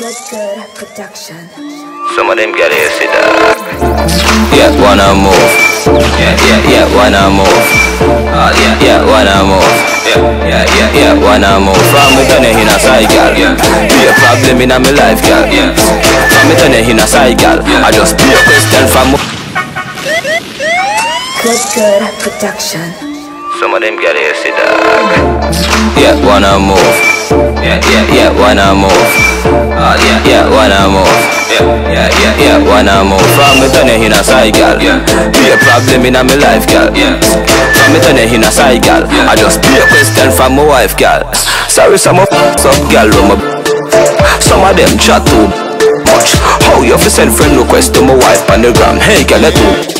Good production. Some of them get it, see that. Yeah, wanna move. Yeah, wanna move. Yeah, wanna move. Yeah, wanna move. From me turn in a side, girl. Be a problem in my life, girl. From me turn in a side, girl. I just be a question from. Good production. Some of them get it, see that. Yeah, wanna move. Yeah, wanna move. Yeah, wanna move. Yeah, wanna move. From me turn in a side, girl. Be a problem in my life, girl. From me turn in a side, girl. I just be a question from my wife, girl. Sorry, some of girl, some of them chat too much. How you fi send friend request to my wife on the gram? Hey, girl, let me.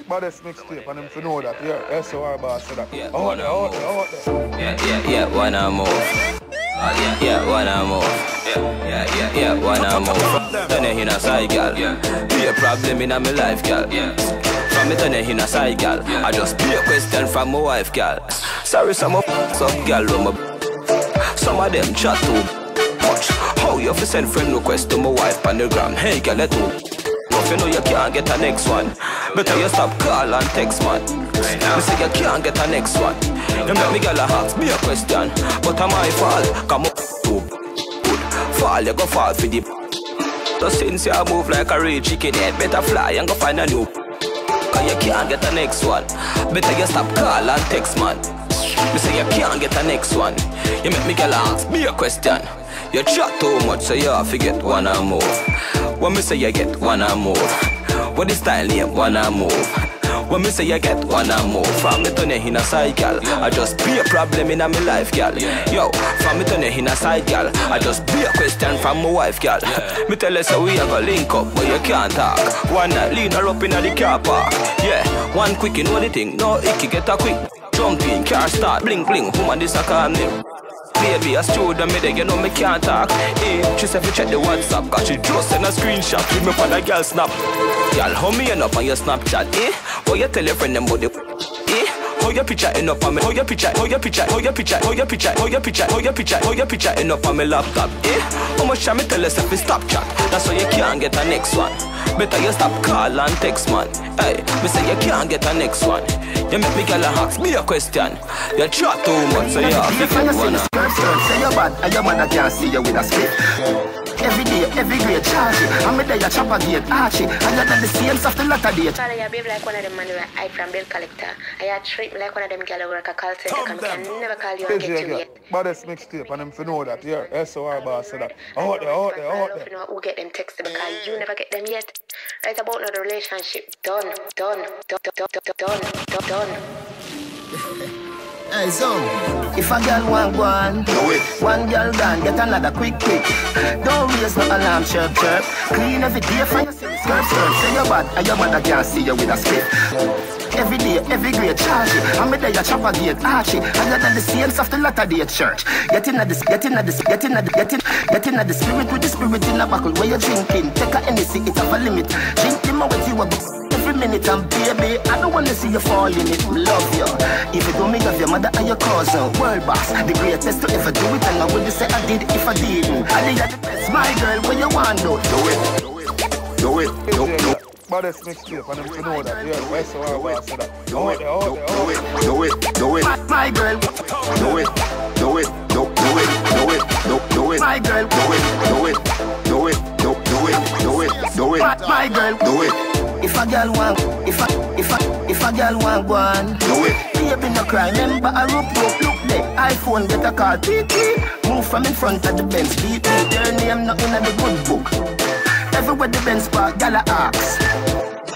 Baddest mixtape and them to know that, yeah, SOR boss said that. Yeah, wanna move. Yeah, wanna move. Yeah, wanna move. Turn in a side, girl. Be a problem in my life, girl. From me turn in a side, girl. I just be a question from my wife, girl. Sorry, some girl, some of them chat too much. How you fi send friend request to my wife on the gram? Hey, girl, let me. If you know you can't get a next one, better you stop call and text, man. Me say you can't get a next one. You make me girl ask me a question, but am I fall? Come up too good. Fall, you go fall for the. So since you move like a real chicken head, better fly and go find a new. Cause you can't get a next one. Better you stop call and text, man. Me say you can't get a next one. You make me girl ask me a question. You chat too much, so you forget wanna move. When me say you get wanna move, what is style name wanna move? When me say you get wanna move, from me turn in a side, girl. I just be a problem in my life, girl. Yo, from me turn in a side, girl. I just be a question from my wife, girl. Me tell her so we have a link up, but you can't talk. One night lean her up in the car park. Yeah, one quick, you know the thing. No icky, get a quick jump in, car start, bling bling. Woman this a calm name. Baby, a student, me there, you know me can't talk. She said, check the WhatsApp, cause she just send a screenshot with me for the girl snap. Girl, how me end up on your Snapchat, How you tell your friend them about the, How your picture end up on me, how your picture end up on me laptop, How much time me tell yourself to stop chat? That's why you can't get a next one. Better you stop call and text, man. Hey, me say you can't get a next one. You make me girl ask me a question. You chat too much, so you have to get one. Say you're bad, and your mother can't see you with a split. Every day, every grade, charge it. I'm a day, a chopper gate, archie. And you're the same of the latter date. Father, you behave like one of them man who I from bill collector. I treat me like one of them girl who work a call center. I can never call you and get you yet. Baddest mixtape and them to know that, yeah, SOR boss said that. Out there. You know who get them texts because you never get them yet. Right about now the relationship done. Hey, so, if a girl want one, do it. One girl gone, get another quick. Don't raise no alarm, chirp. Clean every day for your skirt. Say you're bad, and your mother can't see you with a split. Every day, every grade, charge it. I'm a day, a chopper gate, archie. And you're the same of the latter day church. Get in the spirit with the spirit in a buckle where you're drinking. Take a Hennessy, it's have a limit. Drink him out with you a every minute, and baby, I don't wanna see you fall in it. Love you. If you don't make of your mother and your cousin, world boss, the greatest to ever do it. And I wouldn't say I did if I didn't. I think the best, my girl, when you want to do it. Baddest mixtape and them to know that, yeah, SOR boss said that. Do it. My girl, do it. My girl, do it. My girl, do it. If a girl want, if a girl want one, do it. Baby no cry, remember a rope, look there. iPhone get a call, PT. Move from in front of the Benz, beat me. Their name not in the good book. Everywhere the Benz park, gala ask.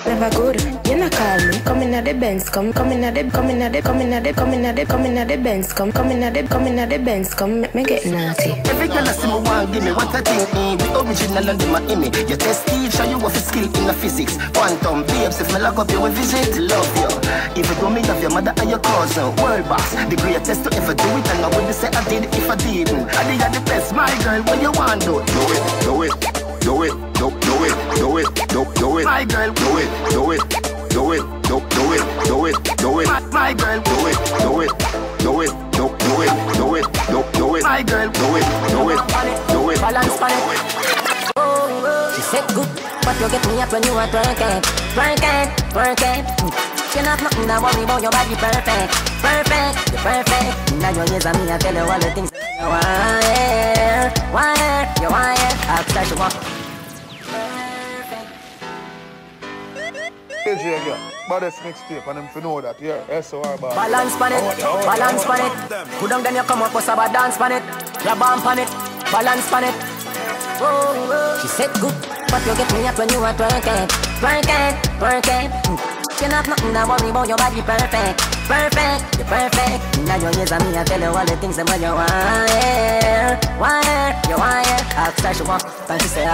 Never good, you not call me. Come in at the Benz, come in at the Benz, come in at the Benz, come make me get naughty. Every girl I see me want give me what I think the original and the my image. Your test teacher, you have a skill in the physics. Quantum babes, if me lock up you will visit. Love you. If you don't make of your mother and your cousin, world boss, the greatest to ever do it. And I wouldn't say I did if I didn't. I think you're the best, my girl. When you want to do it. do it, my girl, do it, do it, do it, do it, do it, do it, my girl, do it, do it, do it, do it, do it, do it, my girl, do it, do it, do it, balance on it. She said good, but you get me up when you are twerking, twerking, twerking. You not nothing to worry about, your body perfect, perfect, you're perfect. Now your ears on me, I tell you all the things you want, you want it, I'll start you want. AJ again, baddest mixtape, and them for know that, yeah, SOR bar. Balance on it, balance on it. Put down then you come up, bust a dance on it. You bump on it, balance on it. She said good, but you get me up when you are twerking, twerking, twerking. You not nothing to worry about, your body perfect, perfect, you're perfect. Now your ears on me, I tell you all the things that you want, you want it. I'll start you want, and she say,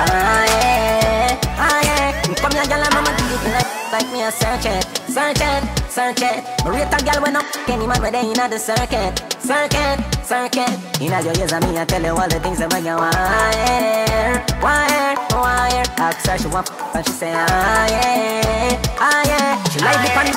come here, girl, I'm a deep like me, I search it, search it, search it. But rate a girl when up, any man with they inna the circuit, circuit, circuit. Inna your ears on me, I tell you all the things that you want, I'll start you want, and she say, she like the pan,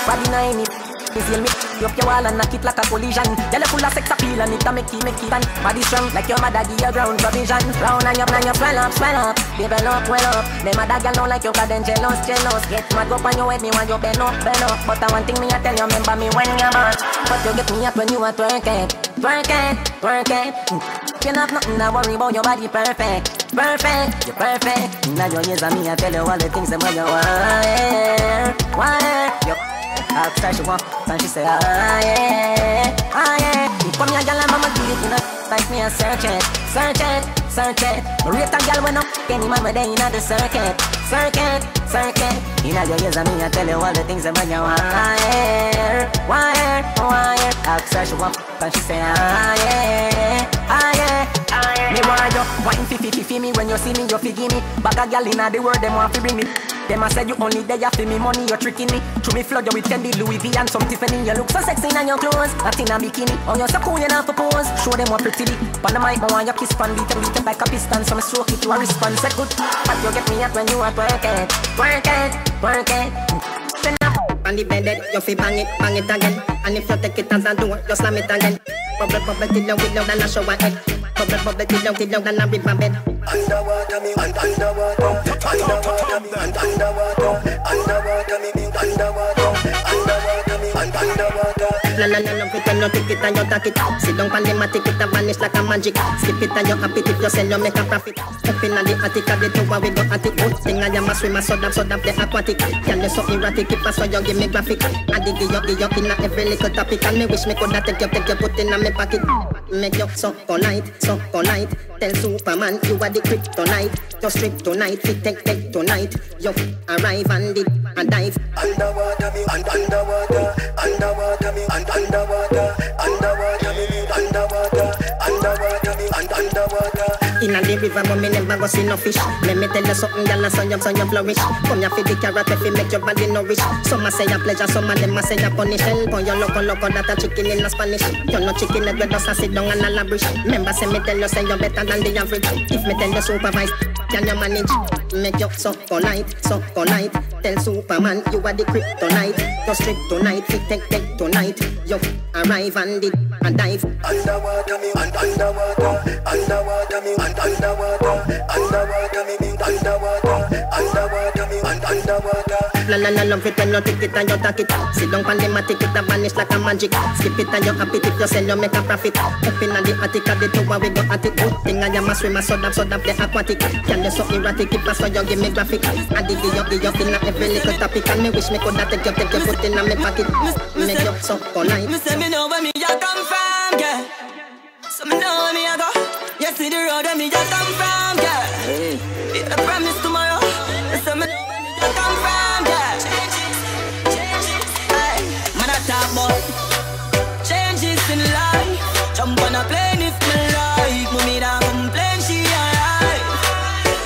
body nine it. You feel me? You up your wall and knock it like a collision. You're full of sex appeal and it a make it and body strong like your mother give you ground provision. Round and up, swell up, baby up, well up. Them mother girl know like you got them jealous, jealous. Get mad up on your head, me want you bend up, bend up. But I one thing me I tell you, remember me when you're bad. But you get me up when you are twerking, twerking, twerking. You not nothing to worry about, your body perfect, perfect, you're perfect. Now your ears on me, I tell you all the things that you want, you I'll start you want, and she say, You come here, girl, and mama do it, like me, I search it, search it, search it. Rate a girl when up, any man with they inna the circuit, circuit, circuit. Inna your ears and me, I tell you all the things that you want, I'll start you want, and she say, Me want you, wine 50-50 me when you see me, you figgy me. Bag a girl inna the world, them want to bring me. Them a say you only there for me money, you're tricking me. Through me flood you with Fendi, Louis V and some Tiffany. You look so sexy in your clothes, not in a bikini. Oh, you're so cool, you not for pose. Show them what pretty dick. But the mic, I want your kiss pan, beat it like a piston. So me stroke it to a response, say good. But you get me up when you are twerking, twerking, twerking. On the bed, you feel bang it again. And if you take it as a door, you slam it again. Bubble, bubble, till you with love and a shower head. Bubble, bubble, till you with love and a rib my bed. Underwater me, underwater, underwater me, underwater, underwater me, underwater, underwater me, underwater. La la la la, pretend you take it and you take it. Sit down on the mat, take it and vanish like a magic. Skip it and you happy if you sell, you make a profit. Up in the attic, of the tower we go at it. Good thing I am a swimmer, so that the aquatic. Can you so erratic, keep us so you give me graphic. I dig you in every little topic, and me wish me coulda take you put in my pocket. Make you so polite. Tell Superman you are the kryptonite. Just strip tonight, fit take tonight. You arrive and did a dive. Underwater me, underwater, underwater me, underwater, underwater me, underwater, underwater me, underwater. In a the river, but me never go see no fish. Let me tell you something, girl, so you flourish. Come here for the carrot, if you make your body nourish. Some a say a pleasure, some of them a say a punish. Help on your loco, that a chicken in a Spanish. You're not chicken, let us sit down and a labrish. Remember, say me tell you, say you're better than the average. If me tell you supervise, can you manage? Make you so polite. Tell Superman you are the kryptonite. Just strip tonight, fit take tonight. You arrive and did a dive. Underwater me, underwater, underwater me, underwater, underwater me, underwater, underwater me, underwater. La la la, love it when you take it and you take it. Sit down on the mat, take it and vanish like a magic. Skip it and you happy if you sell, you make a profit. Up in the attic, of the tower we go at it. Good thing I am a swimmer, so that the aquatic. Can you so erratic, keep us so you give me graphic. I dig you in every little topic, and me wish me coulda take you put in my pocket. Make you so polite. Me say me know where me a come from, girl. So me know where me a go. You see the road where me a come from, girl. I promise tomorrow. So me know where me a come from, girl. Hey, man I talk about changes in life. Jump on a plane if me like. Mommy da complain she alright.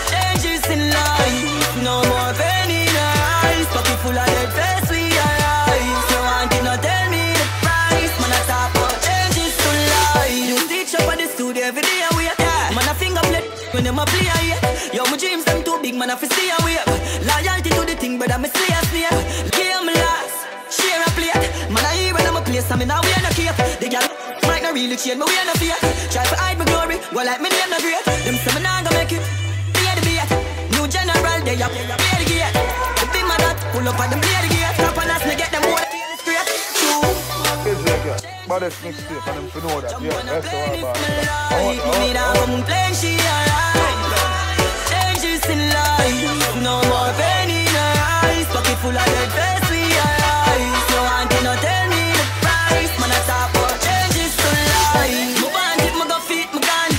Changes in life, no more pain in her eyes. Pocket full of dead face we arrive. So auntie no tell me the price. Man I talk about changes to life. You teach up at the studio every day we are. Man I finger play when them a play here. Yo my dreams them too big. so me now we no care. The girl might not really change, but we no fear. Try to hide my glory, go like me name no great. Them say me nah go make it, play the beat. New general, they up, play the gate. The big man that pull up at them play the gate. Top on us, me get them all straight. True. Baddest mixtape, and them to know that. Yeah, that's all about. I'm playing she alright. Changes in life, no more pain in her eyes. Pocket full of dead face, we arise. No one can tell me the price. Man, I talk about changes to life. My band it, my go feet, my gun.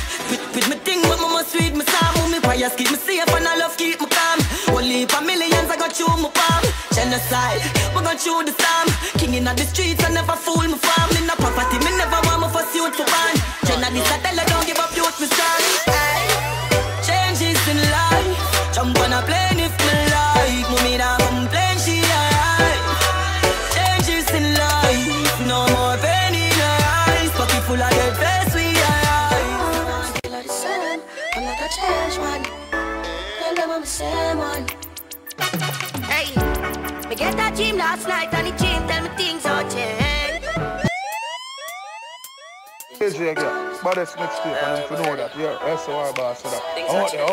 With my thing, but my must read my song. Move me prayers, keep me safe, and I love keep me calm. Only for millions, I got chew my palm. Genocide, we gon' chew the storm. King in the streets, I never fool my family. No property, me never want me for suit for ban. Journalists, I tell her don't give up, youth me strong. Changes in life, jump on a plane if me like. Mommy not complain, she alright. Changes in life, no more pain in her eyes. Pocket full of dead face, we alright. Still the same, I'm not a change man. Tell them I'm the same one. Hey, me get that dream last night and the dream tell me things all change. VibesReggae, baddest mixtape, and them to know that. Yeah, that's all about. So that. Out there.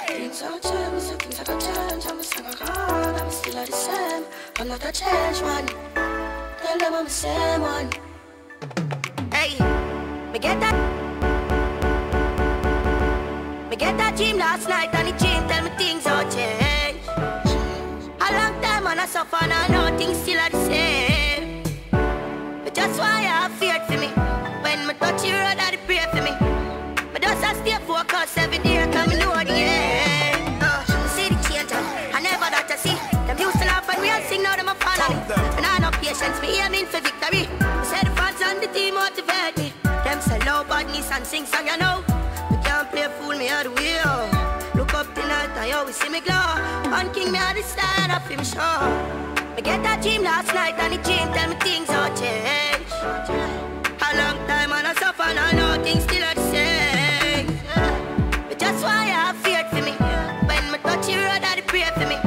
Things all change, so things are gonna change. I'm still around, I'm still the same. I'm not a change man. Tell them I'm the same one. Hey, me get that dream last night and the dream tell me things all change. A long time and I suffer and I know things still are the same. But that's why I have fear for me. When me touch the road I pray for me. But just I stay focused every day cause me know the end. See the change I never that I see. Them used to laugh and real sing now them a follow me. And I have no patience me aiming for victory. I say the fans and the team motivate me. Them say low badness and sing song you know. Can't play fool me all the way out. Look up tonight and you will see me glow. One king me on the side of him show. Me get that dream last night and the dream tell me things all change. A long time and I suffer and I know things still are the same. But that's why I have fear for me. When me touch the road I pray for me.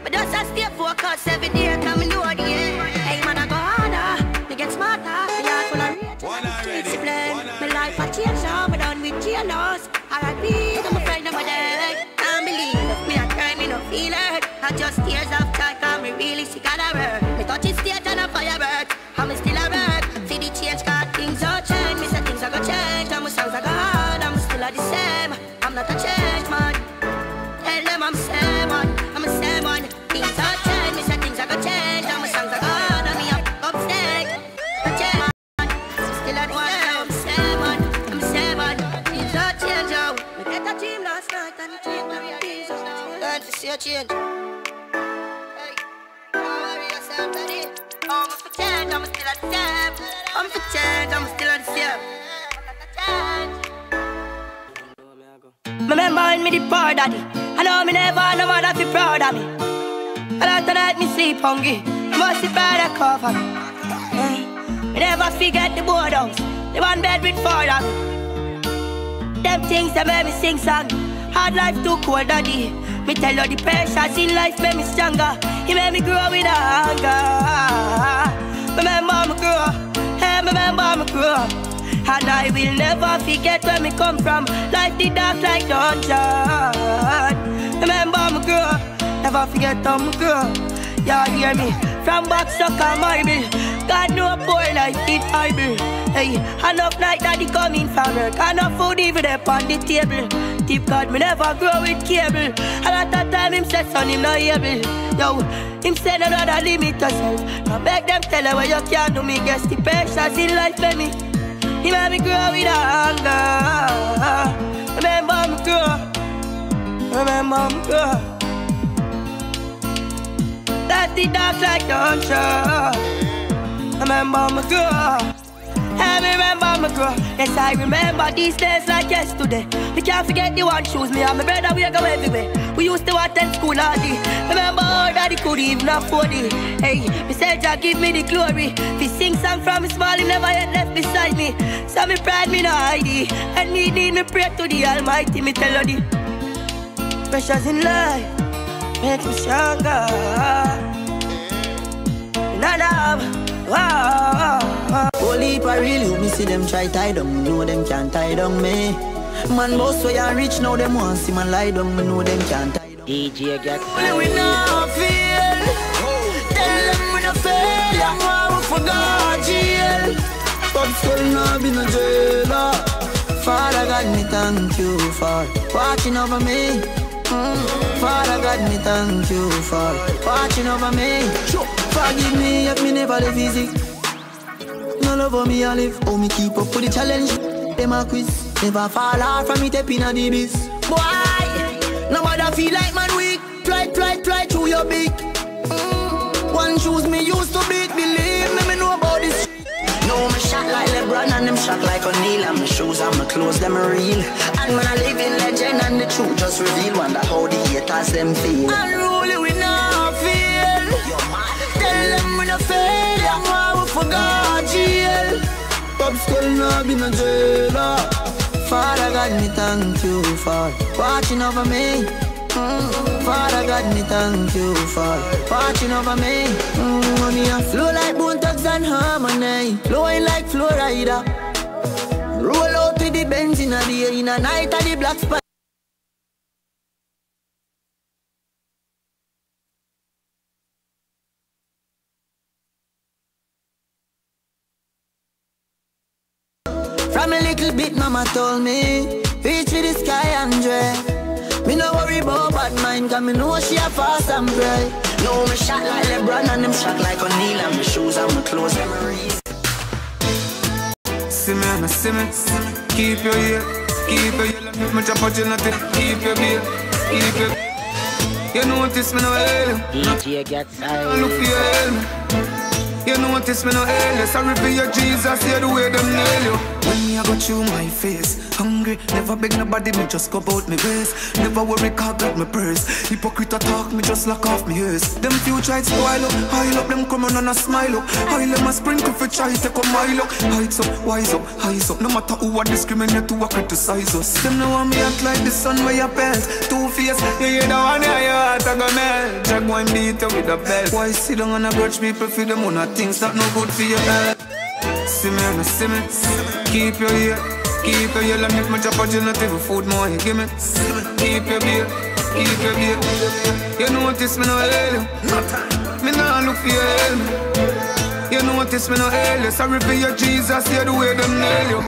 But just I stay focused every day cause me know the end. Hey man I go harder, me get smarter. Me heart full of rage, discipline. My life I change now, me done with jealous. R.I.P. I'm a friend of my dad. Can't believe me a crime, me no feel hurt. I just tears of time, cause me really sick of the word. Me touch it stage and a firebird. And me still a bird. See the change, cause things all change. Me say things are gonna change, and my songs are gone. I'm still the same. I'm not a change man. Tell them I'm the same one. I'm the same one. Things all change. Me say things are gonna change, and my songs are gone. And me upstairs. A change man. Still the same. I'm the same one. I'm the same one. Things all change out. Me get a dream last night and the dream to realize. Learn to see a change. Hey, don't worry yourself, daddy. I'm for change. I'm still the same. I'm for change. I'm still the same. I'm not a change. Remember when me the poor daddy. I know me never no mother fi proud of me. A lot of night me sleep hungry. I must be proud of cover me. Me never forget the board house. The one bed with four of me. Them things that made me sing song. Hard life too cold daddy. Me tell you the pressures in life made me stronger. He made me grow with a hunger. Remember me grow. Hey, remember me grow. And I will never forget where me come from. Life did dark like dungeon. Remember me grow. Never forget how me grow. Y'all hear me? From box suck and marble. God know poor life did horrible. Hey, enough night daddy coming from work. Enough food even up on the table. Tip God me never grow with cable. A lot of time him say son him not able. Yo, him say no other limit yourself. Now beg them tell her what you can't do me. Guess the pressures in life baby. He made me grow with a hunger. Remember me grow. Remember me grow. That's the dark like dungeon. Remember me grow. I remember me grow. Yes, I remember these days like yesterday. We can't forget the one shoes me and my brother we go everywhere. We used to attend school all day. Remember how daddy could even afford it. Hey, me said Jah give me the glory. We sing song from small, he never yet left beside me. So me pride me no hide it. And me need me pray to the Almighty. Me tell you the pressures in life make me stronger. Holy for real, me see them try tie down, know them can't tie down me. Man boss way I rich, now them want see man lie down, me know them can't tie down. DJ get we not feel. Tell them we not fail. I'm out for God jail. But still not been a jailer. Father God, me thank you for watching over me. Father God, me thank you for watching over me. Forgive me if me never live easy. No love for me I live. Oh, me keep up with the challenge. Them a quiz. Never fall off from me tapping a DBs. Boy, nobody feel like man weak. Fly through your beak. One shoes me used to beat. Believe me know about this. No, me shot like LeBron and them shot like O'Neal. And my shoes and my clothes, them are real. And when I live in legend and the truth just reveal. Wonder how the haters them feel. Unruly we not feel. Tell them we not fail. I'm out for God jail. Pop still not been a jailer. Father God, me thank you for watching over me. Father God, me thank you for watching over me. Money a flow like bone thugs and harmony, flowing like Florida. Roll out with the Benz in the day, in the night of the black spot. From a little bit, mama told me, reach for the sky and dread. Me no worry about bad mind, cause me know she a fast and pray. No, me shot like LeBron and them shot like O'Neal. And my shoes and my clothes, them are real. See me, keep your ear, keep your ear. Let me chop out your nothing, keep your beer, keep your. You notice me no hell. DJ gets high. Look for your hell. You notice me no hell. Sorry for your Jesus, hear the way them nail you. When me I go through my face, hungry, never beg nobody, me just go about me ways. Never worry, cause got me purse. Hypocrite talk, me just lock off me ears. Them few try to spoil up, high up, them come on and a smile up. High them a sprinkle for try take a mile up. Heights up, wise up, highs up. No matter who I discriminate to, I criticize us. Them know want me act like the sun where you belt. Two-face, you hear the one here, your heart a go melt. Jack one beat you with a belt. Why sit down and a grudge people for them on things that no good for your health. See me, keep your ear, keep your ear. Let me chop out your native food more, you give me. Keep your beer, keep your beer. You notice me no hell. Me nah look for your hell. You notice me no hell. Sorry for your Jesus, hear the way them nail you.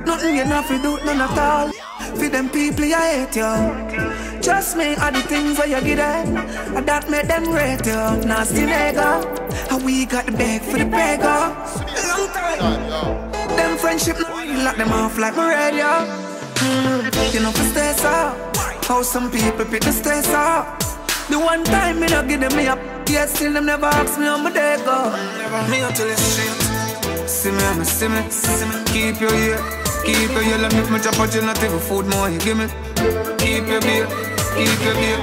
Nothing you not fi do, none at all. For them people you hate you. Just me are the things where you get them, and that make them rate you. Nasty nigga. How we got the bag for the beggar. Long time. Them friendship no lock them off like my radio. You know for stay so. How some people pick the stay so. The one time me no give them me up, yet still them never ask me how my day go. Me until it's shit. See me, keep your ear, keep your ear. Let me chop out your native food more, you give me. Keep your beer, keep your beer.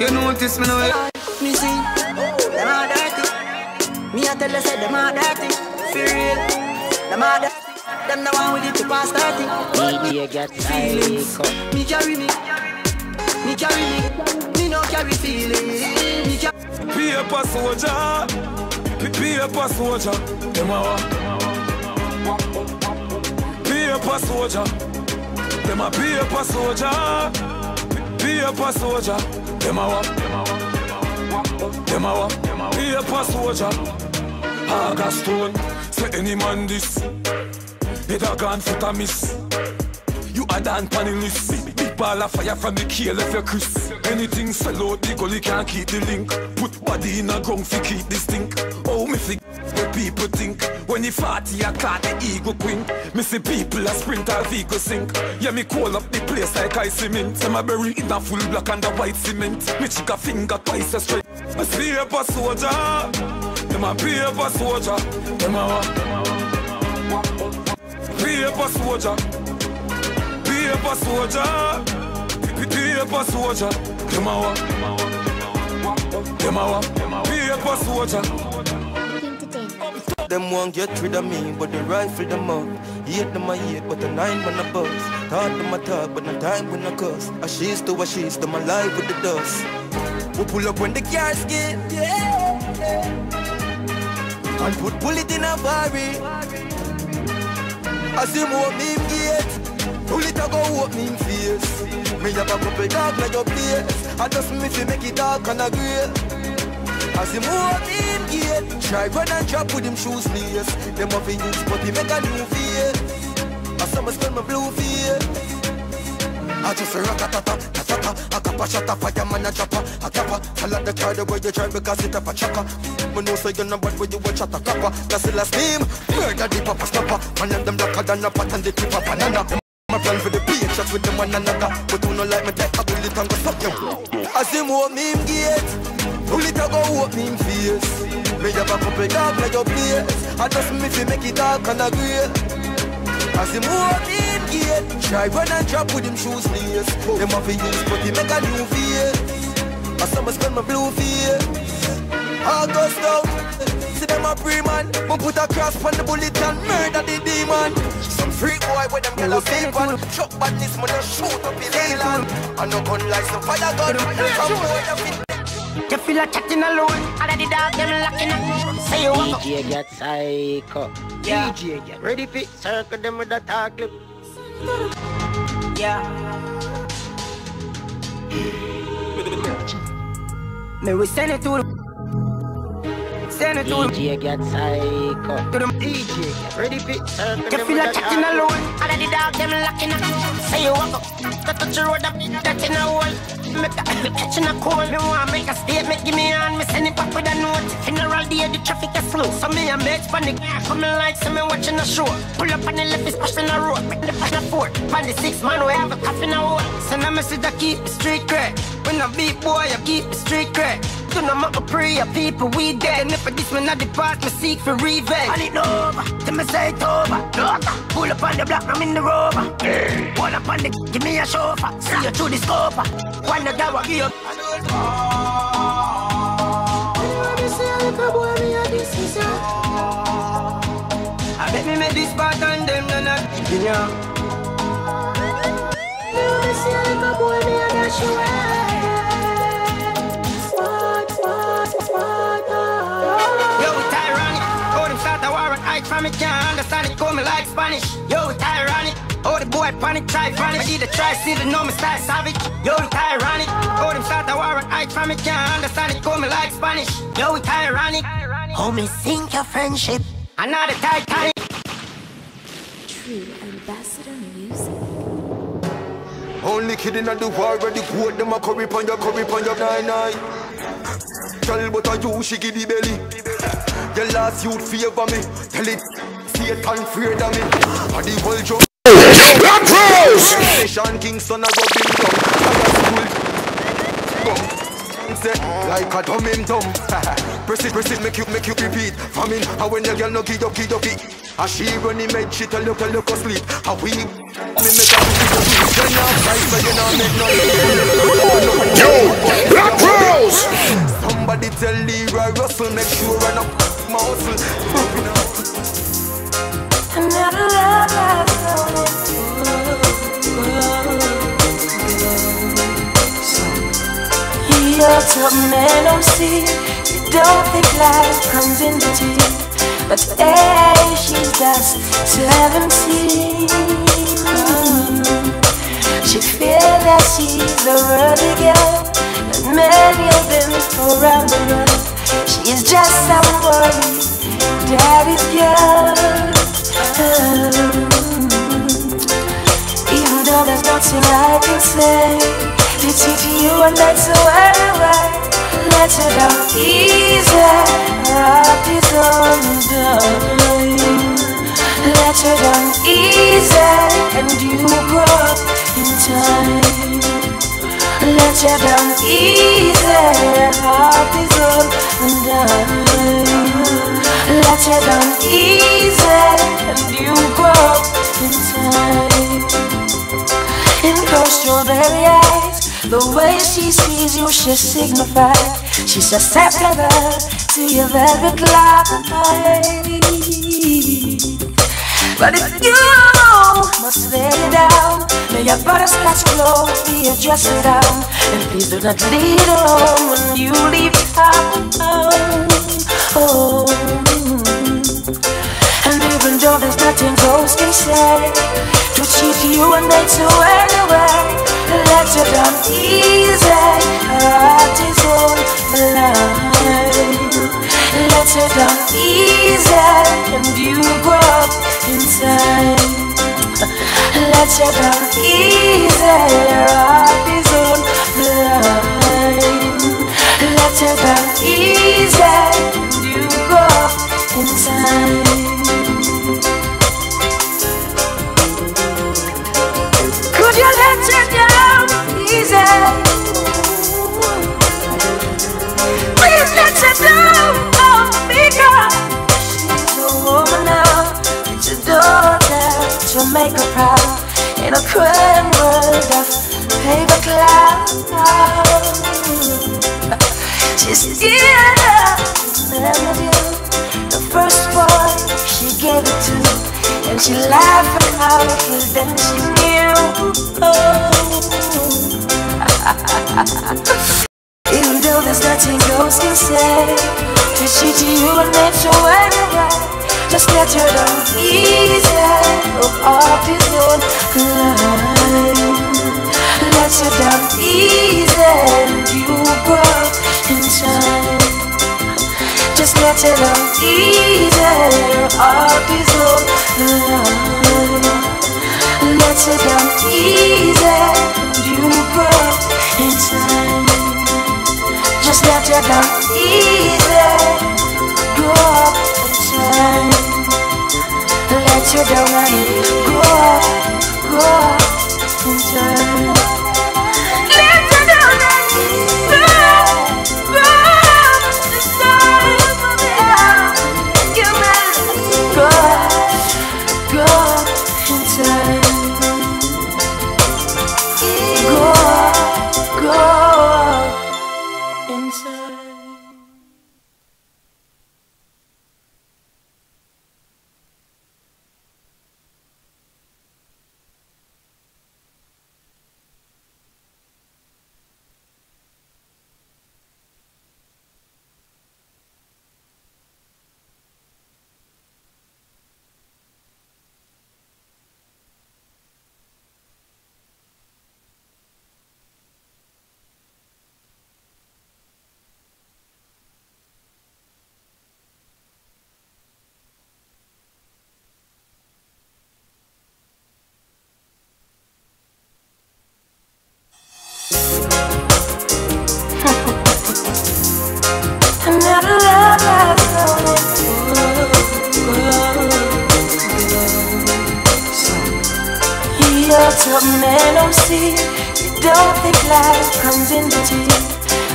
You notice me now. Me see, them all dirty. Me a tell you say them all dirty. For real, them all dirty. Them the one with it to pass 30. DJ gets feelings. Me carry me. Me no carry feelings. Be a pass soldier. Be a pass soldier. Them a be a pass soldier. Them a be a pass soldier. Be a pass soldier. Them a be a pass soldier. Augustone, say any man this. It a gone foot a miss. You a dan panelist. Big ball of fire from the key left your Chris. Anything sell out the gully can't keep the link. Put body in a ground fi keep this stink. Oh me fi what people think. When you party I caught the ego queen. Me see people a sprint or vehicle sink. Yeah me call up the place like I cement. Some a bury in a full black and a white cement. Me chick a finger twice as straight. I see a pass soldier. Them a paper soldier. Them a paper soldier. Paper soldier. Paper soldier. Them a paper soldier. Them won't get rid of me, but they rifle them up. Hate them I hate, but the 9 when I buzz. Thought them I talk, but no time when I cuss. Ashes to ashes, them alive with the dust. We pull up when the cars get, yeah. and put bullet in a barrel. As him walk me in gate, bullet a go walk me in face. Me have a couple dog like your place. I just miss you make it dark and a grey. As him walk me in gate, try run and drop with him shoes lace. Them have a use but he make a new face. As some spell my blue face. I just a rat-a-ta-ta, ta-ta-ta. I cap a shot a fireman a chopper, a capper. Tell her the car the way you drive because it up a chopper. Me know say you're not bad when you watch at a copper. That's the last name, murder the papa stopper. One of them blacker than a pot and they tip a banana. My plan for the beach, shot with them one another. But who no like me take a bullet and go stop you. As him walk me in gate, bullet a go walk me in face. Me have a couple dog like your place. I just miss you make it dark and a grey. As him walk me in gate, try run and drop with him shoes lace. Them have a use but he make a new face. As some spell my blue face. August out, see them a free man. We put a cross on the bullet and murder the demon. Some freak boy with them yellow people. Chuck badness, man, just shoot up his island. And no gun like some fire gun. Some boy that fit. You feel like chatting alone. All of the dog them locking up. Say you walk up. DJ get psycho. Yeah. DJ get ready fit. Circle them with a talk clip. Yeah. May we send it to the send it to the DJ get psycho. to the DJ get ready fit. Circle You them feel with like a chatting talk alone. All of the dog them locking up. Say you walk up. Got touch the road up. That's in a hole. Make a catching a call. Me want make a statement. Give me on. Me send it back with a note. Funeral day the traffic is slow. So me a match panic. Coming like so me watching a show. Pull up on the left is pushing a road. Make the pan a four. On the 6 man we have a coffee in a hole. So now me see that keep the street cred. When I beat boy I keep the street cred. Do not make a prayer, people we dead. And if I this man not depart, me seek for revenge. And it over, tell me say it over. Pull up on the block, I'm in the rover. One up on the, give me a chauffeur. See you through the scope. One the dog, give up. I bet me make this part and them no not keeping ya. From it can't understand it, call me like Spanish. Yo, it's ironic. Oh, the boy panic, try vanish. I need to try, see the know me style savage. Yo, it's ironic. Oh, them start a war and I from it can't understand it, call me like Spanish. Yo, it's ironic. Homie, sink your friendship. Another Titanic. True ambassador music. Only kidding at the war where the quote them a curry pon your nine. Tell but a you she give the belly. The last youth favor me. Tell it, see it and afraid of me. And the whole job. Black Rose! Sean Kingston a rubbing down. Say, like a dumb him dumb. Press it, make you repeat. Famine, and when your girl no give up. And she run him head, she tell you sleep. And we, me make a you're not right, but you're not make no. Yo, Black Rose! Somebody tell Leroy Russell, make sure run up my hustle. Another love you're something they don't see. You don't think life comes in the tea. But hey, she's just 17. She feels that she's a worthy girl, and many of them around the world. She is just someone daddy's girl. Even though there's nothing I can say, it's to you and that's why let her down easy. Rock is on the darling. Let her down easy, and you grow up in time. Let her down easy. Rock is on the darling. Let her down easy, and you grow up in time. In those strawberry eyes, the way she sees you, she signifies she's susceptible to your velvet light. But if you must lay it down, may your butterscotch clothes be your dressing gown, and please do not lead alone when you leave town. Oh. though there's nothing those can say to cheat you and make you anyway. Let you down easy, her heart is on the line. Let you down easy, and you grow up inside. Let you down easy, her heart is on the line. Let you down easy, and you grow up inside. Could you let you down easy? Please let you down, oh, because she's a woman now. It's a daughter to make her proud in a cruel world of paper clouds. She's still melody, the first boy she gave it to, and she laughed out cause then she knew. Even though there's nothing else can say to cheat you and make you anyway, just let her down easy, off his own line. Let you down easy, and you grow inside. Just let you down easy, off his own line. Let you down easy, and you grow inside. Just let you down easy, grow up inside. Let you down and grow up inside. Let you down and grow up inside. You better grow inside. Grow inside. Men don't see, you don't think life comes in between.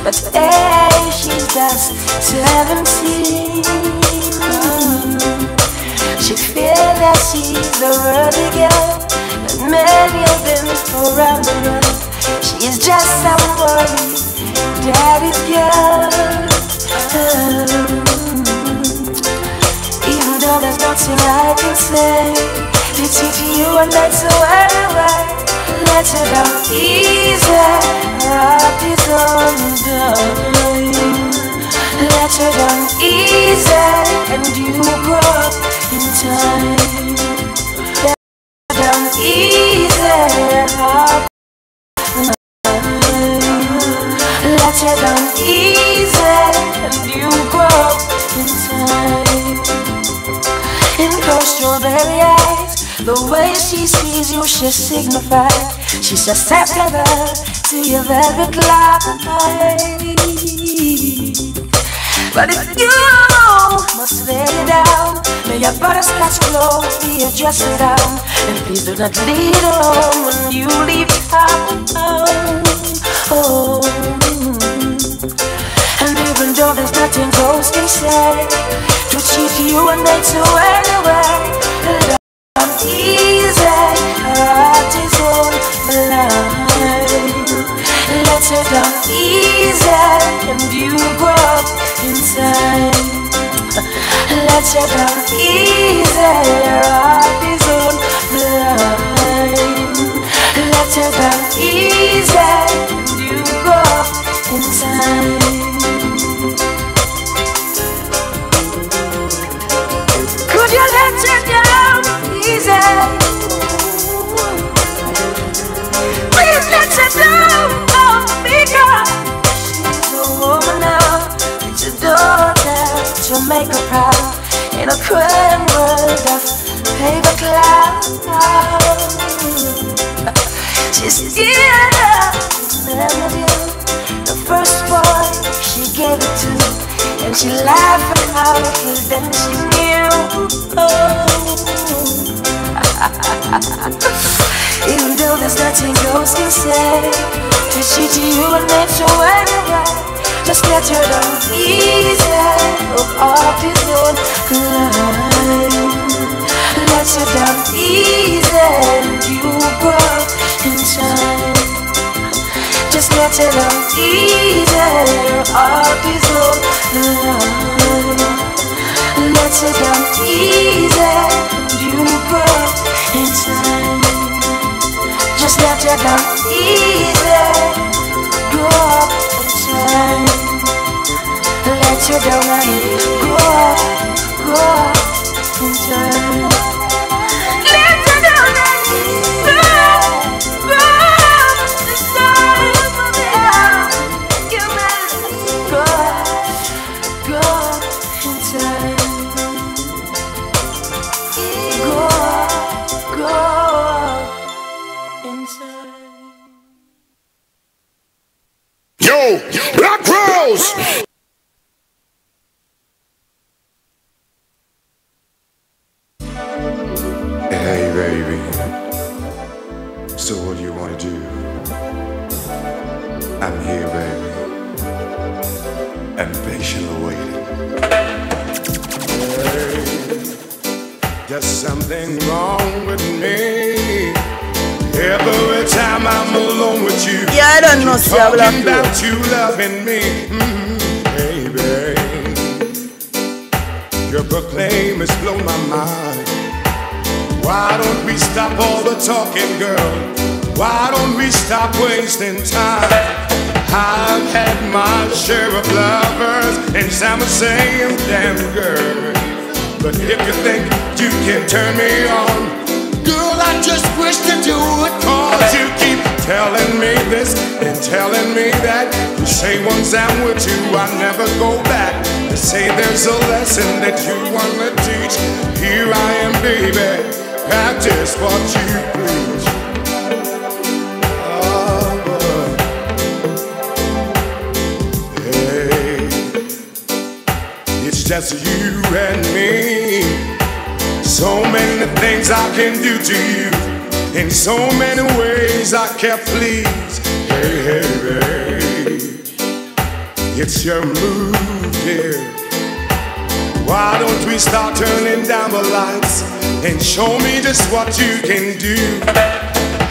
But hey, she's just 17. She feels that she's a worthy girl, and many of them around the world. She is just somebody, daddy's girl. Even though there's nothing I can say, it's easy you and that's the way. Let her down easy, rock is on the line. Let her down easy, and you grow up in time. Let her down easy, rock is on the line. Let her down easy, and you grow up in time. In those strawberry eyes, the way she sees you, she signifies she's susceptible to your velvet light. But if you must lay it down, may your butterscotch glow be your dressing gown. And please do not leave it alone when you leave town. Oh. And even though there's nothing those can say to cheat you and make you anyway, easy, her heart is on the line. Let her down easy, and you grow up inside. Let her down easy, her heart is on the line. Let her down easy, and you grow up inside. Could you let her down? cruel world of paper clouds. She's still melody, the first boy she gave it to, and she laughed out cause then she knew. Even though there's nothing else can say, to cheat to you and make sure right. Just get her down easy, off his own line. Let her down easy, and you grow in time. Just let her down easy, off his own line. Let her down easy, and you grow in time. Just let her down easy, grow up in time. Let her down and grow up in time. Let her down and grow up in time. You must grow in time. Grow in time. Yo, Black Rose! Hey baby, so what do you want to do? I'm here baby, and patiently waiting. Hey, there's something wrong with me. Every time I'm alone with you, yeah, I don't know, see, talking about you loving me, baby. Your proclaim has blown my mind. Why don't we stop all the talking, girl? Why don't we stop wasting time? I've had my share of lovers, and some are saying, damn girl. But if you think you can turn me on, girl, I just wish that you would, cause you keep telling me this and telling me that. You say once I'm with you, I never go back. You say there's a lesson that you wanna teach. Here I am, baby, practice what you preach. Oh, boy. Hey, it's just you and me. So many things I can do to you, in so many ways I can please. Hey, hey, hey, it's your mood, dear. Why don't we start turning down the lights and show me just what you can do?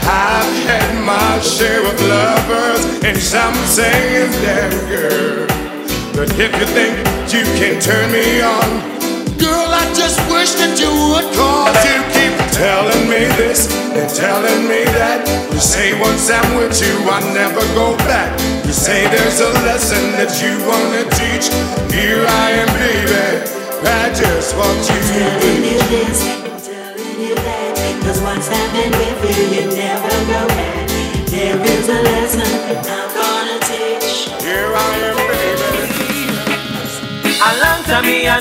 I've had my share of lovers, and some saying, damn girl. But if you think you can turn me on, girl, I just wish that you would, cause you keep telling me this and telling me that. You say once I'm with you, I never go back. You say there's a lesson that you wanna teach. Here I am, baby, practice what you telling you preach. this, telling you that, cause once I've been with you, you never go back. There is a lesson I'm gonna teach. Here I am, baby. A long time me a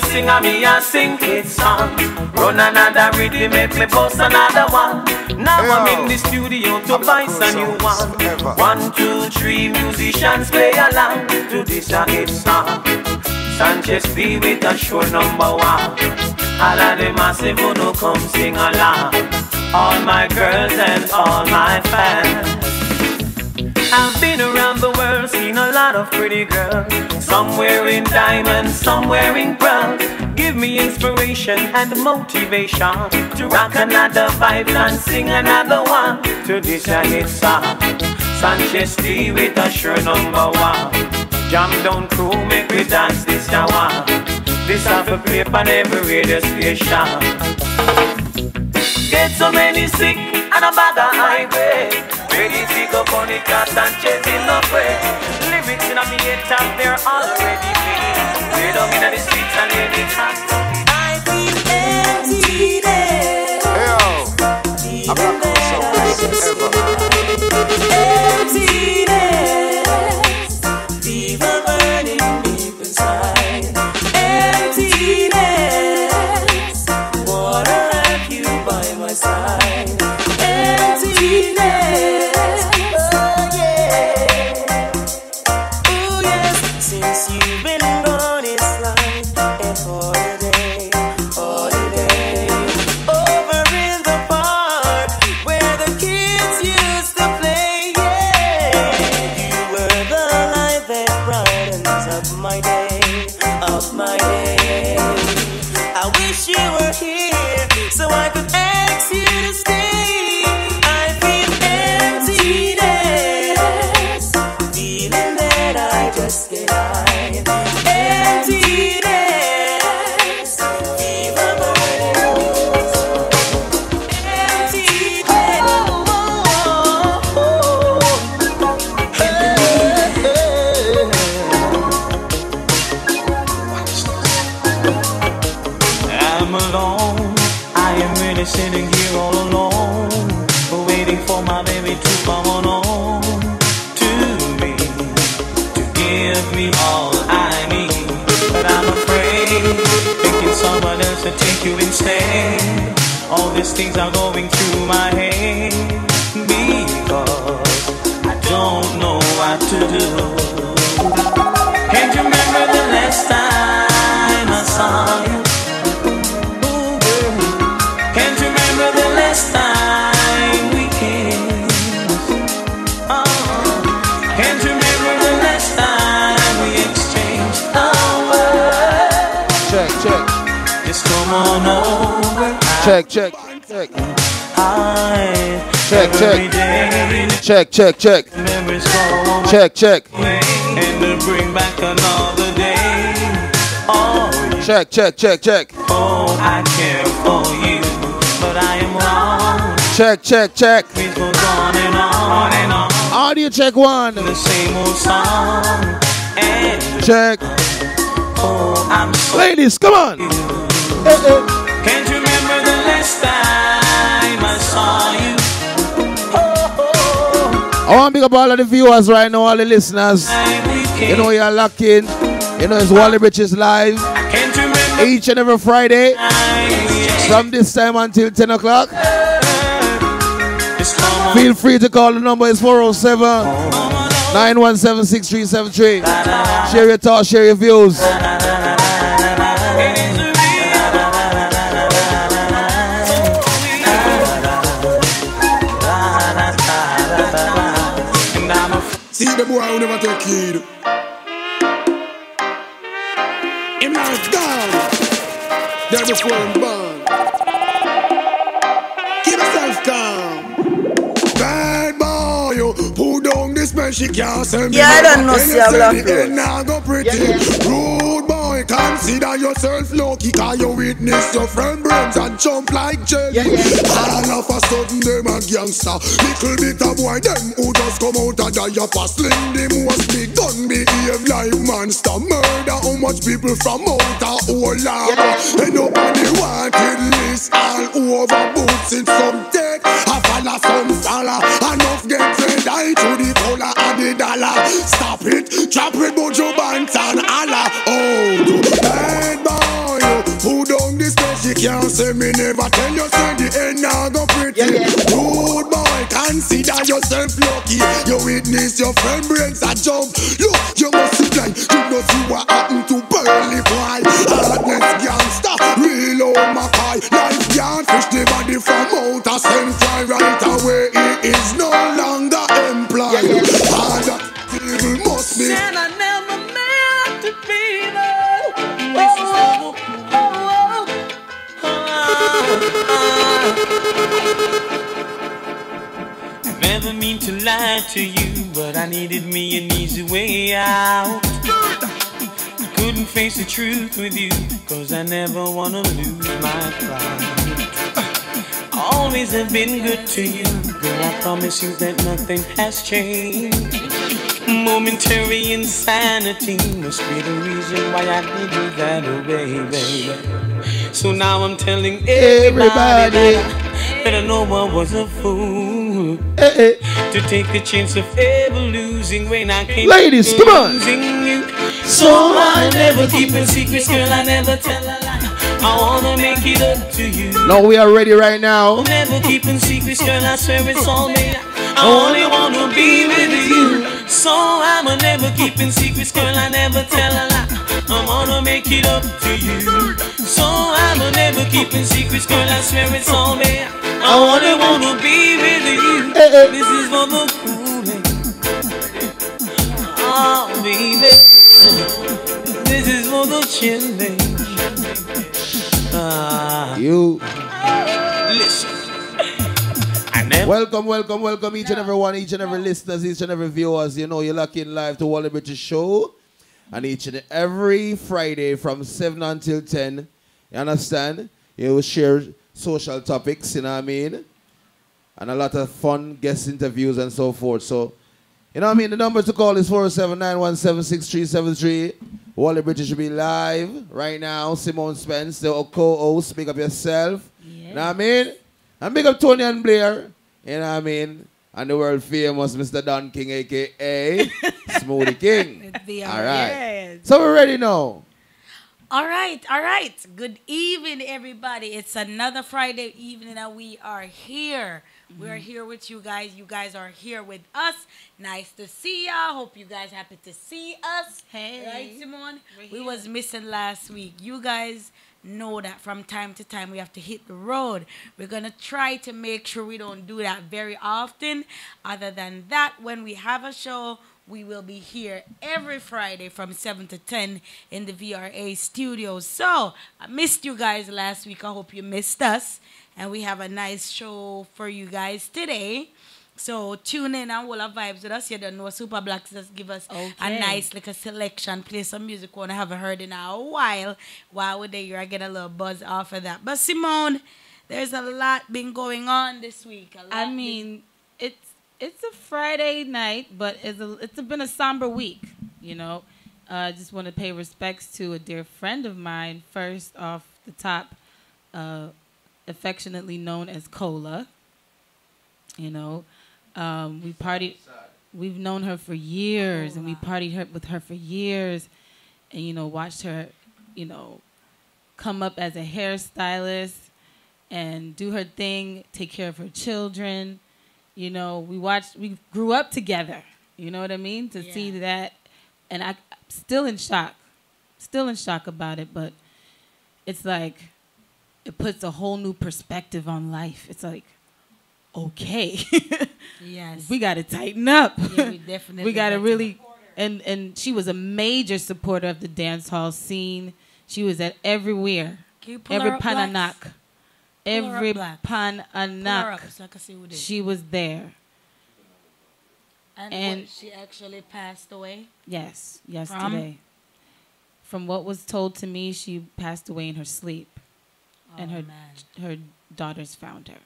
sing it song. Run another rhythm, make me post another one. Now I'm in the studio to voice a new one. 1, 2, 3 musicians play along to this a hit song. Sanchez be with a show number 1. All of the massive who no come sing along. All my girls and all my fans. I've been around the world, seen a lot of pretty girls. Some wearing diamonds, some wearing pearls. Give me inspiration and motivation to rock another vibe and sing another one to this a hit song. Sanchez D with a sure number 1. Jam down crew, make we dance this a one. This have a play on every radio station. Get so many sick and a bag of high grade. Ready to go on the class and chasing the way. Lyrics in a me head top, they're already made. We're down in the streets and hear the hot. I feel emptiness. Hey yo, I'm not going Emptiness, fever burning deep inside. Emptiness, yes, since you've been gone, it's like a holiday, holiday. Over in the park where the kids used to play, yeah. You were the light that brightens up my day, up my day. I wish you were here so I could ask you to stay. I feel emptiness, feeling that I just get high. Emptiness, fever burning. Emptiness, I'm alone. I am really sitting here all alone, waiting for my baby to come on home to me, to give me all I need. But I'm afraid, thinking someone else to take you instead. All these things are going through my head, because I don't know what to do. Can't you remember the last time I saw you? Can't you remember the last time we kissed? Oh, can't you remember the last time we exchanged our words? Check. Just come on over. Check. Check. Memories go on. Check. And to bring back another day. Oh, Check. oh, I care for you, but I am wrong. Check. It goes on and on and on. Audio check one. The same old song. And Check. oh, I'm so Ladies, come on. Can't you remember the last time I saw you? I want to big up all of the viewers right now, all the listeners. You know you're locked in. You know it's Wally Rich's live each and every Friday from this time until 10 o'clock. Feel free to call. The number is 407-917-6373. Share your thoughts, share your views. See the boy who never take heed. Him now is gone. There before him born. Keep yourself calm. Bad boy, you pull down this man, she can't send me. Yeah, I don't know, see, I'm laughing. Now go pretty. Rude boy, consider yourself lucky, cause you witness your friend brains and jump like jelly. All of a sudden, them a gangster. Little bit of boy, them who just come out and die up a sling. Them must be gun behave like monster. Murder how much people from out of whole lava. And nobody wanted list all over boots in some dead. I follow some fella. Enough get red eye to the color of the dollar. Stop it, drop it, Bojo Bantan, Allah. Oh, bad boy, who down this place you can't say me never tell you say the end now go pretty. Rude boy, consider yourself lucky. You witness your friend brains a jump. Look, you must see blind. You know see what happened to Burley boy. Hardness gangster, real old Mackay. Life can't fish the body from outer central. Right away he is no longer employed. And that people must be. and I never meant to be there. never mean to lie to you, but I needed me an easy way out. I couldn't face the truth with you, cause I never wanna lose my pride. I always have been good to you, but I promise you that nothing has changed. Momentary insanity must be the reason why I did you that, oh baby. So now I'm telling everybody that I know I was a fool to take the chance of ever losing when I came. Ladies, come on. Losing you. So I never keep a secret, girl. I never tell a lie. I wanna make it up to you. No, we are ready right now. Never keeping secrets, girl. I swear it's all me. I only wanna be with you. So I'ma never keeping secrets, girl, I never tell a lie. I wanna make it up to you. So I'ma never keeping secrets, girl, I swear it's all me. I wanna be with you. This is for the cool. Oh, baby. This is for the chilling. You. Listen. Welcome each and every one, each and every listeners, each and every viewers. You know, you're lucky in live to Wally British Show. And each and every Friday from 7 until 10, you understand? You will share social topics, you know what I mean? And a lot of fun guest interviews and so forth. So, you know what I mean? The number to call is 479176373. Wally British will be live right now. Simone Spence, the co-host. Big up yourself. Yeah. You know what I mean? And big up Tony and Blair. You know what I mean? And the world famous Mr. Don King, a.k.a. Smoothie King. All right. So we're ready now. All right. Good evening, everybody. It's another Friday evening and we are here. We're here with you guys. You guys are here with us. Nice to see y'all. Hope you guys happy to see us. Hey. Right, Simone? We was missing last week. You guys know that from time to time we have to hit the road. We're going to try to make sure we don't do that very often. Other than that, when we have a show, we will be here every Friday from 7 to 10 in the VRA studios. So, I missed you guys last week. I hope you missed us. And we have a nice show for you guys today. So tune in and we'll have vibes with us. You don't know, Super Blacks just give us a nice like a selection, play some music we haven't heard in a while. While we're there, I get a little buzz off of that. But Simone, there's a lot been going on this week. I mean, it's a Friday night, but it's been a somber week, you know. I just want to pay respects to a dear friend of mine, first off the top, affectionately known as Cola. You know, we partied. We've known her for years, and we partied with her for years, and you know, watched her, you know, come up as a hairstylist and do her thing, take care of her children. You know, we grew up together. You know what I mean? To see that, and I'm still in shock about it. But it's like it puts a whole new perspective on life. It's like, okay, yes, we got to tighten up. Yeah, we definitely. We got to really, and she was a major supporter of the dance hall scene. She was at everywhere, every pananak, every pananak. So I can see who it is. She was there. And she actually passed away? Yes, yesterday. From what was told to me, she passed away in her sleep. And her daughters found her.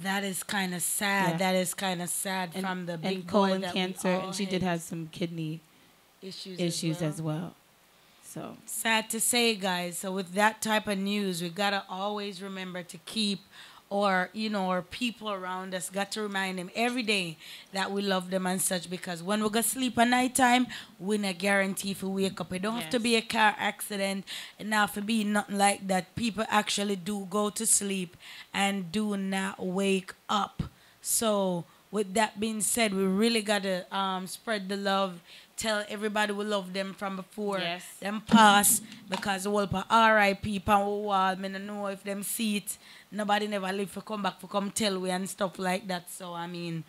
That is kind of sad. Yeah. That is kind of sad from the big colon cancer, and she did have some kidney issues as well. So sad to say, guys. So with that type of news, we gotta always remember to keep, or you know, our people around us got to remind them every day that we love them and such, because when we go sleep at night time, we not guarantee if we wake up. It don't have to be a car accident, and now if it be nothing like that, people actually do go to sleep and do not wake up. So with that being said, we really got to spread the love, tell everybody we love them from before them pass, because the whole R.I.P. pan wall, I don't know if them see it. Nobody never live for come back for come tell we and stuff like that. So, I mean,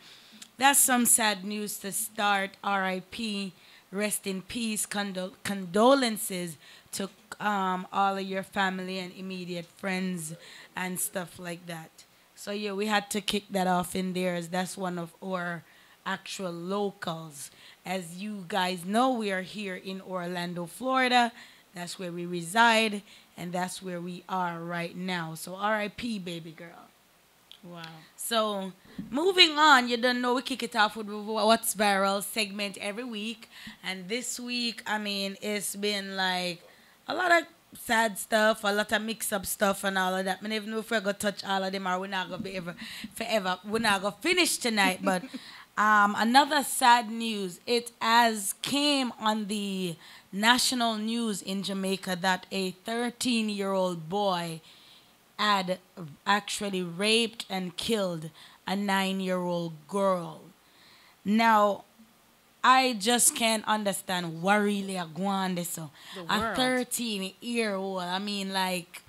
that's some sad news to start. R.I.P. Rest in peace. Condolences to all of your family and immediate friends and stuff like that. So, yeah, we had to kick that off in there, as that's one of our actual locals. As you guys know, we are here in Orlando, Florida. That's where we reside, and that's where we are right now. So R.I.P. baby girl. Wow. So moving on, you don't know, we kick it off with What's Viral segment every week. And this week, I mean, it's been like a lot of sad stuff, a lot of mix-up stuff and all of that. I don't even know if we're going to touch all of them, or we're not going to be forever. We're not going to finish tonight, but another sad news. It has came on the national news in Jamaica that a 13-year-old boy had actually raped and killed a 9-year-old girl. Now, I just can't understand what really are going on this. So, a 13-year-old, I mean, like,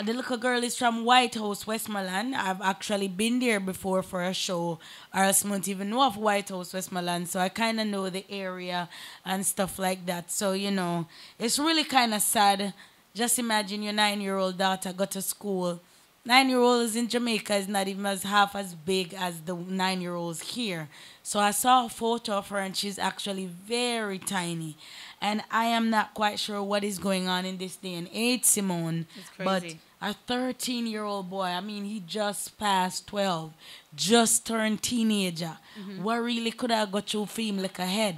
the little girl is from White House, Westmoreland. I've actually been there before for a show, or else I don't even know of White House, Westmoreland. So I kind of know the area and stuff like that. So, you know, it's really kind of sad. Just imagine your 9-year-old daughter go to school. 9-year-olds in Jamaica is not even half as big as the 9-year-olds here. So I saw a photo of her and she's actually very tiny. And I am not quite sure what is going on in this day and age, Simone. It's crazy. But a 13-year-old boy, I mean, he just passed 12, just turned teenager. What really could have got you for him like a head?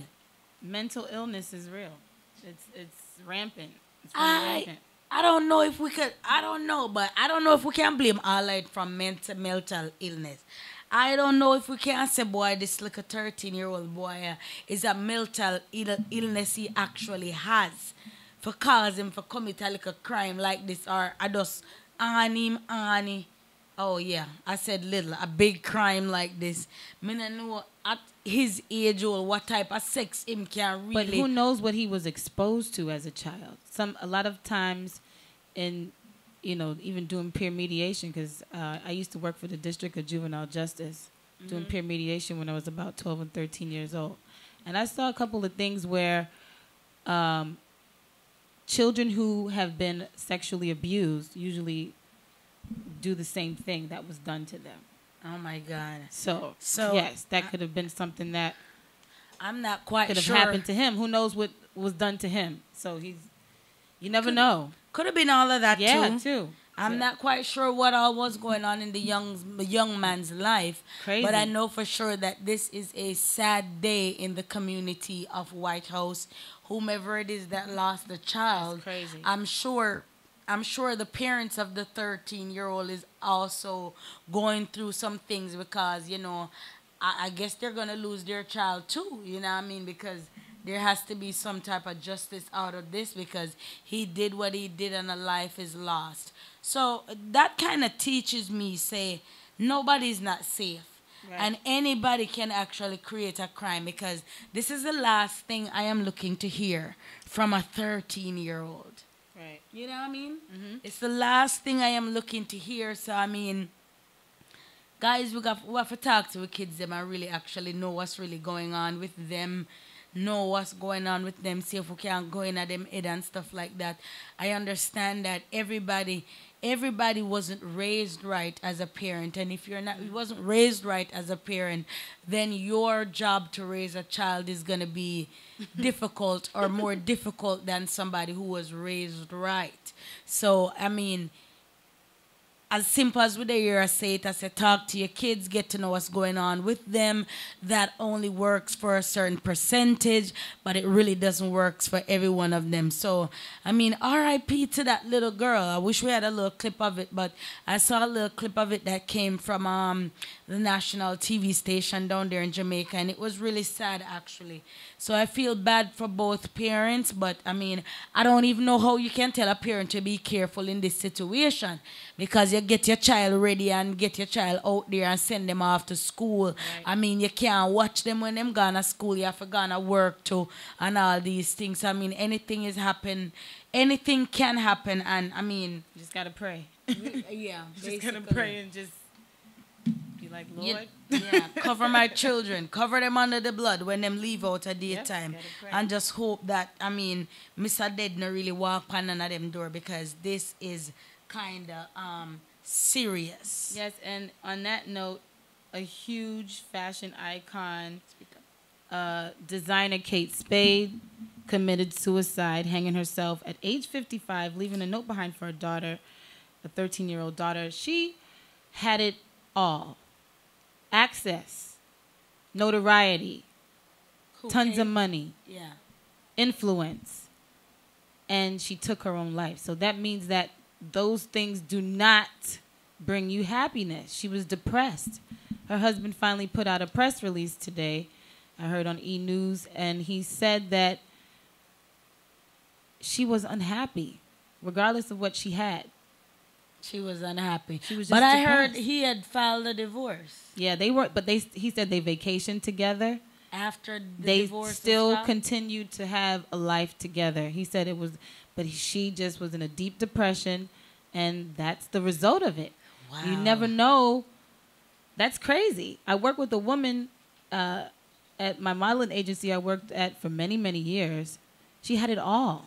Mental illness is real. It's rampant. It's really rampant. I don't know if we could, I don't know if we can blame all it from mental illness. I don't know if we can say, boy, this like a 13-year-old boy is a mental illness he actually has for cause him for commit a like a crime like this, or I just on him. Oh yeah, I said little, a big crime like this. I don't know at his age or what type of sex him can really. But who knows what he was exposed to as a child? A lot of times, in even doing peer mediation, because I used to work for the District of Juvenile Justice, doing peer mediation when I was about 12 and 13 years old, and I saw a couple of things where children who have been sexually abused usually do the same thing that was done to them. Oh my God. So yes, that could have been something that I'm not quite could have sure. happened to him. Who knows what was done to him? So you never know. Could have been all of that too. I'm not quite sure what all was going on in the young man's life. Crazy. But I know for sure that this is a sad day in the community of White House. Whomever it is that lost the child. That's crazy. I'm sure the parents of the 13-year-old is also going through some things because, I guess they're going to lose their child too, you know what I mean? Because there has to be some type of justice out of this because he did what he did and a life is lost. So that kind of teaches me, say, nobody's not safe. Right. And anybody can actually create a crime because this is the last thing I am looking to hear from a 13-year-old. Right. You know what I mean? It's the last thing I am looking to hear. So, I mean, guys, we have to talk to the kids them and really actually know what's really going on with them, know what's going on with them, see if we can go in at them head and stuff like that. I understand that everybody wasn't raised right as a parent, and if you wasn't raised right as a parent, then your job to raise a child is going to be difficult or more difficult than somebody who was raised right. So, I mean, as simple as we hear I say it, I say talk to your kids, get to know what's going on with them. That only works for a certain percentage, but it really doesn't work for every one of them. So, I mean, R.I.P. to that little girl. I wish we had a little clip of it, but I saw a little clip of it that came from the national TV station down there in Jamaica, and it was really sad, actually. So I feel bad for both parents, but, I mean, I don't even know how you can tell a parent to be careful in this situation because you get your child ready and get your child out there and send them off to school. Right. I mean, you can't watch them when them gone to school. You have to go to work too and all these things. I mean, anything can happen, and, I mean... You just got to pray. Yeah, just got to pray and just be like, Lord... Yeah, cover my children. Cover them under the blood when them leave out at daytime. And just hope that, I mean, Mr. Dead no really walk on none of them door because this is kind of serious. Yes, and on that note, a huge fashion icon, designer Kate Spade, committed suicide, hanging herself at age 55, leaving a note behind for her daughter, a 13-year-old daughter. She had it all. Access, notoriety, tons of money, influence, and she took her own life. So that means that those things do not bring you happiness. She was depressed. Her husband finally put out a press release today, I heard on E! News, and he said that she was unhappy, regardless of what she had. She was unhappy. She was just but depressed. I heard he had filed a divorce. Yeah, they were, but he said they vacationed together. After the they divorce still continued to have a life together. He said it was, but she just was in a deep depression, and that's the result of it. Wow. You never know. That's crazy. I work with a woman at my modeling agency I worked at for many, many years. She had it all.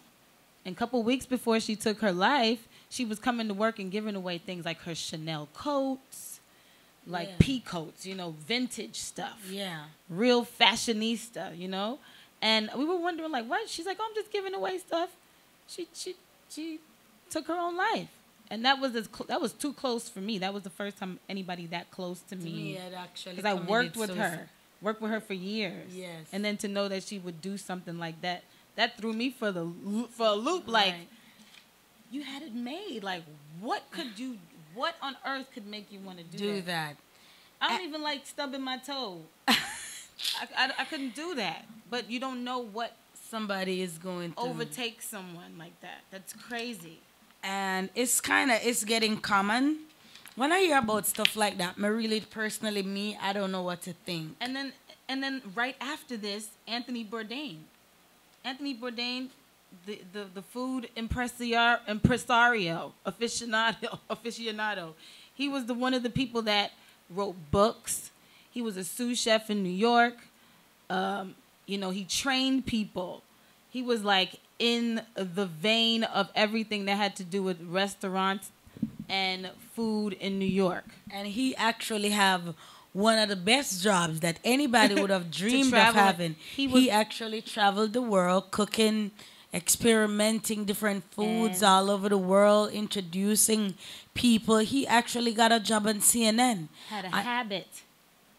And a couple weeks before she took her life, she was coming to work and giving away things like her Chanel coats, like pea coats, you know, vintage stuff. Yeah. Real fashionista, you know? And we were wondering, like, what? She's like, oh, I'm just giving away stuff. She took her own life. And that was too close for me. That was the first time anybody that close to me had actually because I worked committed with suicide. worked with her for years. Yes. And then to know that she would do something like that, that threw me for a loop. Like, you had it made. Like, what on earth could make you want to do that? I don't even like stubbing my toe. I couldn't do that. But you don't know what somebody is going to overtake someone like that. That's crazy. And it's getting common. When I hear about stuff like that, I don't know what to think. And then right after this, Anthony Bourdain, the food impresario aficionado. He was one of the people that wrote books. He was a sous chef in New York. He trained people. He was like in the vein of everything that had to do with restaurants and food in New York. And he actually have one of the best jobs that anybody would have dreamed of having. He actually traveled the world cooking, experimenting different foods all over the world, introducing people. He actually got a job on CNN. Had a habit.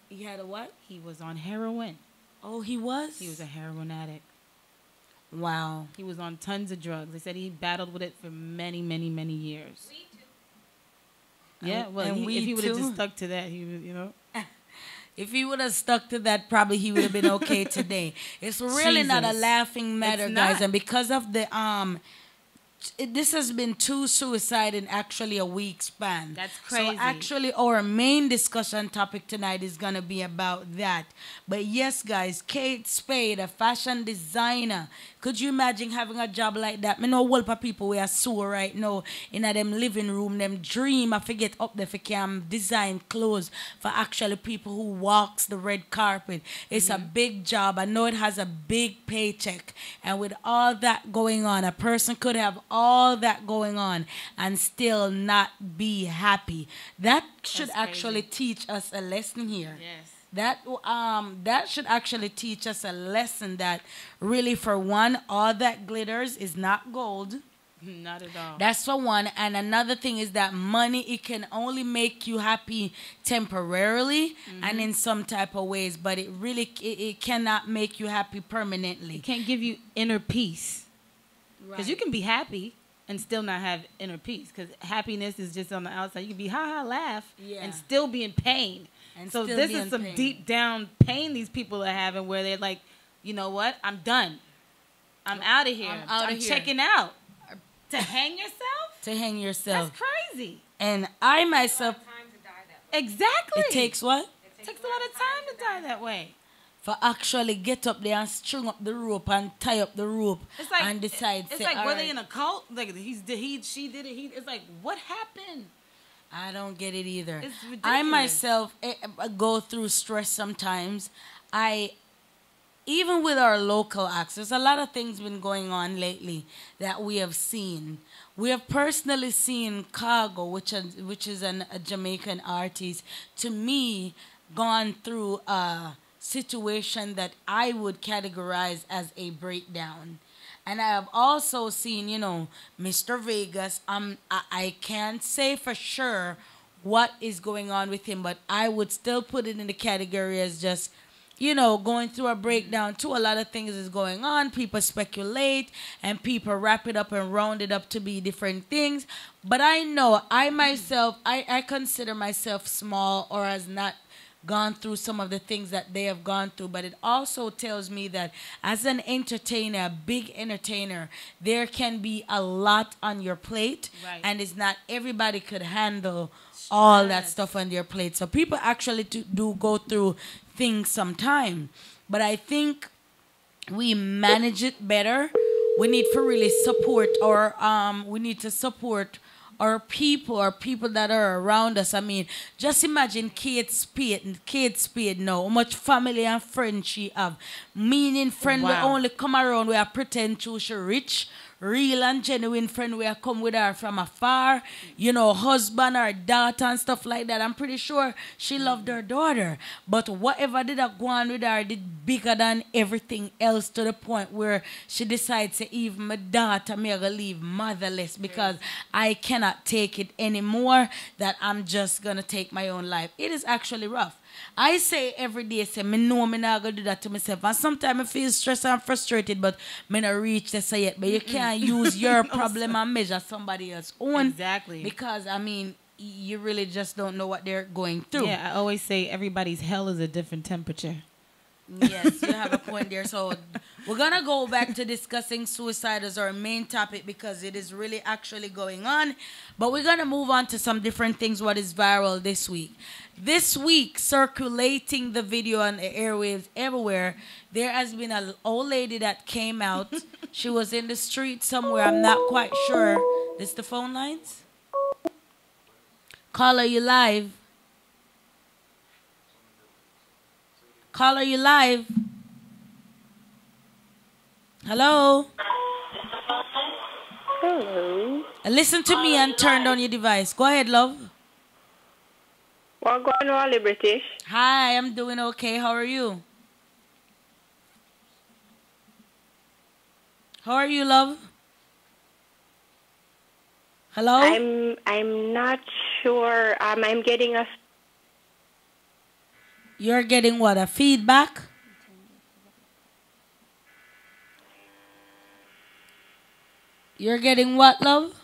He had a what? He was on heroin. Oh, he was? He was a heroin addict. Wow. He was on tons of drugs. They said he battled with it for many, many, many years. Me too. Yeah, well, if he would have just stuck to that, he would, you know. If he would have stuck to that, probably he would have been okay today. It's really not a laughing matter, guys. And because of the this has been 2 suicides in actually a week span. That's crazy. So actually our main discussion topic tonight is going to be about that. But yes, guys, Kate Spade, a fashion designer. Could you imagine having a job like that? I know a whole people we are sore right now in a them living room, them dream I forget up there for can design clothes for actually people who walks the red carpet. It's a big job. I know it has a big paycheck. And with all that going on, a person could have all that going on and still not be happy. That should actually teach us a lesson here. Yes. That should actually teach us a lesson that really, for one, all that glitters is not gold. Not at all. That's for one. And another thing is that money, it can only make you happy temporarily and in some type of ways, but it really it cannot make you happy permanently. It can't give you inner peace. Because you can be happy and still not have inner peace. Because happiness is just on the outside. You can be laugh and still be in pain. And so this is some deep down pain these people are having where they're like, you know what? I'm done. I'm out of here. I'm checking out. To hang yourself? To hang yourself. That's crazy. And I myself... Exactly. It takes what? It takes a lot of time to die that way. For actually get up there and string up the rope and tie up the rope and decide. It's like, were they in a cult? Like she did it. It's like, what happened? I don't get it either. It's ridiculous. I myself go through stress sometimes. Even with our local acts, there's a lot of things been going on lately that we have seen. We have personally seen Cargo, which is a Jamaican artist, to me, gone through a situation that I would categorize as a breakdown. And I have also seen, Mr. Vegas. I can't say for sure what is going on with him, but I would still put it in the category as just, going through a breakdown too. A lot of things is going on. People speculate and people wrap it up and round it up to be different things. But I know I myself, I consider myself small or as not gone through some of the things that they have gone through, but it also tells me that as an entertainer, a big entertainer, there can be a lot on your plate, and it's not everybody could handle all that stuff on their plate. So people actually do go through things sometime. but I think we manage it better. We need to really support we need to support our people that are around us. I mean, just imagine Kate Spade now, how much family and friends she have. Meaning friend will only come around where I pretend to she rich. Real and genuine friend where I come with her from afar, you know, husband or daughter and stuff like that. I'm pretty sure she loved her daughter. But whatever did I go on with her did bigger than everything else, to the point where she decides to even my daughter may leave motherless because I cannot take it anymore, that I'm just gonna take my own life. It is actually rough. I say every day, say, me know me not gonna do that to myself. And sometimes I feel stressed and frustrated, but me not reach this yet. But you can't use your problem and measure somebody else's own. Exactly. Because, I mean, you really just don't know what they're going through. Yeah, I always say everybody's hell is a different temperature. Yes, you have a point there. So we're going to go back to discussing suicide as our main topic because it is really actually going on. But we're going to move on to some different things, what is viral this week. This week, circulating the video on the airwaves everywhere, there has been an old lady that came out. She was in the street somewhere. I'm not quite sure. This the phone lines? Caller, you live. Caller, you live. Hello? Hello. Listen to me and turn on your device. Go ahead, love. What going on, British? Hi, I'm doing okay. How are you? How are you, love? Hello? I'm not sure. I'm getting a... You're getting what? A feedback? You're getting what, love?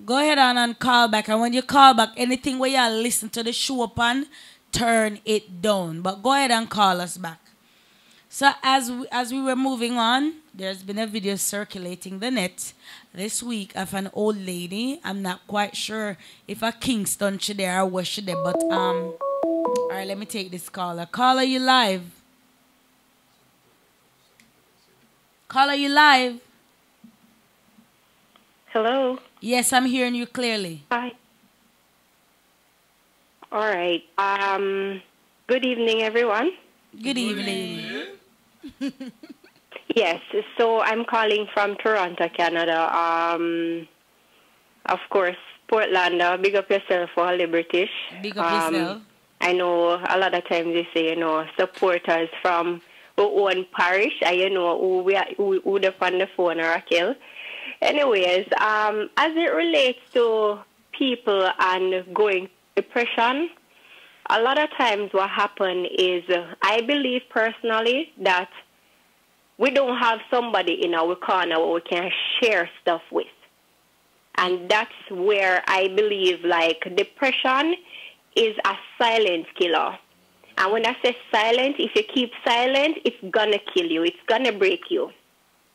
Go ahead and call back. And when you call back, anything where you listen to the show upon, turn it down. But go ahead and call us back. So as we were moving on, there's been a video circulating the net this week of an old lady. I'm not quite sure if a Kingston she there or where she there, but all right, let me take this caller. Caller, you live? Caller, you live? Hello? Yes, I'm hearing you clearly. Hi. All right. Good evening, everyone. Good evening. Yes, so I'm calling from Toronto, Canada. Of course, Portland, big up yourself for all British. Big up yourself. I know a lot of times they say, supporters from our own parish, who the on the phone or a kill. Anyways, as it relates to people and going depression, a lot of times what happens is, I believe personally that we don't have somebody in our corner where we can share stuff with. And that's where I believe, depression is a silent killer. And when I say silent, if you keep silent, it's going to kill you. It's going to break you.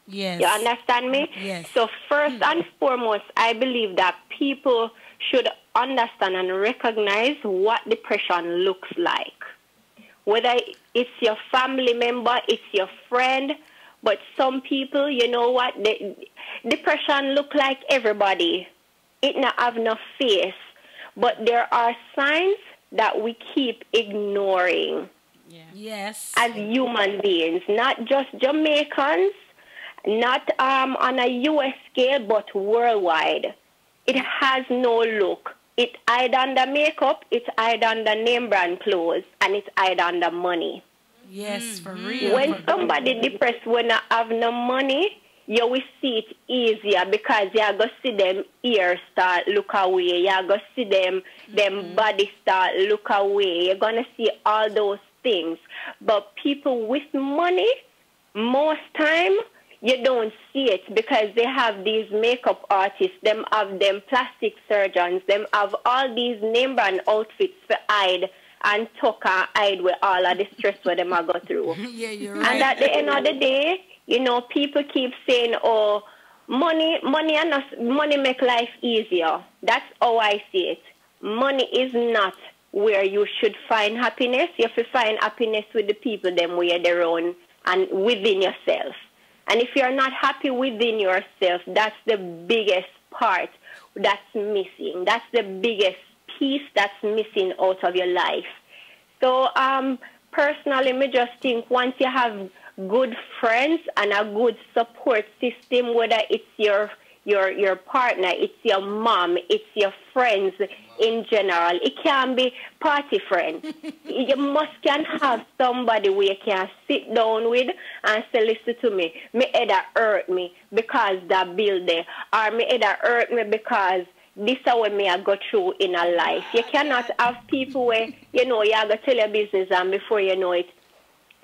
Yes. You understand me? Yes. So first and foremost, I believe that people should understand and recognize what depression looks like. Whether it's your family member, it's your friend, but some people, you know what, depression look like everybody. It not have no face, but there are signs that we keep ignoring. Yeah. Yes. As human beings, not just Jamaicans, not on a U.S. scale, but worldwide. It has no look. It hide under makeup, it hide under name brand clothes, and it hide under money. Yes, for real. When somebody depressed when they have no money, you will see it easier because you go see them ears start look away. You go see them body start look away. You're going to see all those things. But people with money, most time, you don't see it because they have these makeup artists, them have them plastic surgeons, them have all these name brand outfits for hide and tuck and hide with all of the stress where them are go through. Yeah, you're right. And at the end of the day, people keep saying, oh, money make life easier. That's how I see it. Money is not where you should find happiness. You have to find happiness with the people them where they're around and within yourself. And if you're not happy within yourself, that's the biggest part that's missing. That's the biggest piece that's missing out of your life. So personally, me just think once you have good friends and a good support system, whether it's your partner, it's your mom, it's your friends in general. It can be party friends. You can have somebody where you can sit down with and say, listen to me, me head hurt me because that bill there, or me head hurt me because this is what me I go through in a life. You cannot have people where, you know, you have to tell your business and before you know it,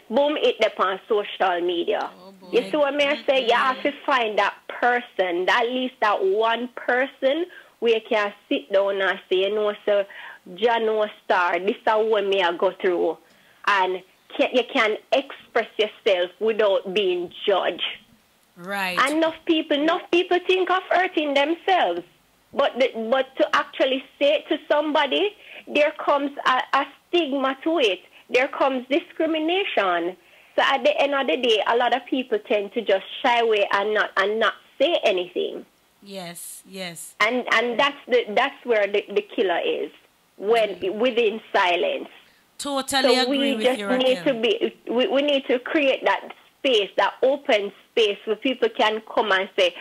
boom, it on social media. You see what I say? You have to find that person, at least that one person where you can sit down and say, you know, so John no star, this is what me I go through. And you can express yourself without being judged. Right. And enough people think of hurting themselves. But to actually say it to somebody, there comes a stigma to it. There comes discrimination. So at the end of the day, a lot of people tend to just shy away and not say anything. Yes, yes. And that's where the killer is, when within silence. Totally so agree with you, Raquel. We need to create that space, that open space where people can come and say,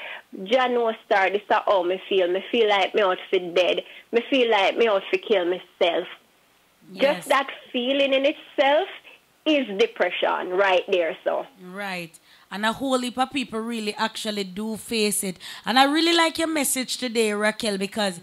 John no star, this is how me feel. Me feel like me out for dead. Me feel like me out for kill myself. Yes. Just that feeling in itself is depression right there. So right. And a whole heap of people really actually do face it. And I really like your message today, Raquel, because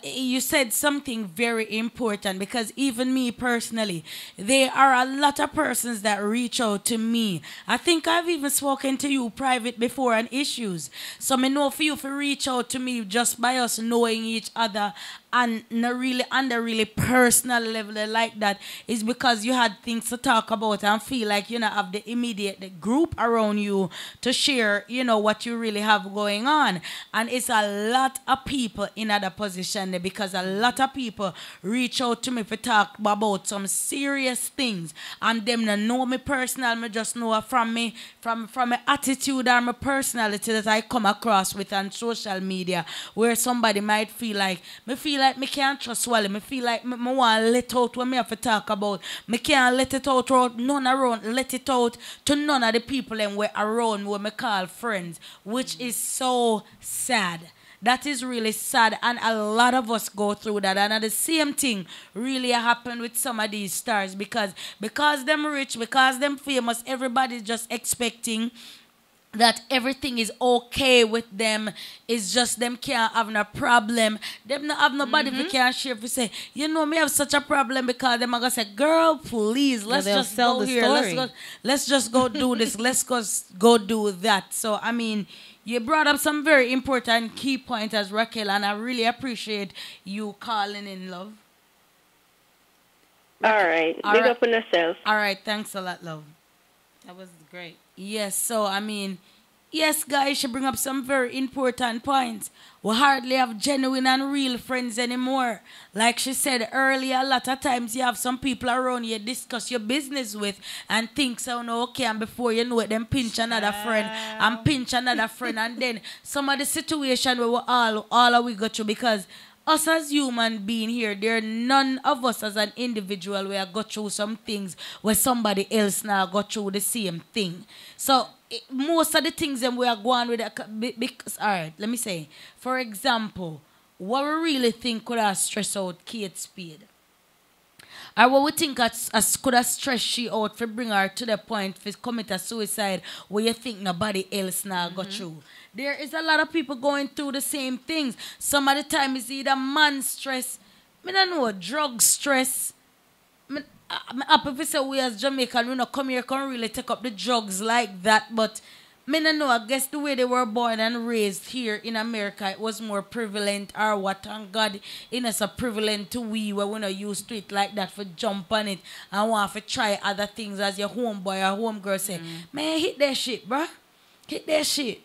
you said something very important. Because even me personally, there are a lot of persons that reach out to me. I think I've even spoken to you private before on issues. So I know for you to reach out to me just by us knowing each other and not really on the really personal level like that is because you had things to talk about and feel like you know have the immediate group around you to share, you know, what you really have going on. And it's a lot of people in other position there because a lot of people reach out to me to talk about some serious things and them not know me personal, me just know from my attitude or my personality that I come across with on social media where somebody might feel like me can't trust Wally. Me feel like me want to let out what me have to talk about. Me can't let it out to none around. Let it out to none of the people and where around where me call friends, which is so sad. That is really sad, and a lot of us go through that. And the same thing really happened with some of these stars because them rich, because them famous, everybody's just expecting that everything is okay with them. It's just them can't have no problem. Them not have nobody who can share. If you say, you know, me have such a problem because them are gonna say, girl, please, let's just go here. Let's just go do this. Let's go do that. So I mean, you brought up some very important key points as Raquel, and I really appreciate you calling in, love. All right. Big up on yourself. All right. Thanks a lot, love. That was great. Yes, so I mean, yes, guys, she bring up some very important points. We hardly have genuine and real friends anymore. Like she said earlier, a lot of times you have some people around you discuss your business with and think so no okay, and before you know it, then pinch another friend and pinch another friend, and then some of the situation where we all we go through because us as human being here, there none of us as an individual where go through some things where somebody else now go through the same thing. So most of the things that we are going with, because, all right, let me say, for example, what we really think could have stressed out Kate Spade, or what we think could have stressed she out for bring her to the point for commit a suicide where you think nobody else now go through. There is a lot of people going through the same things. Some of the time it's either man stress, I don't know, drug stress. I'm happy if you say we as Jamaican, we not come here can really take up the drugs like that, but I don't know, I guess the way they were born and raised here in America, it was more prevalent or what, and God, it is so prevalent to we where we're not used to it like that for jump on it and want to try other things as your homeboy or homegirl say, man, hit that shit, bruh. Hit that shit.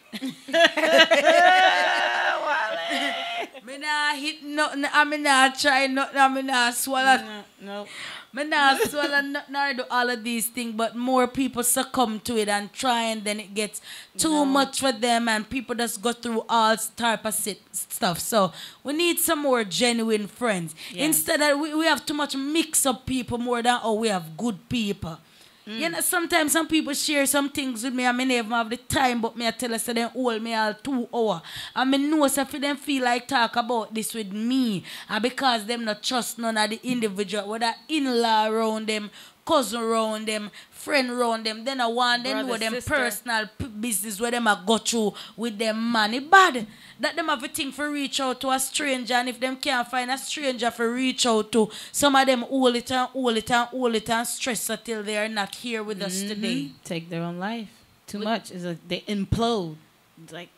Me not hit nothing. I not try nothing. I not swallow. No. I not swallow nothing or do all of these things. But more people succumb to it and try, and then it gets too much for them, and people just go through all type of stuff. So we need some more genuine friends. Yes. Instead of we have too much mix up people more than we have good people. You know, sometimes some people share some things with me and I never have the time, but me I tell us they hold me all 2 hours. And I know if them feel like talk about this with me, and because them not trust none of the individual, whether in-law around them, cousin around them, friend around them, then I want them know them personal business where them a go through with them money bad. That them have a thing for reach out to a stranger, and if them can't find a stranger for reach out to, some of them hold it and stress until they are not here with us today. Take their own life. Too much. It's like they implode. It's like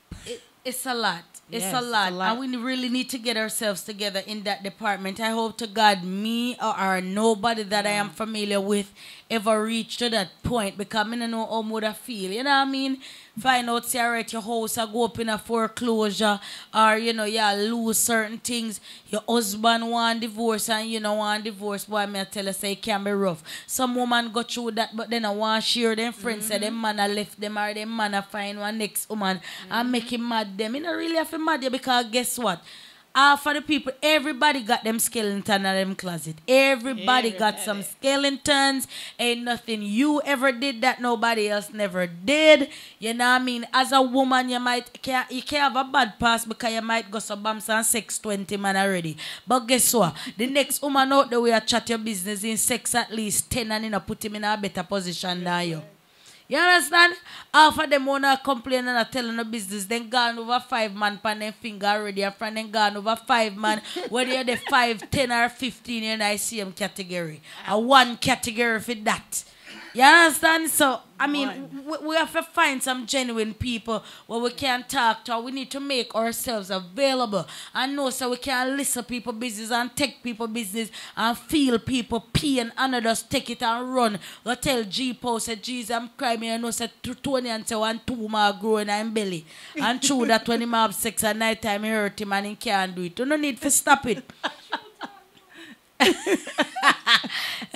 it's a lot. It's Yes, a lot. it's a lot. And we really need to get ourselves together in that department. I hope to God me or nobody that I am familiar with ever reach to that point, because I don't know how would I feel. You know what I mean? Find out say you're at your house or go up in a foreclosure, or you lose certain things. Your husband want divorce and you don't want divorce. Boy, me I tell you say it can be rough. Some woman go through that, but then I want to share them friends say them man a left them or them man a find one next woman and make him mad them. You know really have to mad you, because guess what? For the people, everybody got them skeletons in them closet. Everybody got some skeletons. Ain't nothing you ever did that nobody else never did. You know what I mean? As a woman, you can't have a bad past because you might go some bumps and sex 20 man already. But guess what? The next woman out there will chat your business in sex at least 10 and put him in a better position than you. You understand? Half of them wanna complain and telling the business, then gone over 5 man pan them finger already, and from them gone over 5 man, whether you're the 5, 10 or 15 in the ICM category. A one category for that. You understand? So, I mean, we have to find some genuine people where we can talk to. We need to make ourselves available. And know so we can listen to people business and take people business and feel people pain and just take it and run. We tell G-Po, say, Jesus, I'm crying. I know, say, Tony and say, 1, 2 more growing in belly. And true that when he have sex at night time, he hurt him and he can't do it. You don't need to stop it.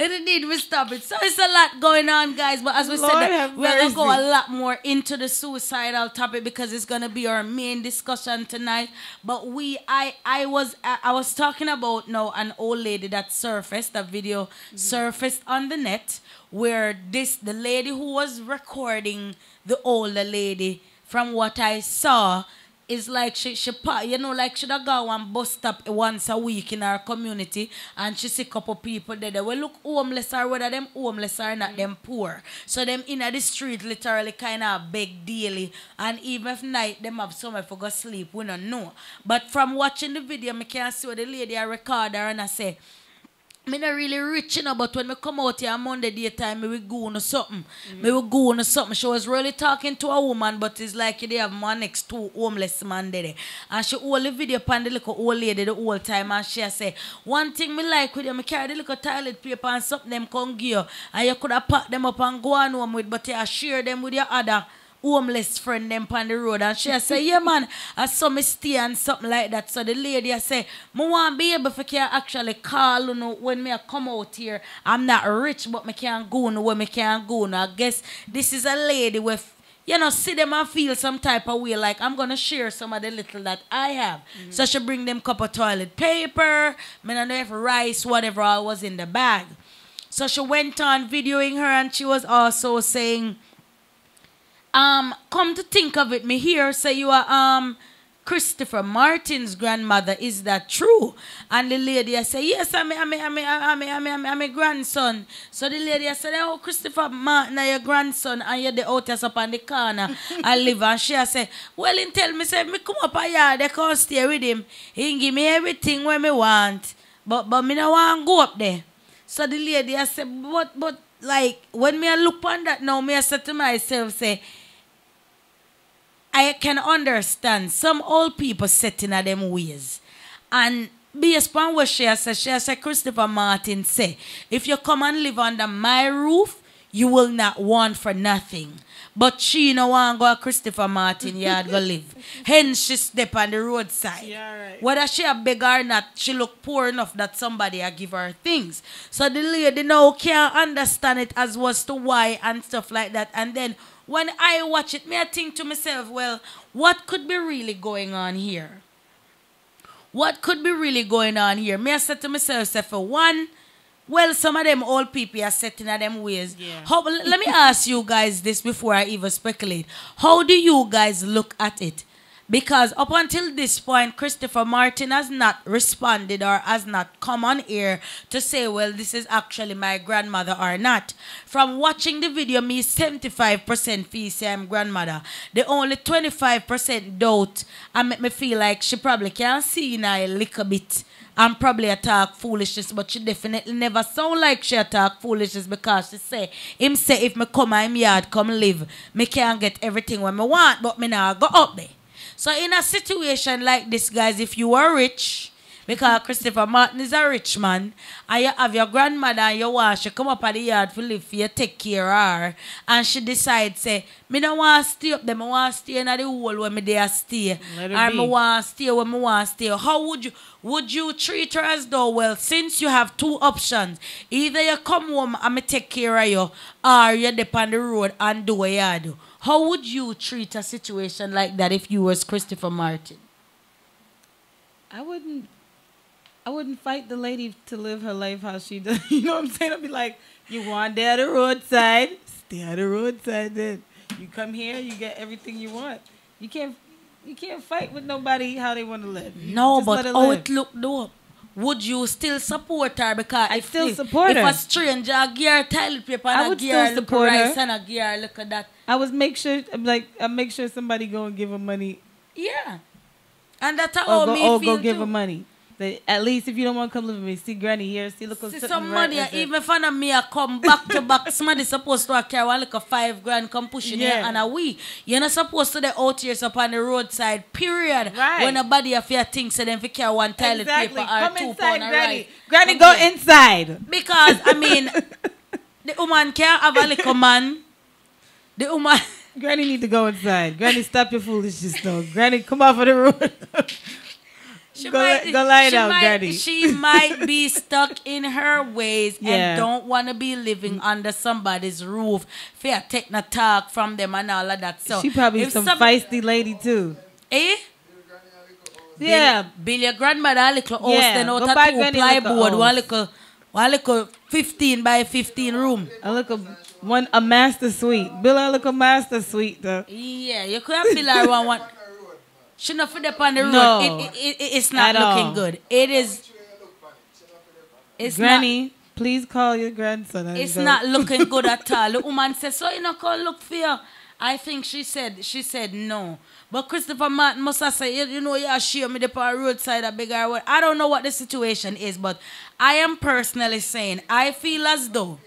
It need we stop it. So it's a lot going on, guys. But as we said, we're gonna go a lot more into the suicidal topic because it's gonna be our main discussion tonight. But I was talking about now an old lady that surfaced, a video surfaced on the net where the lady who was recording the older lady, from what I saw, is like she like she'd go and bus stop once a week in our community, and she see a couple people there. They will look homeless, or whether them homeless or not, them poor. So them in the street literally kind of beg daily, and even if night them have somewhere for go sleep, we don't know. But from watching the video, I can see what the lady I record her and I say, I'm not really rich, you know, but when I come out here on Monday daytime, I will go on something. I will go on something. She was really talking to a woman, but it's like they have one next to homeless man there. And she hold the video upon the little old lady the whole time, and she say, one thing me like with them, I carry the little toilet paper and something them come give you, and you could have packed them up and go on home with, but you share them with your other homeless friend them on the road. And she say, yeah man, I saw me stay and something like that. So the lady I say, I want to be able to actually call you know, when me come out here. I'm not rich, but I can go no where I can go no. I guess this is a lady with, you know, see them and feel some type of way like I'm going to share some of the little that I have. So she bring them cup of toilet paper, I don't know if rice, whatever all was in the bag. So she went on videoing her, and she was also saying, come to think of it, me here say you are Christopher Martin's grandmother. Is that true? And the lady I say, yes, I'm a grandson. So the lady I said, oh, Christopher Martin are your grandson, and you're the outers up on the corner I live. And she I say, well, he tell me, say, me come up a yard, they can't stay with him. He give me everything where me want. But me no want to go up there. So the lady I said, but like when me I look on that now, me I say to myself, say, I can understand some old people setting at them ways. And based upon what she said, Christopher Martin say, if you come and live under my roof, you will not want for nothing. But she no want go to Christopher Martin yard go live. Hence she step on the roadside. Yeah, right. Whether she a beg or not, she look poor enough that somebody a give her things. So the lady now can't understand it as was to why and stuff like that. And then when I watch it, me I think to myself, well, what could be really going on here? What could be really going on here? Me I said to myself, say for one, well, some of them old people are set in them ways. Yeah. Let me ask you guys this before I even speculate. How do you guys look at it? Because up until this point, Christopher Martin has not responded or has not come on air to say, well, this is actually my grandmother or not. From watching the video, me 75% feel say I'm grandmother. The only 25% doubt and make me feel like she probably can see in a little bit and probably attack foolishness, but she definitely never sound like she attack foolishness because she say, him say if me come in my yard, come live, me can get everything what me want, but me now go up there. So in a situation like this, guys, if you are rich, because Christopher Martin is a rich man, and you have your grandmother and you want she come up at the yard for live for you take care of her, and she decides, say, me don't want to stay up there, I want to stay in the hole where me there stay, or I want to stay where I want to stay. How would you treat her as though, well, since you have two options, either you come home and me take care of you, or you dip on the road and do what you do? How would you treat a situation like that if you was Christopher Martin? I wouldn't fight the lady to live her life how she does. You know what I'm saying? I'd be like, you want to stay at the roadside? Stay at the roadside then. You come here, you get everything you want. You can't fight with nobody how they want to live. No, but how it look though? Would you still support her? Because I still support her. If a stranger give her toilet paper and give her look rice and give her look at that. I make sure somebody go and give her money. Yeah. And that's how me feel go give too. her money. At least if you don't want to come live with me, see Granny here, see look see somebody right even if I me a come back to back, somebody supposed to carry one like a $5,000 come pushing here and a we. You're not supposed to the out here up on the roadside, period. Right. When a body of your things so then if you carry one toilet paper or come 2 inside, pound Granny. rice. Granny go inside. Because I mean the woman can't have a little man. The woman Granny need to go inside. Granny, stop your foolishness though. Granny, come off of the road. Go lie down, Granny. She might be stuck in her ways and don't want to be living under somebody's roof. Fair take no talk from them and all of that. So she probably some feisty lady too. Eh? Yeah. Bill your grandmother a little house then out of 2 plyboard, one little 15 by 15 room. A master suite. Bill a little master suite though. Yeah, you could have Bill her one. She not fit up on the road. No, it's not looking good. It is. It's Granny, not, please call your grandson. It's not looking good at all. The woman said, so you not call look for you. I think she said no. But Christopher Martin must have said, you know, you share me the roadside a bigger word. I don't know what the situation is, but I am personally saying, I feel as though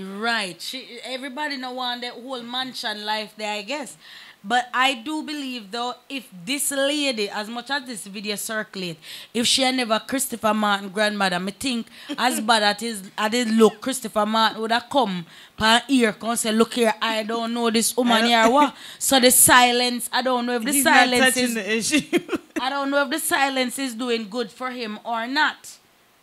right. Everybody no want that whole mansion life there, I guess. But I do believe, though, if this lady, as much as this video circulate, if she had never Christopher Martin grandmother, me think as bad as I did look, Christopher Martin would have come per ear and say, look here, I don't know this woman here. What? So the silence, I don't know if the He's silence not touching is the issue. I don't know if the silence is doing good for him or not.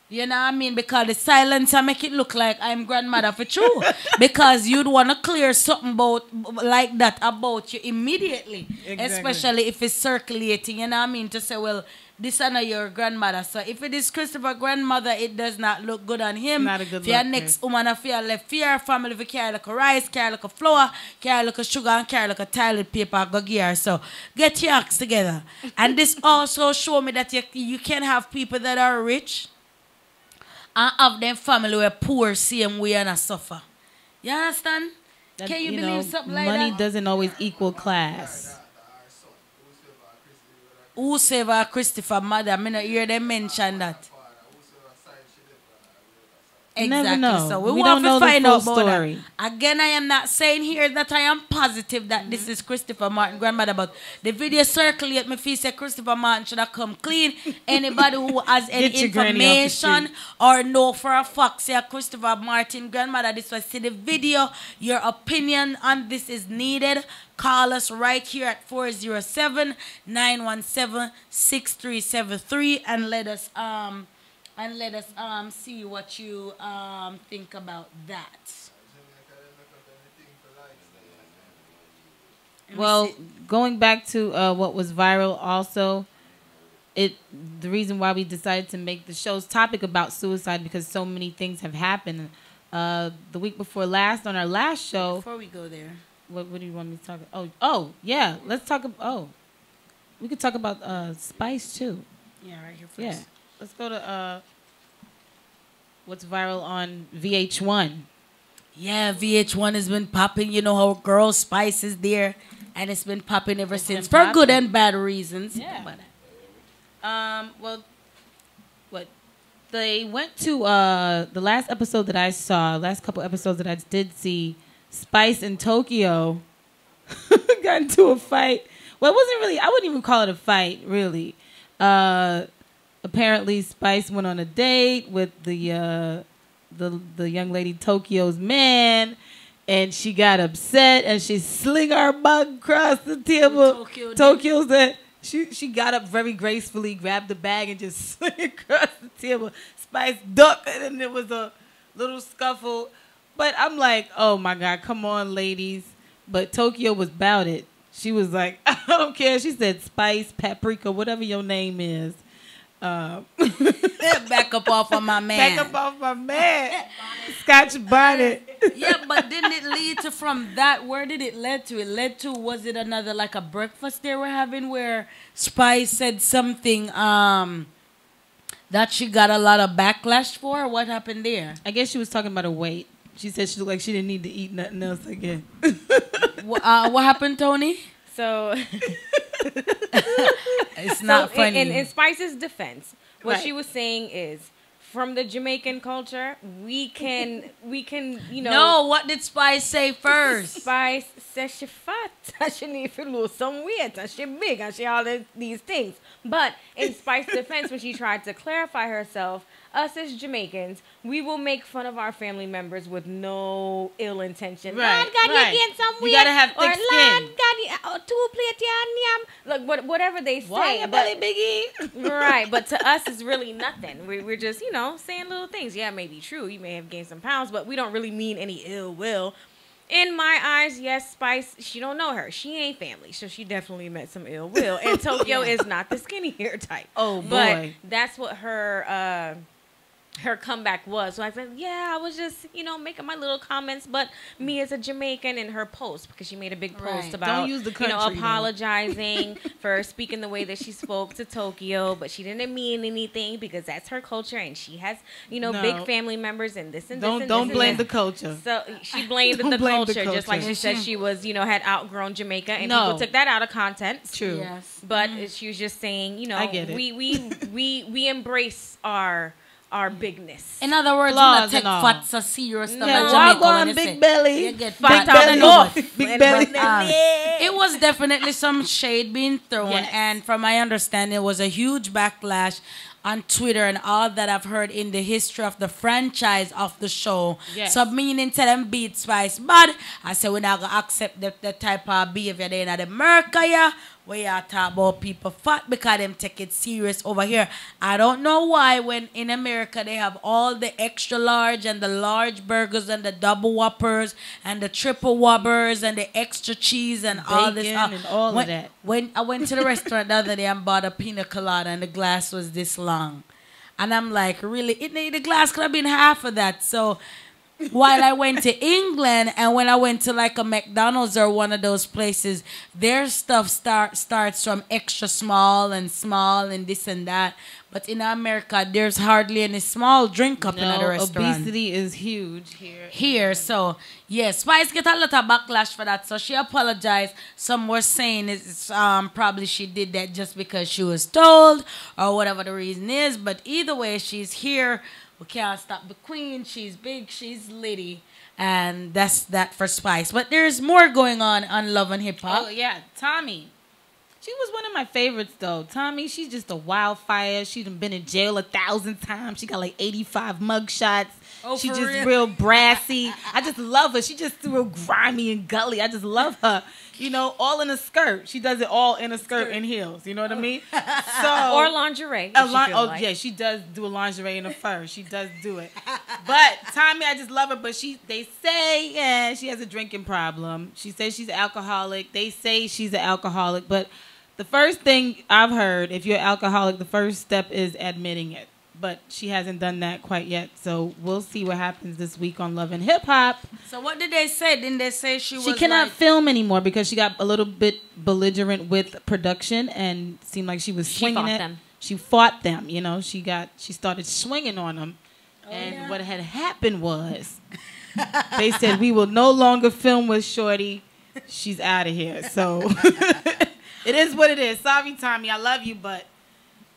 You know what I mean? Because the silence I make it look like I'm grandmother for true. Because you'd want to clear something about like that about you immediately. Exactly. Especially if it's circulating. You know what I mean? To say, well, this is not your grandmother. So if it is Christopher grandmother, it does not look good on him. Not a good look. Your next woman, if you left your family, if you carry like a rice, carry like a flour, carry like a sugar, and carry like a toilet paper, go gear. So get your acts together. And this also show me that you can have people that are rich and have them family who are poor same way and suffer. You understand? Can you believe something like that? Money doesn't always equal class. Who save her Christopher mother? I mean, hear them mention that. Exactly. know. So we don't want know to find the out full about story. that. Again, I am not saying here that I am positive that this is Christopher Martin grandmother, but the video circulate me feel say Christopher Martin should have come clean. Anybody who has any Get your granny off the information street. or know for a fact say Christopher Martin grandmother, this was see the video, your opinion on this is needed. Call us right here at 407-917-6373 and let us see what you think about that. Well, going back to what was viral also, the reason why we decided to make the show's topic about suicide because so many things have happened. The week before last, on our last show. Before we go there. What do you want me to talk about? Oh, yeah. Let's talk about, we could talk about Spice too. Yeah, right here first. Yeah. Let's go to what's viral on VH1. Yeah, VH1 has been popping. You know how Girl Spice is there, and it's been popping ever since for good and bad reasons. Yeah. But, they went to the last episode that I saw, last couple episodes that I did see, Spice and Tokyo got into a fight. Well, it wasn't really, I wouldn't even call it a fight, really. Apparently, Spice went on a date with the young lady Tokyo's man, and she got upset, and she sling her bug across the table. Tokyo's that she got up very gracefully, grabbed the bag, and just sling across the table. Spice ducked, and then there was a little scuffle. But I'm like, oh my God, come on, ladies. But Tokyo was about it. She was like, I don't care. She said Spice, Paprika, whatever your name is. Back up off of my man. Back up off my man. Scotch bonnet. Yeah, but didn't it lead to from that? Where did it lead to? It led to, was it another like a breakfast they were having where Spice said something that she got a lot of backlash for? What happened there? I guess she was talking about her weight. She said she looked like she didn't need to eat nothing else again. What happened, Tony? So it's not funny. In Spice's defense, what Right. she was saying is, from the Jamaican culture, we can, you know. No, what did Spice say first? Spice says she fat, and she need to lose some weight, and she big, and she all these things. But in Spice's defense, when she tried to clarify herself, us as Jamaicans, we will make fun of our family members with no ill intention. Right, Lord God, right. you gain some You weight. gotta have thick or skin. Lord God, you, 2 plate yam. Look, whatever they say. Why your belly biggie? Right, but to us, it's really nothing. We're just, you know, saying little things. Yeah, it may be true. You may have gained some pounds, but we don't really mean any ill will. In my eyes, yes, Spice, she don't know her. She ain't family, so she definitely met some ill will. And Tokyo is not the skinny hair type. Oh, boy. But that's what her comeback was. So I said, yeah, I was just, you know, making my little comments, but me as a Jamaican in her post, because she made a big post Right. about, Don't use the you know, country, though. apologizing for speaking the way that she spoke to Tokyo, but she didn't mean anything because that's her culture and she has, you know, No. big family members and this and this Don't and don't this and blame this. the culture. So she blamed Don't the blame the culture, just like culture. she said she was, you know, had outgrown Jamaica, and No. people took that out of context. True. Yes. But she was just saying, you know, I get it. we embrace our bigness. In other words, Flaws we not take and all. fat so serious stuff. No, like I Jamaica go when on they big say, belly. You get Fat fat out out and of off. Big belly. It was definitely some shade being thrown, Yes. and from my understanding, it was a huge backlash on Twitter and all that I've heard in the history of the franchise of the show. Yes. So meaning to them beat Spice, but I said we're not gonna accept the type of behavior they in the America, yeah. Where you talk about people fat because them take it serious over here. I don't know why when in America they have all the extra large and the large burgers and the double whoppers and the triple whoppers and the extra cheese and all this. Bacon and all of when, that. When I went to the restaurant the other day and bought a pina colada and the glass was this long. And I'm like, really? The glass could have been half of that. So while I went to England and when I went to like a McDonald's or one of those places, their stuff starts from extra small and this and that. But in America, there's hardly any small drink up in the restaurant. Obesity is huge Here, so yes, Spice get a lot of backlash for that. So she apologized. Some were saying it's probably she did that just because she was told or whatever the reason is. But either way, she's here We can't stop the queen. She's big. She's litty. And that's that for Spice. But there's more going on Love and Hip Hop. Oh, yeah. Tommy. She was one of my favorites, though. Tommy, she's just a wildfire. She's been in jail 1,000 times. She got like 85 mugshots. Oh, She's for just real? real brassy. I just love her. She just real grimy and gully. I just love her. You know, all in a skirt. She does it all in a skirt and heels. You know what I mean? So Or lingerie. if she feel like. yeah, she does do a lingerie and a fur. She does do it. But Tommy, I just love her. But they say, yeah, she has a drinking problem. She says she's an alcoholic. They say she's an alcoholic. But the first thing I've heard, if you're an alcoholic, the first step is admitting it. But she hasn't done that quite yet. So we'll see what happens this week on Love and Hip Hop. So what did they say? Didn't they say she cannot film anymore because she got a little bit belligerent with production and seemed like she was swinging it. She fought them, you know. She started swinging on them. And what had happened was they said, we will no longer film with Shorty. She's out of here. So it is what it is. Sorry, Tommy. I love you, but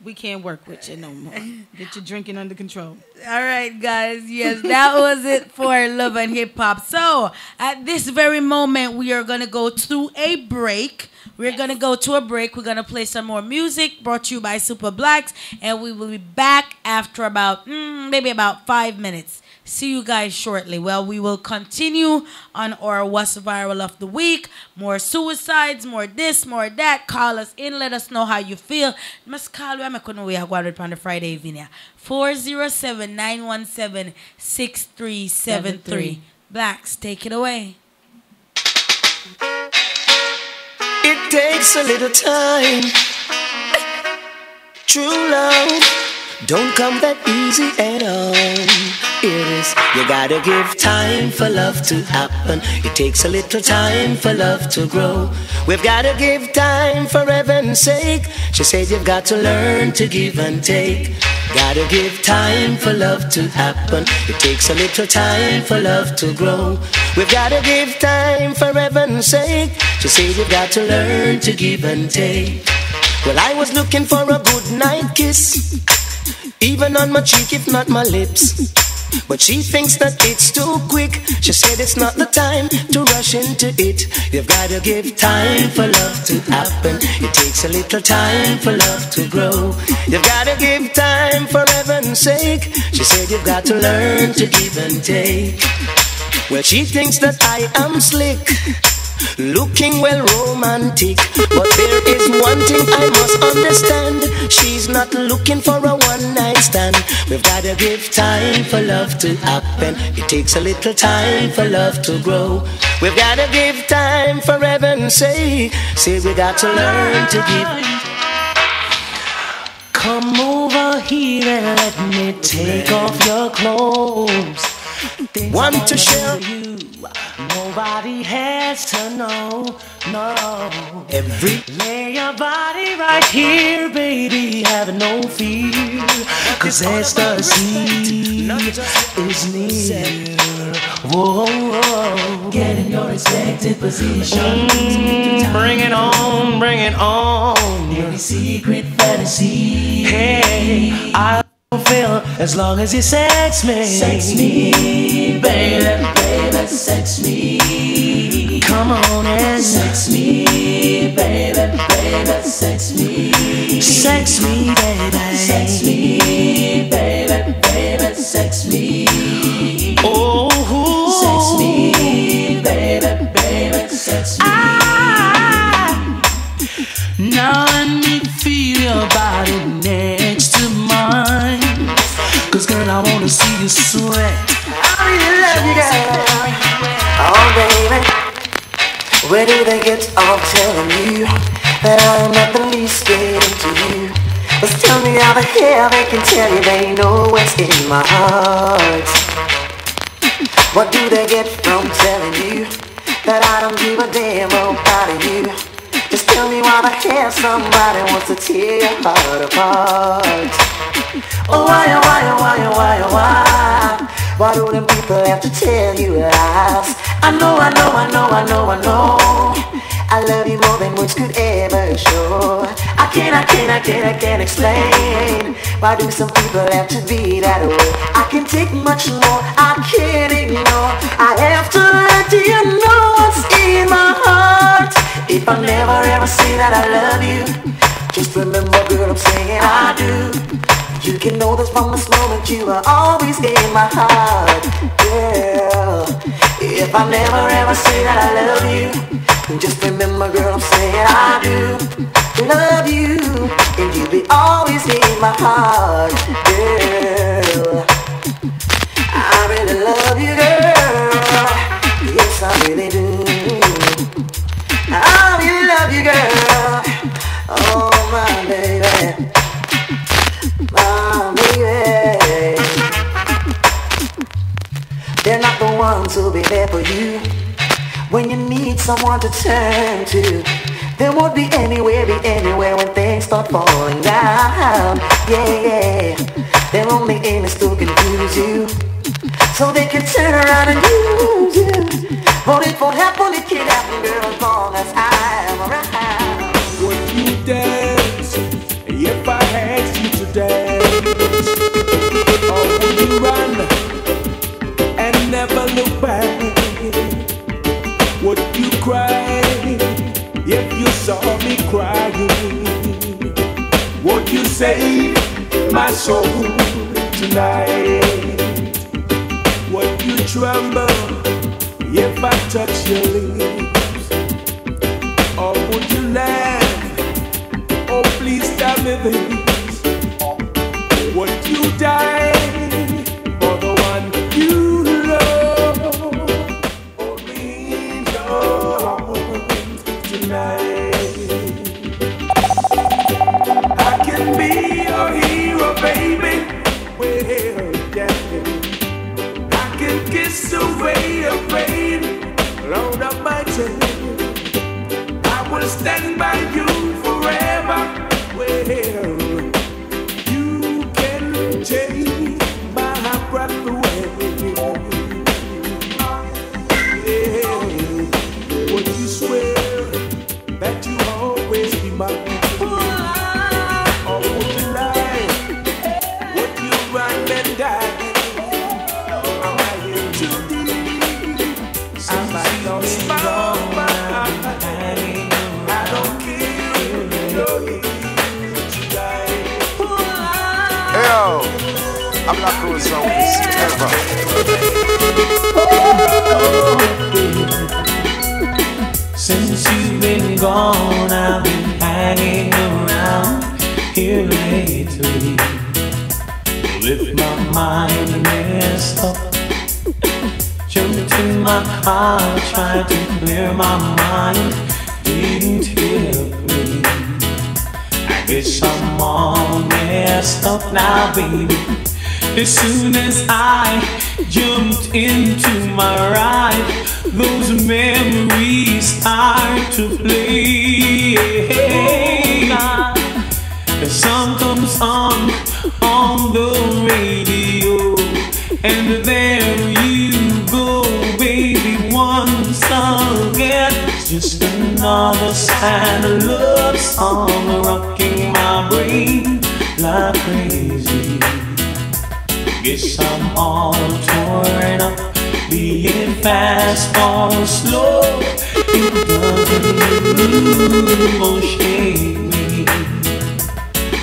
we can't work with you no more. Get your drinking under control. All right, guys. Yes, that was it for Love and Hip Hop. So at this very moment, we are going to go to a break. We're going to go to a break. We're going to play some more music brought to you by Super Blacks. And we will be back after about, maybe about 5 minutes. See you guys shortly. Well, we will continue on our What's Viral of the Week. More suicides, more this, more that. Call us in. Let us know how you feel. Must call you. I'm going to go on the Friday evening. 407-917-6373. Blacks, take it away. It takes a little time. True love don't come that easy at all. It is, you gotta give time for love to happen. It takes a little time for love to grow. We've gotta give time for heaven's sake. She said you've got to learn to give and take. Gotta give time for love to happen. It takes a little time for love to grow. We've gotta give time for heaven's sake. She said you've got to learn to give and take. Well, I was looking for a good night kiss, even on my cheek if not my lips. But she thinks that it's too quick. She said it's not the time to rush into it. You've got to give time for love to happen. It takes a little time for love to grow. You've got to give time for heaven's sake. She said you've got to learn to give and take. Well, she thinks that I am slick, looking well romantic. But there is one thing I must understand. She's not looking for a one-night stand. We've got to give time for love to happen. It takes a little time for love to grow. We've got to give time for heaven's sake. Say we got to learn to give. Come over here and let me take off your clothes. Want to share you. Nobody has to know, no. Lay your body right here, baby, have no fear. Cause ecstasy is near. Whoa, whoa. Get in your expected position. Bring it on, bring it on. Any secret fantasy. Hey, I feel as long as you sex me. Sex me, baby, baby, sex me. Come on and sex me, baby, baby, sex me. Sex me, baby. Sex me, baby, baby, sex me. Oh, sex me, baby, baby, sex me. Now let me feel your body next to mine. Cause girl, I wanna see you sweat. I really love you, girl. Oh baby, where do they get off telling you that I'm not the least bit into you? Just tell me how the hell they can tell you they know what's in my heart. What do they get from telling you that I don't give a damn about you? Just tell me why the hell somebody wants to tear your heart apart. Oh why, oh why, oh why, oh why, oh why? Why do them people have to tell you lies? I know, I know, I know, I know, I know. I love you more than words could ever show. I can't explain. Why do some people have to be that way? I can take much more, I can't ignore. I have to let you know what's in my heart. If I never ever say that I love you, just remember, girl, I'm saying I do. You can know this from this moment, you are always in my heart, girl. If I never ever say that I love you, just remember, girl, I'm saying I do love you, and you'll be always in my heart, girl. I really love you, girl. Yes, I really do. I really love you, girl. Oh, my baby, my baby. They're not the ones who'll be there for you when you need someone to turn to. There won't be anywhere when things start falling down. Yeah, they're only in this to confuse you, so they can turn around and use you. But it won't happen, it can't happen, girl, as long as I'm around. Would you dance if I asked you to dance? Or would you run and never look back? Would you cry if you saw me crying? Would you save my soul tonight? Would you tremble if I touch your lips? Or would you laugh? Oh, please tell me this. Would you die for the one you love? Only know tonight I can be your hero, baby. Well, yeah, I can kiss away your pain, Lord Almighty. I will stand by you forever. Well, you can take my breath away. Yeah. Would you swear that you always be mine? Or would you lie? Would you run and die? I'm here too deep. I might lost my mind. I don't care. You're here to die. Hey yo, I'm not cool songs ever. Since you've been gone, I've been hanging around here lately, with my mind messed up. Jumped in my car, tried to clear my mind, didn't help me. I guess I'm all messed up now, baby. As soon as I jumped into my ride, those memories start to play. The song comes on the radio, and there you go, baby, once again. Just another sad love song rocking my brain like crazy. Guess I'm all torn up, being fast or slow. It doesn't move or shake me,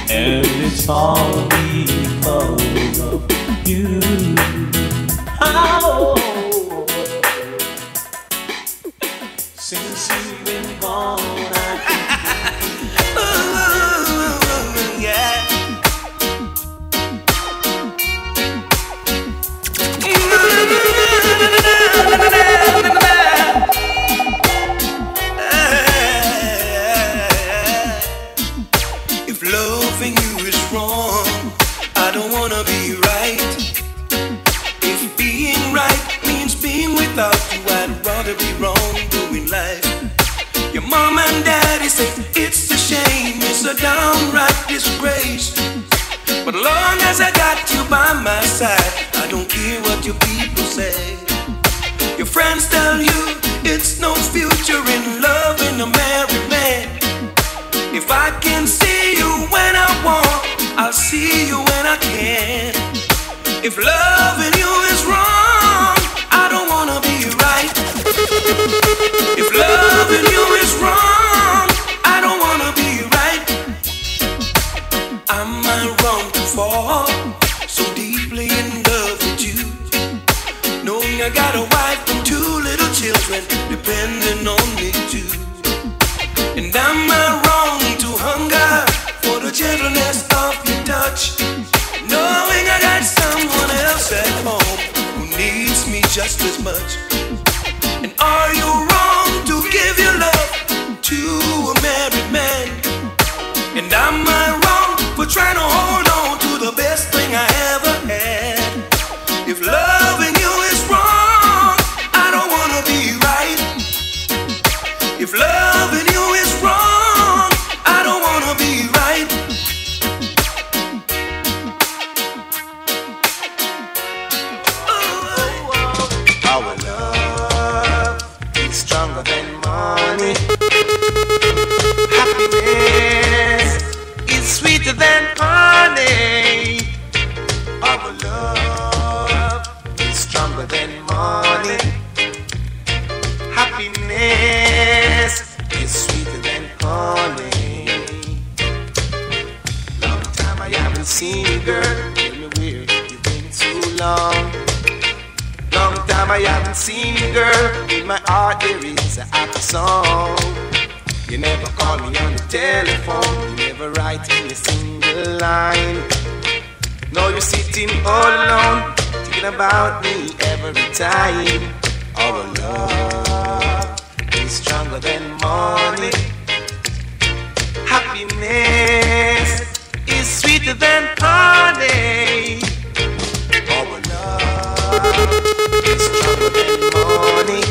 and it's all because of you. Oh, since you've been gone, yeah. If loving you is wrong, I don't wanna be right. If being right means being without you, I'd rather be wrong doing life. Your mom and daddy say it's a shame, it's a downright disgrace. But long as I got you by my side, I don't care what your people say. Your friends tell you it's no future in loving a man. If loving you is wrong, I don't wanna be right. If loving you is wrong, I don't wanna be right. Am I wrong to fall so deeply in love with you, knowing I got a wife and 2 little children depending on me too? And am I wrong to hunger for the gentleness of your touch, knowing I got someone else at home who needs me just as much? And are you wrong to give your love to a married man? And am I wrong for trying to hold on to the best thing I ever had? If loving you is wrong, I don't wanna be right. If loving you is wrong, I don't wanna be right. Our love is stronger than money. Happiness is sweeter than honey. Our love is stronger than money. Happiness is sweeter than honey. Long time I haven't seen you, girl. Tell me where you've been too long. Long time I haven't seen you, girl. In my heart there is a happy song. You never call me on the telephone. You never write me a single line. No, you're sitting all alone, thinking about me every time. Our love is stronger than money. Happiness is sweeter than honey. Our love is stronger than money.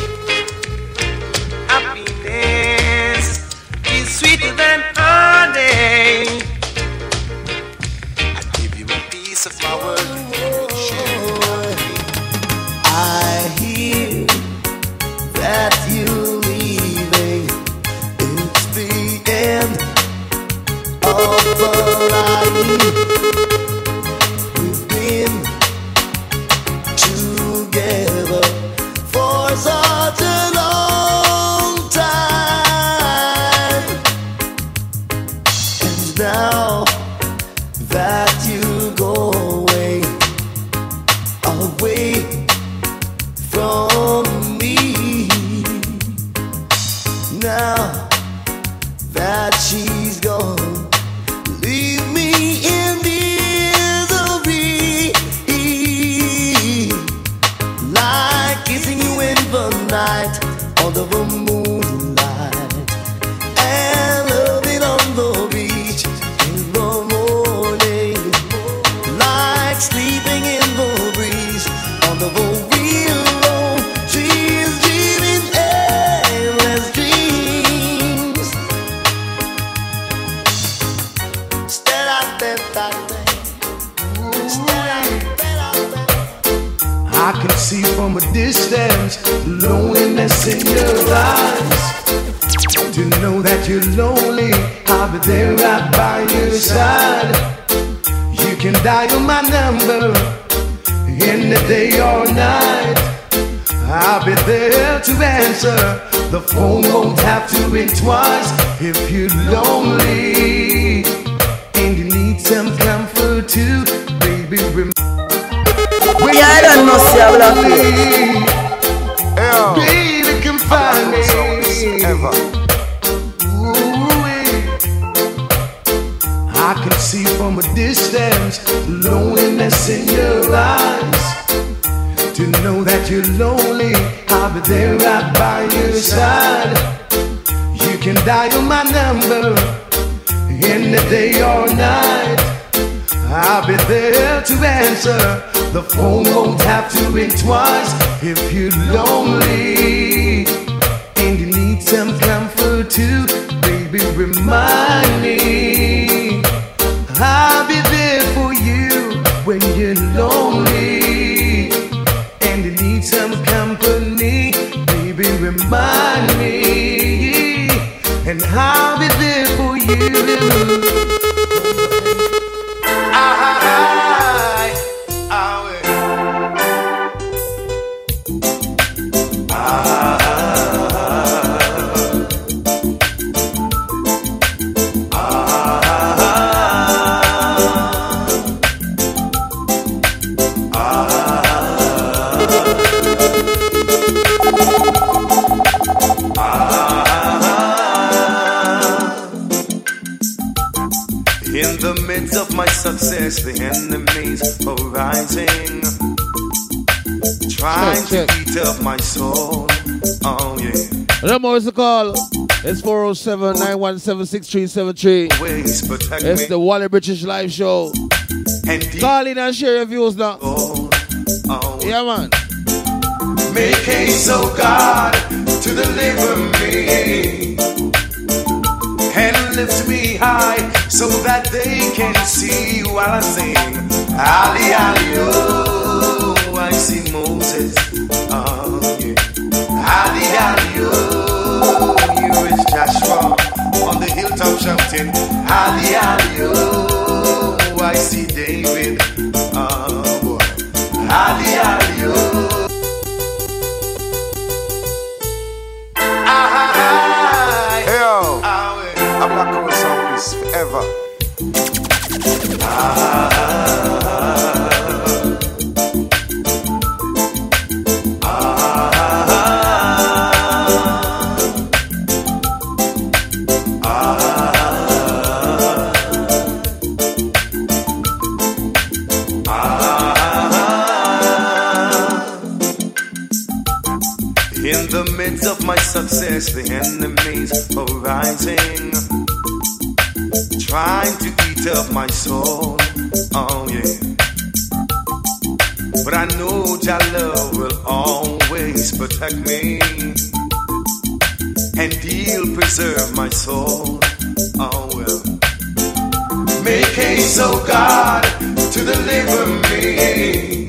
Happiness is sweeter than honey. I give you a piece of my world. I hear that you're leaving. It's the end of our life. We've been together for such a long time, and now that you go away from me, now that she's gone, leave me in misery, like kissing you in the night under the moonlight, and loving on the beach in the morning, like sleeping in the breeze under the willow trees, dreaming endless dreams. I can see from a distance the loneliness in your eyes. To know that you're lonely, I'll be there right by your side. You can dial my number any day or night. I'll be there to answer. The phone won't have to ring twice. If you're lonely and you need some comfort too, baby, I don't know, see how black baby, can find me ever. I can see from a distance the loneliness in your eyes. To know that you're lonely, I'll be there right by your side. You can dial my number any day or night. I'll be there to answer. The phone won't have to ring twice. If you're lonely and you need some comfort too, baby, remind me. I'll be there for you when you're lonely and you need some company, baby, remind me. And I'll be there for you. I will. In the midst of my success, the enemies are rising, trying to beat up my soul. Oh yeah. Remember what's the call? It's 407-917-6373. It's the Wally British Live Show. Call in and share your views now. Yeah, man. Make haste, oh God, to deliver me and lift me high so that they can see while I sing. Ali, Ali, oh, I see Moses. Oh, yeah. Ali, Ali, oh, here is Joshua on the hilltop shouting. Ali, Ali, oh, I see David. Oh, boy. Ali, Ali, oh. I'm not going to song this forever. In the midst of my success, the enemies are rising, trying to eat up my soul. Oh yeah. But I know Jah love will always protect me, and He'll preserve my soul. Oh well. Make haste, oh God, to deliver me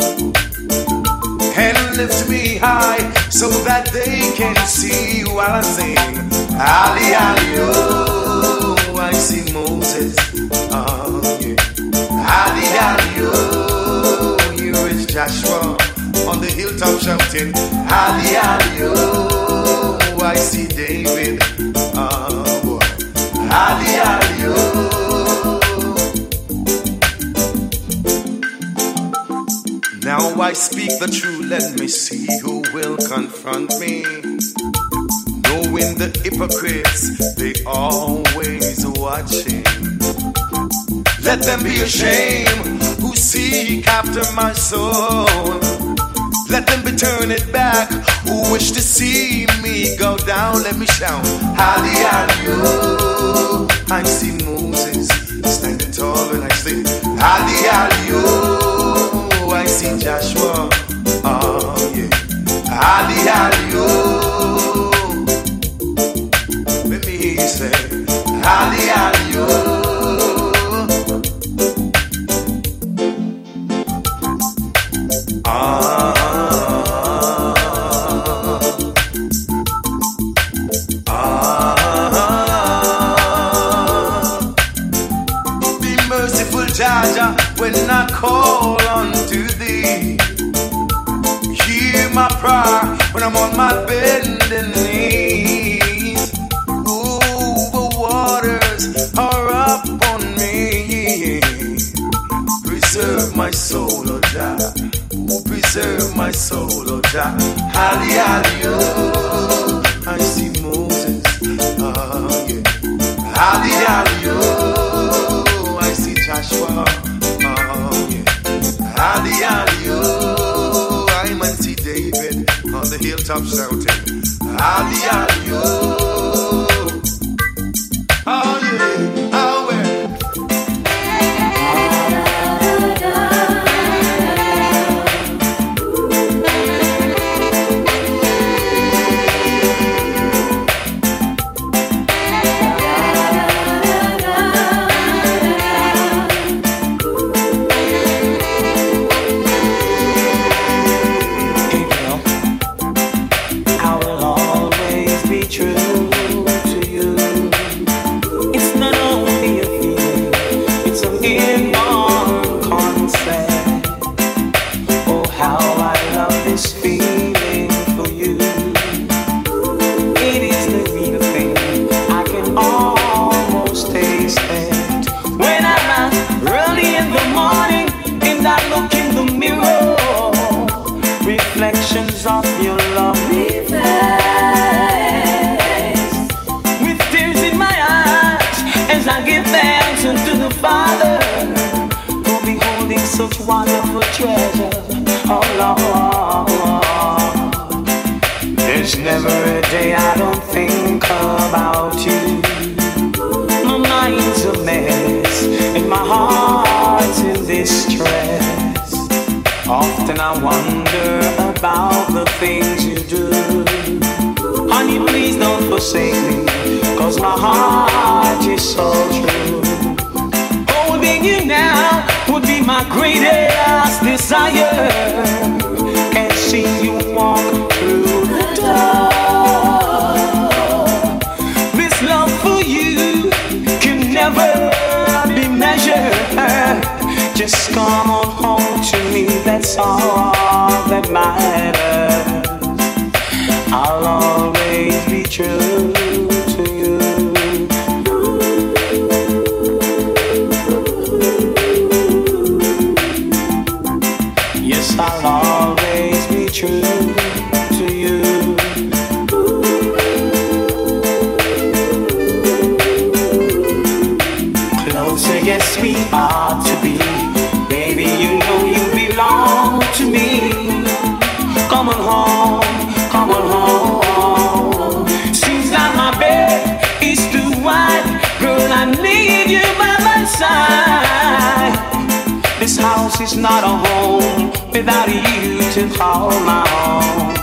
and lift me high so that they can see while I sing. Ali, Ali, oh, I see Moses. Oh, yeah. Ali, Ali, oh, here is Joshua on the hilltop shouting. Ali, Ali, oh, I see David. Oh, boy. Ali, Ali, oh. Now I speak the truth, let me see who will confront me. Knowing the hypocrites, they always watching. Let them be ashamed who seek after my soul. Let them be turned back who wish to see me go down. Let me shout, Ali, Ali, oh. I see Moses standing tall and I say, Ali, Ali, oh. I see Joshua, oh yeah. Ali, Ali, oh. Let me hear you say, Ali, Ali, oh. Be merciful, Jaja, when I call unto thee. Hear my prayer when I'm on my bending knees. Ooh, the waters are up on me. Preserve my soul, oh Jah. Ooh, preserve my soul, oh Jah. Ali, Ali, oh. I see Moses, oh yeah. Ali, Ali, oh. I see Joshua, oh yeah. Ali, Ali, oh. I might see David on the hilltop shouting. Ali, Ali, oh. Oh yeah, oh yeah. I will always be true. reflections of your love. With tears in my eyes, as I give thanks unto the Father for beholding such wonderful treasure. Oh Lord, there's never a day I don't think about you. My mind's a mess and my heart's in distress. Often I wonder about the things you do. Honey, please don't forsake me, 'cause my heart is so true. Holding you now would be my greatest desire. Can't see you walk through the door. This love for you can never be measured. Just come on home to me, that's all that matters. I'll always be true to you. Yes, I'll always be true to you. Closer, yes, we ought to be. Baby, you know you belong to me. Come on home, come on home. Seems like my bed is too wide. Girl, I need you by my side. This house is not a home without you to call my own.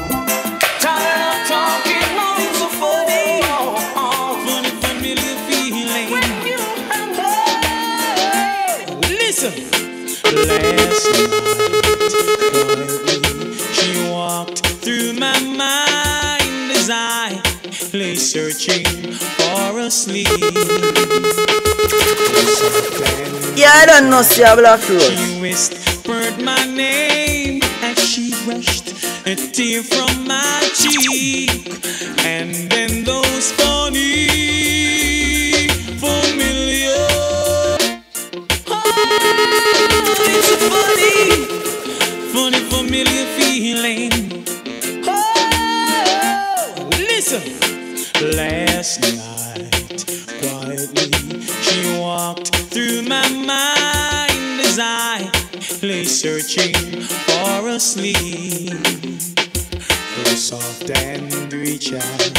Tired of talking, oh, it's so funny. Funny, familiar feeling. When you listen. Last night, she walked through my mind as I lay searching for a sleep. Yeah, I don't know, see a black rose. She whispered my name as she brushed a tear from my cheek, and then those funny, familiar. It's a funny, funny, familiar feeling. Oh, listen. Last night, quietly, she walked through my mind as I lay searching for a sleep. Her soft and reach out,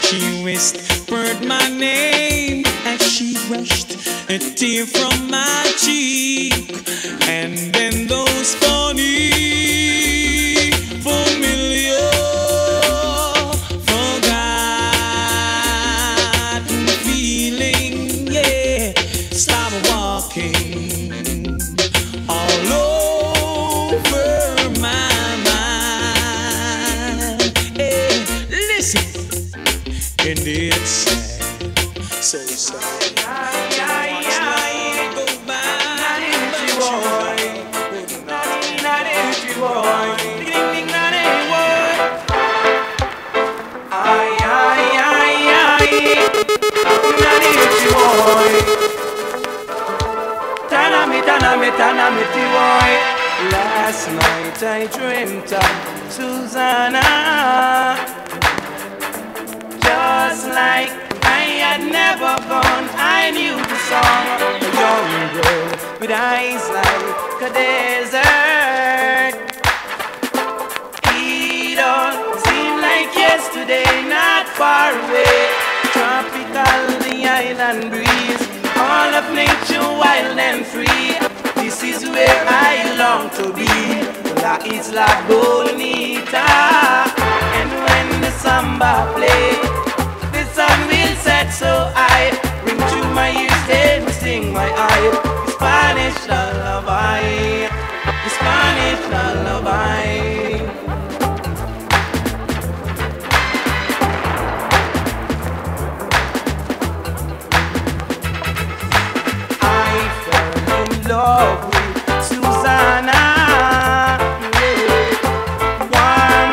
she whispered my name as she brushed a tear from my cheek, and then those funny, familiar, forgotten feeling, yeah, start walking all over my mind. Hey, listen, and it's sad, so sad. Last night I dreamt of Susanna, just like I had never gone. I knew the song, a young girl with eyes like a desert. It all seemed like yesterday, not far away. Tropical, the island breeze, all of nature wild and free. This is where I long to be, La Isla Bonita. And when the samba play, the sun will set so high. Ring to my ears, then sting my eye. The Spanish lullaby, the Spanish lullaby. Love with Susanna, warm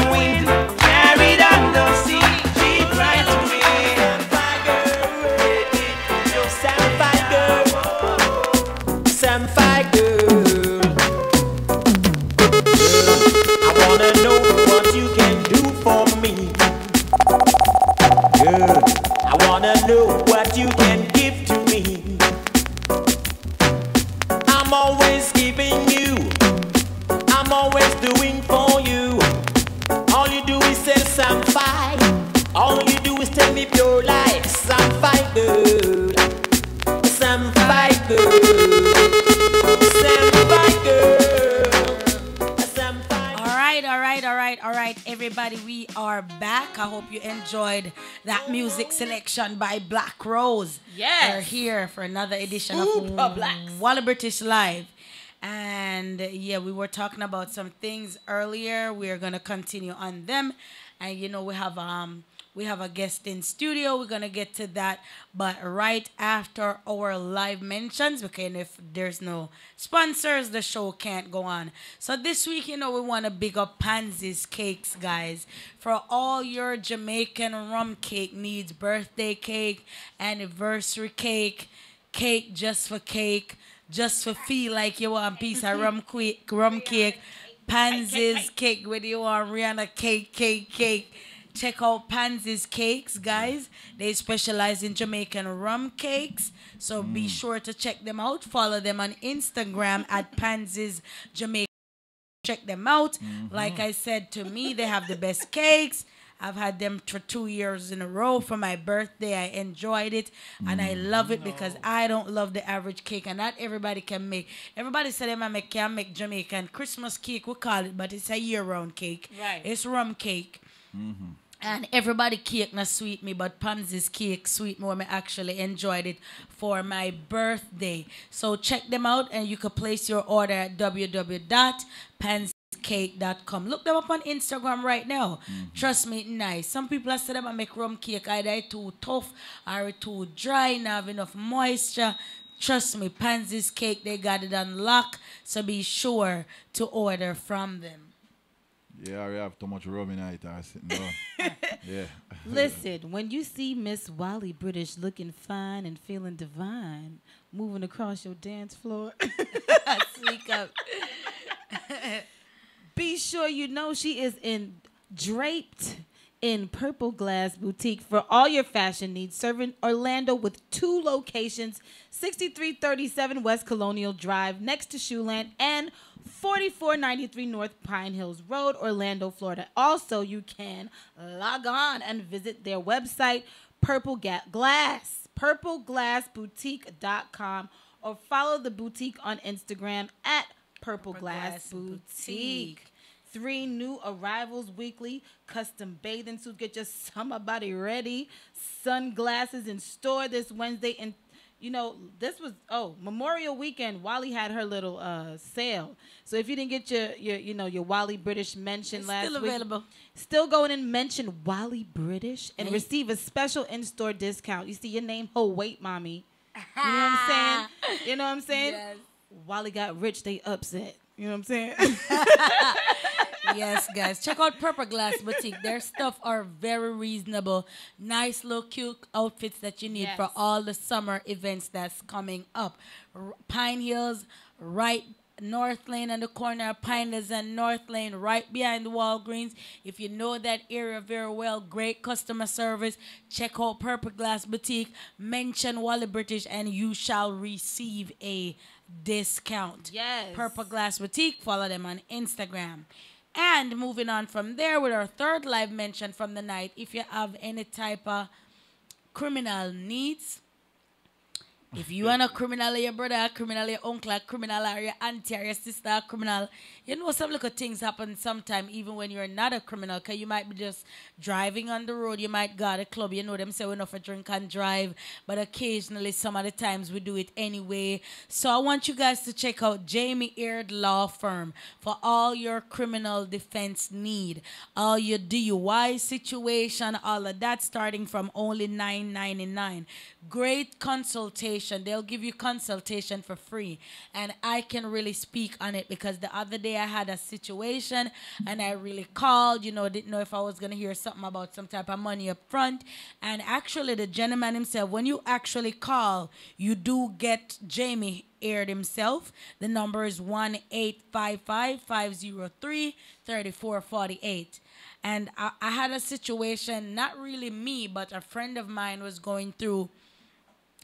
everybody. We are back. I hope you enjoyed that music selection by Black Rose. Yes. We're here for another edition Super of Blacks. Wally British Live. And yeah, we were talking about some things earlier. We are going to continue on them. And you know, we have a guest in studio. We're gonna get to that, but right after our live mentions, because if there's no sponsors, the show can't go on. So this week, you know, we want to big up Pansy's Cakes, guys, for all your Jamaican rum cake needs: birthday cake, anniversary cake, cake just for cake, just for feel like you want a piece of rum cake. Pansy's Cake, whether you want Rihanna cake. Check out Pansy's Cakes, guys. They specialize in Jamaican rum cakes. So be sure to check them out. Follow them on Instagram at Pansy's Jamaica. Check them out. Like I said, to me, they have the best cakes. I've had them for 2 years in a row for my birthday. I enjoyed it, and I love it because I don't love the average cake, and not everybody can make. Everybody said they can make Jamaican Christmas cake, we call it, but it's a year-round cake. Right. It's rum cake. And everybody cake not sweet me, but Pansy's Cake sweet me when I actually enjoyed it for my birthday. So check them out, and you can place your order at www.pansyscake.com. Look them up on Instagram right now. Trust me, it's nice. Some people have said them I make rum cake either it's too tough or it's too dry, not have enough moisture. Trust me, Pansy's Cake, they got it on lock. So be sure to order from them. Yeah, we have too much rum in it. Sitting down. Yeah. Listen, when you see Miss Wally British looking fine and feeling divine, moving across your dance floor, sneak up. Be sure you know she is draped in Purple Glass Boutique for all your fashion needs, serving Orlando with 2 locations, 6337 West Colonial Drive next to Shoeland and 4493 North Pine Hills Road, Orlando, Florida. Also, you can log on and visit their website, purpleglassboutique.com, or follow the boutique on Instagram at Purple Glass Boutique. 3 new arrivals weekly, custom bathing suit, get your summer body ready, sunglasses in store this Wednesday, and you know, this was, Memorial Weekend, Wally had her little sale. So if you didn't get your Wally British mention last week. Still available. Still go in and mention Wally British and receive a special in-store discount. You see your name, wait, mommy. You know what I'm saying? You know what I'm saying? Yes. Wally got rich, they upset. You know what I'm saying? Yes, guys. Check out Purple Glass Boutique. Their stuff are very reasonable. Nice little cute outfits that you need for all the summer events that's coming up. Pine Hills, right North Lane on the corner of Pine Hills and North Lane, right behind the Walgreens. If you know that area very well, great customer service. Check out Purple Glass Boutique. Mention Wally British and you shall receive a discount. Yes. Purple Glass Boutique. Follow them on Instagram. And moving on from there with our third live mention from the night, if you have any type of criminal needs, if you want a criminal, your brother, a criminal, your uncle, a criminal, or your auntie, or your sister, a criminal, you know some little things happen sometime even when you're not a criminal, because you might be just driving on the road, you might go to a club, you know them say we know for drink and drive, but occasionally, some of the times we do it anyway. So I want you guys to check out Jamie Eard Law Firm for all your criminal defense need, all your DUI situation, all of that, starting from only $9.99. Great consultation. They'll give you consultation for free. And I can really speak on it because the other day I had a situation and I really called, didn't know if I was going to hear something about some type of money up front. And actually the gentleman himself, when you actually call, you do get Jamie Eard himself. The number is 1-855-503-3448. And I had a situation, not really me, but a friend of mine was going through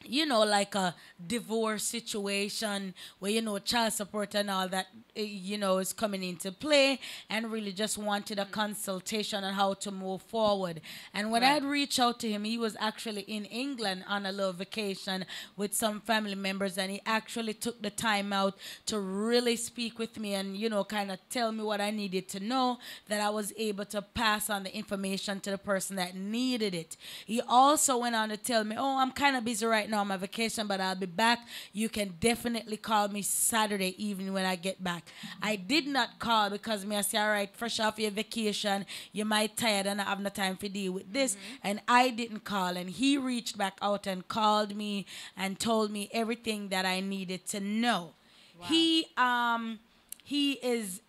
you know, like a divorce situation where, you know, child support and all that, you know, is coming into play, and really just wanted a consultation on how to move forward. And when I'd reached out to him, he was actually in England on a little vacation with some family members, and he actually took the time out to really speak with me and, you know, kind of tell me what I needed to know, that I was able to pass on the information to the person that needed it. He also went on to tell me, oh, I'm kind of busy right now on my vacation, but I'll be back. You can definitely call me Saturday evening when I get back. I did not call because I say, all right, fresh off your vacation, you might tired and I have no time to deal with this. And I didn't call, and he reached back out and called me and told me everything that I needed to know. Wow. He is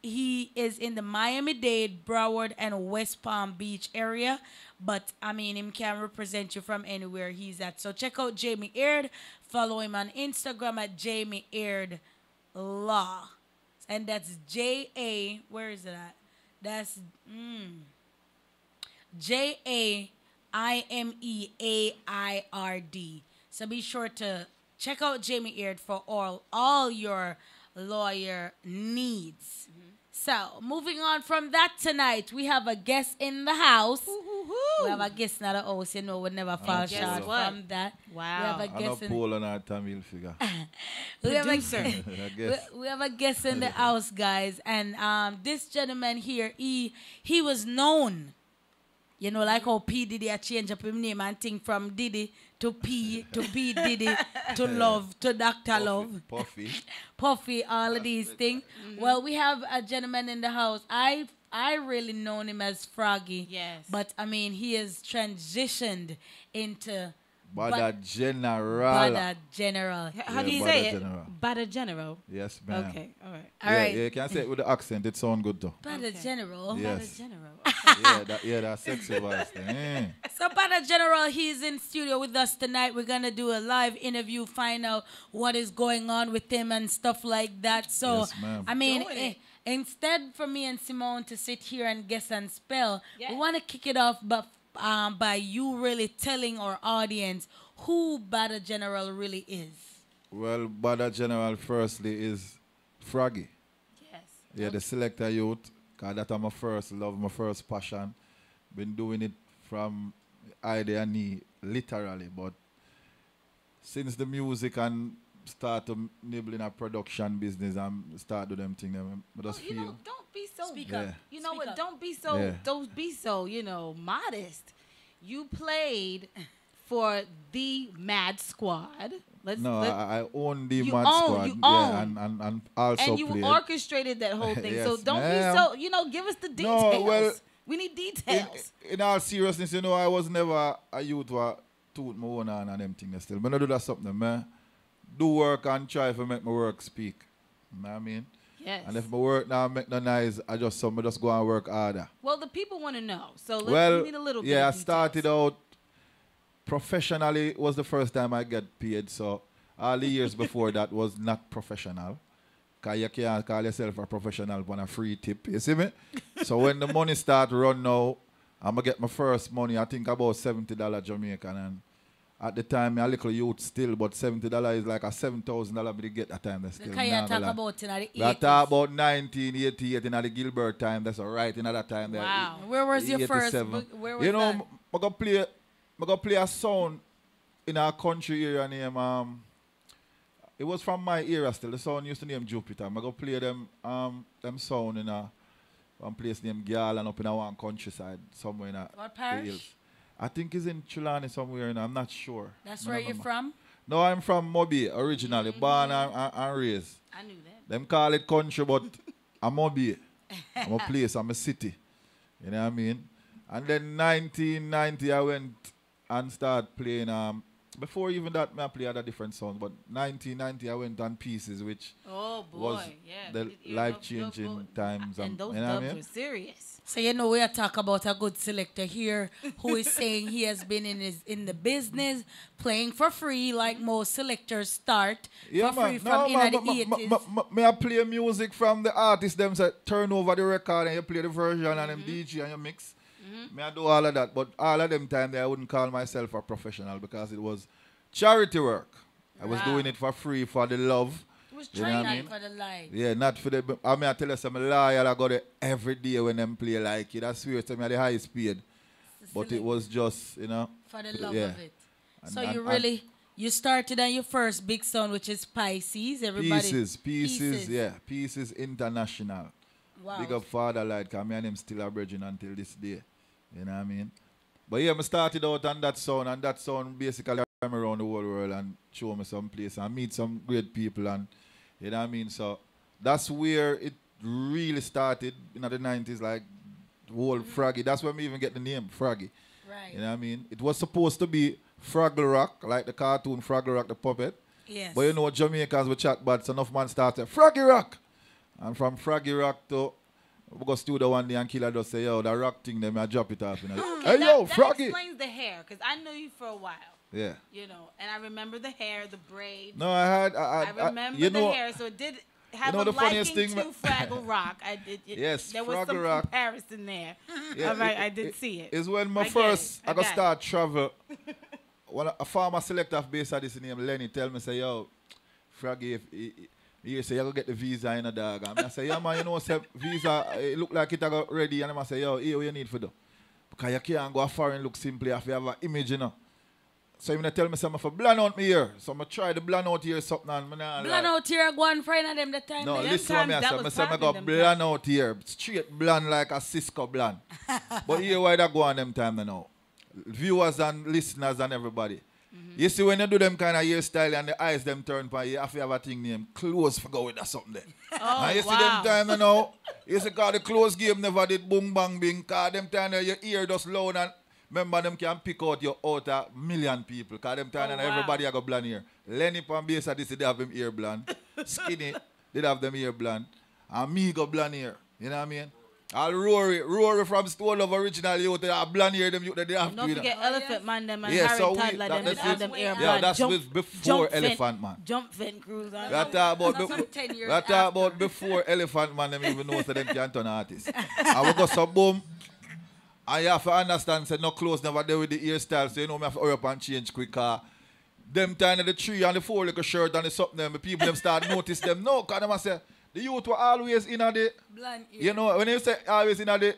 in the Miami-Dade, Broward, and West Palm Beach area. But, I mean, him can represent you from anywhere he's at. So check out Jamie Aird. Follow him on Instagram at Jamie Aird Law. And that's J-A, where is it at? That's Jaimieaird. So be sure to check out Jamie Aird for all your lawyer needs. So, moving on from that tonight, we have a guest in the house. We have a guest in the house, you know, we never fall short from that. Wow. We have a guest in Tamil figure. we have a guest in the house, guys. And this gentleman here, he was known, you know, like how P. Diddy a change up his name and thing from Diddy to P Diddy to Love to Dr. Love. Puffy, all of these things. Well, we have a gentleman in the house. I really known him as Froggy. Yes. But I mean, he has transitioned into Bada General. Bada General. How do you say it? Bada General. Yes, ma'am. Okay, all right. All right. Yeah, you can say it with the accent. It sounds good though. Bada General. Yes. Bada General. That sexy voice thing. So Bada General, he's in studio with us tonight. We're gonna do a live interview, find out what is going on with him and stuff like that. So yes, ma'am. I mean, instead for me and Simone to sit here and guess and spell, we want to kick it off, but by you really telling our audience who Bada General really is. Well, Bada General firstly is Froggy. Yes. Yeah, the selector youth, because that's my first love, my first passion. Been doing it from idea and knee, literally, but since the music and start to nibble in a production business and start do them things, I just feel. Know, don't be so. Speak up. You know what? Don't be so. Don't be so. You know, modest. You played for the Mad Squad. I own the Mad Squad. You own. Yeah, and also and you played. orchestrated that whole thing. Yes, so don't be so. You know, give us the details. No, well, we need details. In all seriousness, you know, I was never a youth who toot my own on and them things still. But I do that something, man. Do work and try to make my work speak. You know what I mean? Yes. And if my work now make no noise, I just go and work harder. Well, the people want to know. So we need a little bit. Yeah, of I started out professionally. It was the first time I get paid. So all the years before that was not professional. Because you can't call yourself a professional on a free tip. You see me? So when the money start run now, I'm going to get my first money, I think about $70 Jamaican. And at the time, I'm a little youth still, but $70 is like a $7,000 me to get at time. That's still can you talk about in the 80s? I talk about 1988 in the Gilbert time. That's all right in that time. Wow. Where was your first? Where was you know, that? I'm going to play a sound in our country area named, it was from my era still. The sound used to name Jupiter. I'm going to play them sound in one place named Garland up in one countryside somewhere in what parish? Hills. I think it's in Trelawney somewhere, and I'm not sure. That's where you're from? No, I'm from Mobi originally, born and raised. I knew that. Them call it country, but I'm Mobi. I'm a place, I'm a city. You know what I mean? And then 1990, I went and started playing. Before even that, I played other different songs. But 1990, I went on Pieces, which was the life-changing times. And those you know dubs were serious. So you know we are talking about a good selector here who is saying he has been in the business playing for free like most selectors start for free from in the 80s. May I play music from the artists them say turn over the record and you play the version and them DJ and you mix. May I do all of that, but all of them time I wouldn't call myself a professional because it was charity work. I was doing it for free for the love. It was You know what I training mean? for the life. Yeah, not for the. I mean, I tell you, some loyal. I go there every day when them play like it. I swear to me, the highest paid. But it was just, you know. For the love yeah. of it. So you really, you started on your first big sound, which is Pisces. Everybody. Pieces, yeah. Pieces International. Wow. Big up Father Light, because me and him still are bridging until this day. You know what I mean? But yeah, I started out on that sound, and that sound basically I'm around the whole world and show me some place and meet some great people, and you know what I mean? So that's where it really started in the 90s, like the whole Froggy. That's where me even get the name Froggy. Right. You know what I mean? It was supposed to be Fraggle Rock, like the cartoon Fraggle Rock, the puppet. Yes. But you know, Jamaicans will chat bad, so enough man started Froggy Rock. And from Froggy Rock to we go studio one day and Killer just say, yo, the rock thing, them I drop it off. You know? Hey, yo, Froggy. That explains the hair, because I knew you for a while. Yeah. You know, and I remember the hair, the braids. No, I remember you the know, hair, so it did have you know a the funniest liking thing, to Fraggle Rock. Yes, there was Fraggle some Rock. comparison there. Yeah, All right, I did see it. It's when my I get first, it. I got got start travel. When a farmer select off base of this name, Lenny, tell me, say, yo, Froggy, if he say, you go get the visa in a dog. And I say, yeah, man, you know, say, visa, it look like it got ready. And I say, yo, here, what you need for do? Because you can't go far and look simply if you have an image, you know. So you tell me something for blend out me here. So I'm try the blend out here something. And blend out here, go on friend of them the time. No, listen to me, I say, I go blend out here. Straight blend like a Cisco blend. But here, why that go on them time now? Viewers and listeners and everybody. You see, when you do them kind of hairstyle and the eyes them turn by you have to have a thing named close for go with that something there. Oh, and you see them time you know, you see cause the close game never did boom bang bing, cause them time your ear just loud and remember them can pick out your out a million people, cause them time everybody a go blonde here. Lenny from base of this they have them ear blonde. Skinny, they have them ear blonde. And me go blonde here. You know what I mean? I'll Rory from Stone Love original youth, they have blonde hair, them youth that they have Don't to. forget Elephant Man, them and yeah, Harry so Todd, like them, that's have them ear yeah, blonde. that's with before Elephant Man. Jump Fin Cruise. That talk about before Elephant Man, them even know so them can turn artists. I will go some boom. And you have to understand, say no clothes never there with the hairstyle, so you know me have to hurry up and change quick. Them time of the 3 and the 4 little shirt and the something, them, the people them start notice them. No, because them say, the youth were always in a the, you know, when you say always in a the,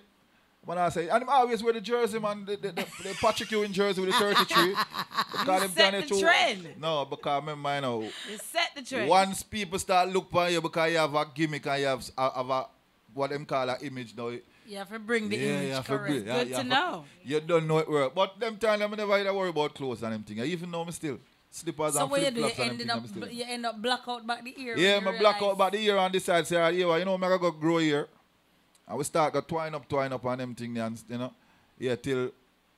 when I say, and them always wear the jersey, man, the Patrick Ewing jersey with the 33. You set the trend. No, because remember, you know, you set the trend. Once people start look for you because you have a gimmick and you have a what them call an image now. You have to bring the image, correct. Good to know. You don't know it work. But them time, I never worry about clothes and them thing. I even know me still. Slippers and flip-flops and them thing. You end up black out back the ear. Yeah, I black out back the ear on this side. Say, you know, I go grow here. And we start to twine up on them thing, and you know. Yeah, till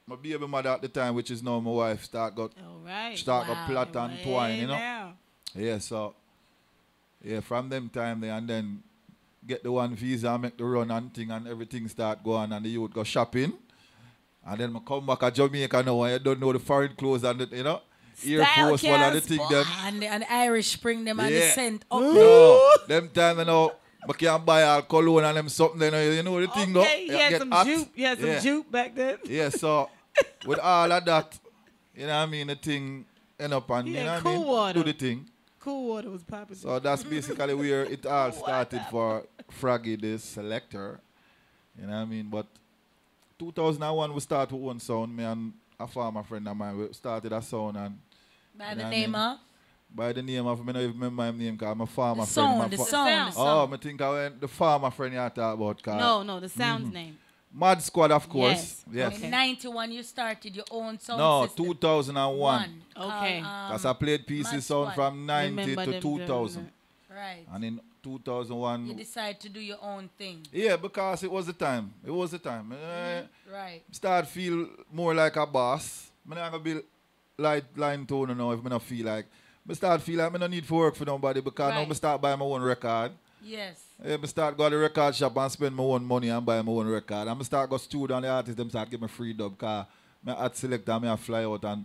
my baby mother at the time, which is now my wife, start to plot and twine, you know. Now. Yeah, so yeah, from them time there and then get the one visa and make the run and thing and everything start going and the youth go shopping. And then I come back to Jamaica now and you don't know the foreign clothes and the, you know. Air Force one of the thing them. And the Irish Spring them and the scent up. No, them time you know, I can't buy all cologne and them something, you know the thing though. You had some jupe. You had some jupe back then. Yeah, so with all of that, you know what I mean, the thing end up and you know what I mean, water. do the thing. Cool Water was popular. So that's basically where it all started for Froggy the Selector. You know what I mean? But 2001 we started with one sound, me and a farmer friend of mine, we started a sound and by the name of? By the name of, I don't even remember my name because I'm a farmer friend. The sound. Oh, I think I went the farmer friend you talk about. No, the sound's name. Mad Squad, of course. Yes. In 91 you started your own sound system. 2001. Okay. Because I played pieces sound from 90 to 2000. Right. And in 2001... You decided to do your own thing. Yeah, because it was the time. It was the time. Right. Start feel more like a boss. I'm not going to be line tone now if I don't feel like. I start feel like I don't need to work for nobody because now I start buying my own record. Yes. I start go to the record shop and spend my own money and buy my own record. And I start go studio and the artists them start give me free dub because I art selector and I fly out and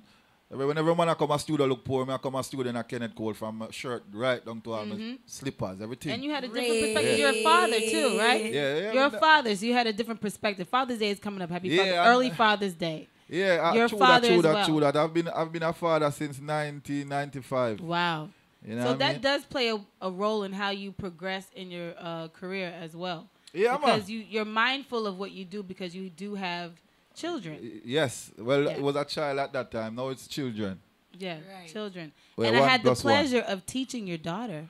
whenever man I come to studio look poor, I come to studio in a Kenneth Cole from my shirt right down to all my slippers, everything. And you had a different perspective. You're a father too, right? Yeah. You're a father, so you had a different perspective. Father's Day is coming up. Happy Early Father's Day. Yeah, your father as well. True that. I've been a father since 1995. Wow. You know so what that I mean? does play a role in how you progress in your career as well. Yeah, because you're mindful of what you do because you do have children. Yes. Well, it was a child at that time. Now it's children. Yeah, children. Well, and I had the 1 + 1. pleasure of teaching your daughter.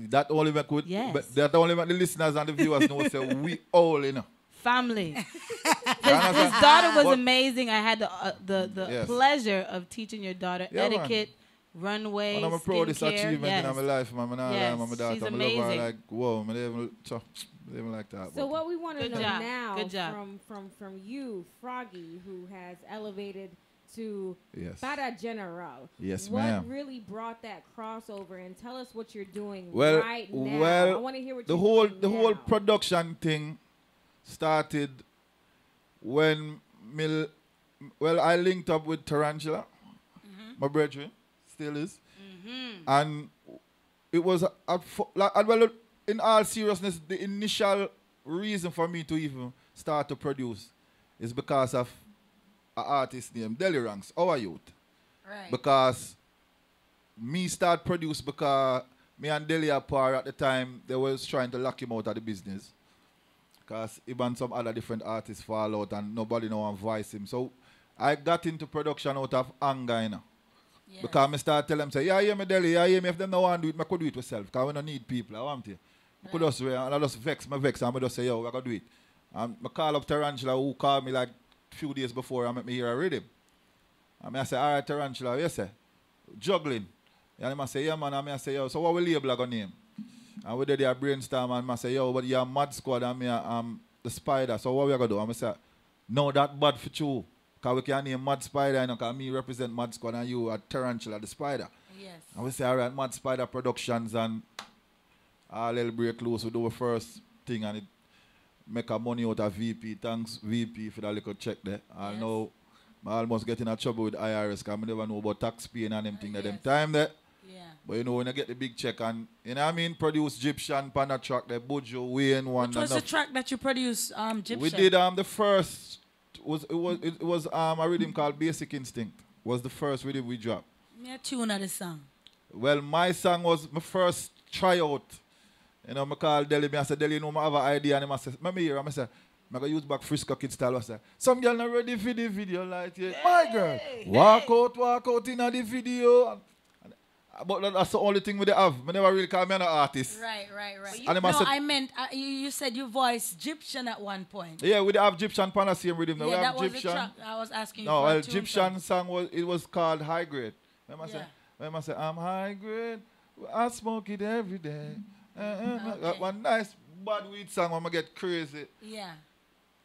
That only make good. Yes. But that only make the listeners and the viewers know. So we all, you know. Family. His daughter was amazing. I had the Yes. pleasure of teaching your daughter Yeah, etiquette, runway, And I'm proud of this skincare. achievement in my life, man. Yes, My daughter, she's I love amazing. her like, whoa, I don't even like that. So what we want to Good know job. now Good job. from you, Froggy, who has elevated to Yes. Para General. Yes, what ma'am. really brought that crossover, and tell us what you're doing Well, right now. well, I want to hear what the you're whole doing the now. whole production thing started when I linked up with Tarantula, my brethren, still is, and it was well, in all seriousness, the initial reason for me to even start to produce is because of an artist named Deli Ranks, our youth. Right. Because me start produce because me and Deli Apar at the time, they was trying to lock him out of the business. Because even some other different artists fall out and nobody know and voice him. So I got into production out of anger, you know. Yes. Because I start telling them, say, yeah, me Deli, yeah, me if them don't want to do it, I could do it myself. Because we don't need people, I want to. I could just, and I just vex, and I just say, yo, we're going to do it. And I call up Tarantula, who called me like a few days before and make me hear a rhythm. And I say, all right, Tarantula, yes, sir. Juggling. And I say, yeah, man. And I say, yo, so what will label I gonna name? And we did a brainstorm and I say, yo, but you're Mad Squad and me the Spider. So what we gonna do? And I say, no, that bad for you. Because we can name Mad Spider, you know, because me represent Mad Squad and you are Tarantula, the Spider. Yes. And we say, all right, Mad Spider Productions and all little break loose. We do the first thing and it make a money out of VP. Thanks, VP, for that little check there. I know I almost get in trouble with IRS because I never know about tax paying and them thing at them time there. Yeah. But you know, when I get the big check and, you know what I mean, produce Egyptian pan a track, the Bujo, Wayne one. What was the track that you produced, Gypsy? We did the first, it was a rhythm called Basic Instinct. Was the first rhythm we dropped. Me a tune of the song. Well, my song was my first tryout. You know, I call Deli, I said, Deli, you know, I have an idea. And I said, let me hear. I said, I'm going to use back Frisco Kid style. I said, some girl not ready for the video like yet. My girl, walk out in the video. But that's the only thing we have. I never really call me an artist. Right. And No, said, I meant, you said you voiced Egyptian at one point. yeah, we have Egyptian pan the same rhythm. Yeah, we that have was Egyptian. the track. I was asking you no, for a well, tune Egyptian from. song was called High Grade. Remember I say, I'm high grade, I smoke it every day. Okay. One nice bad weed song when I get crazy. Yeah.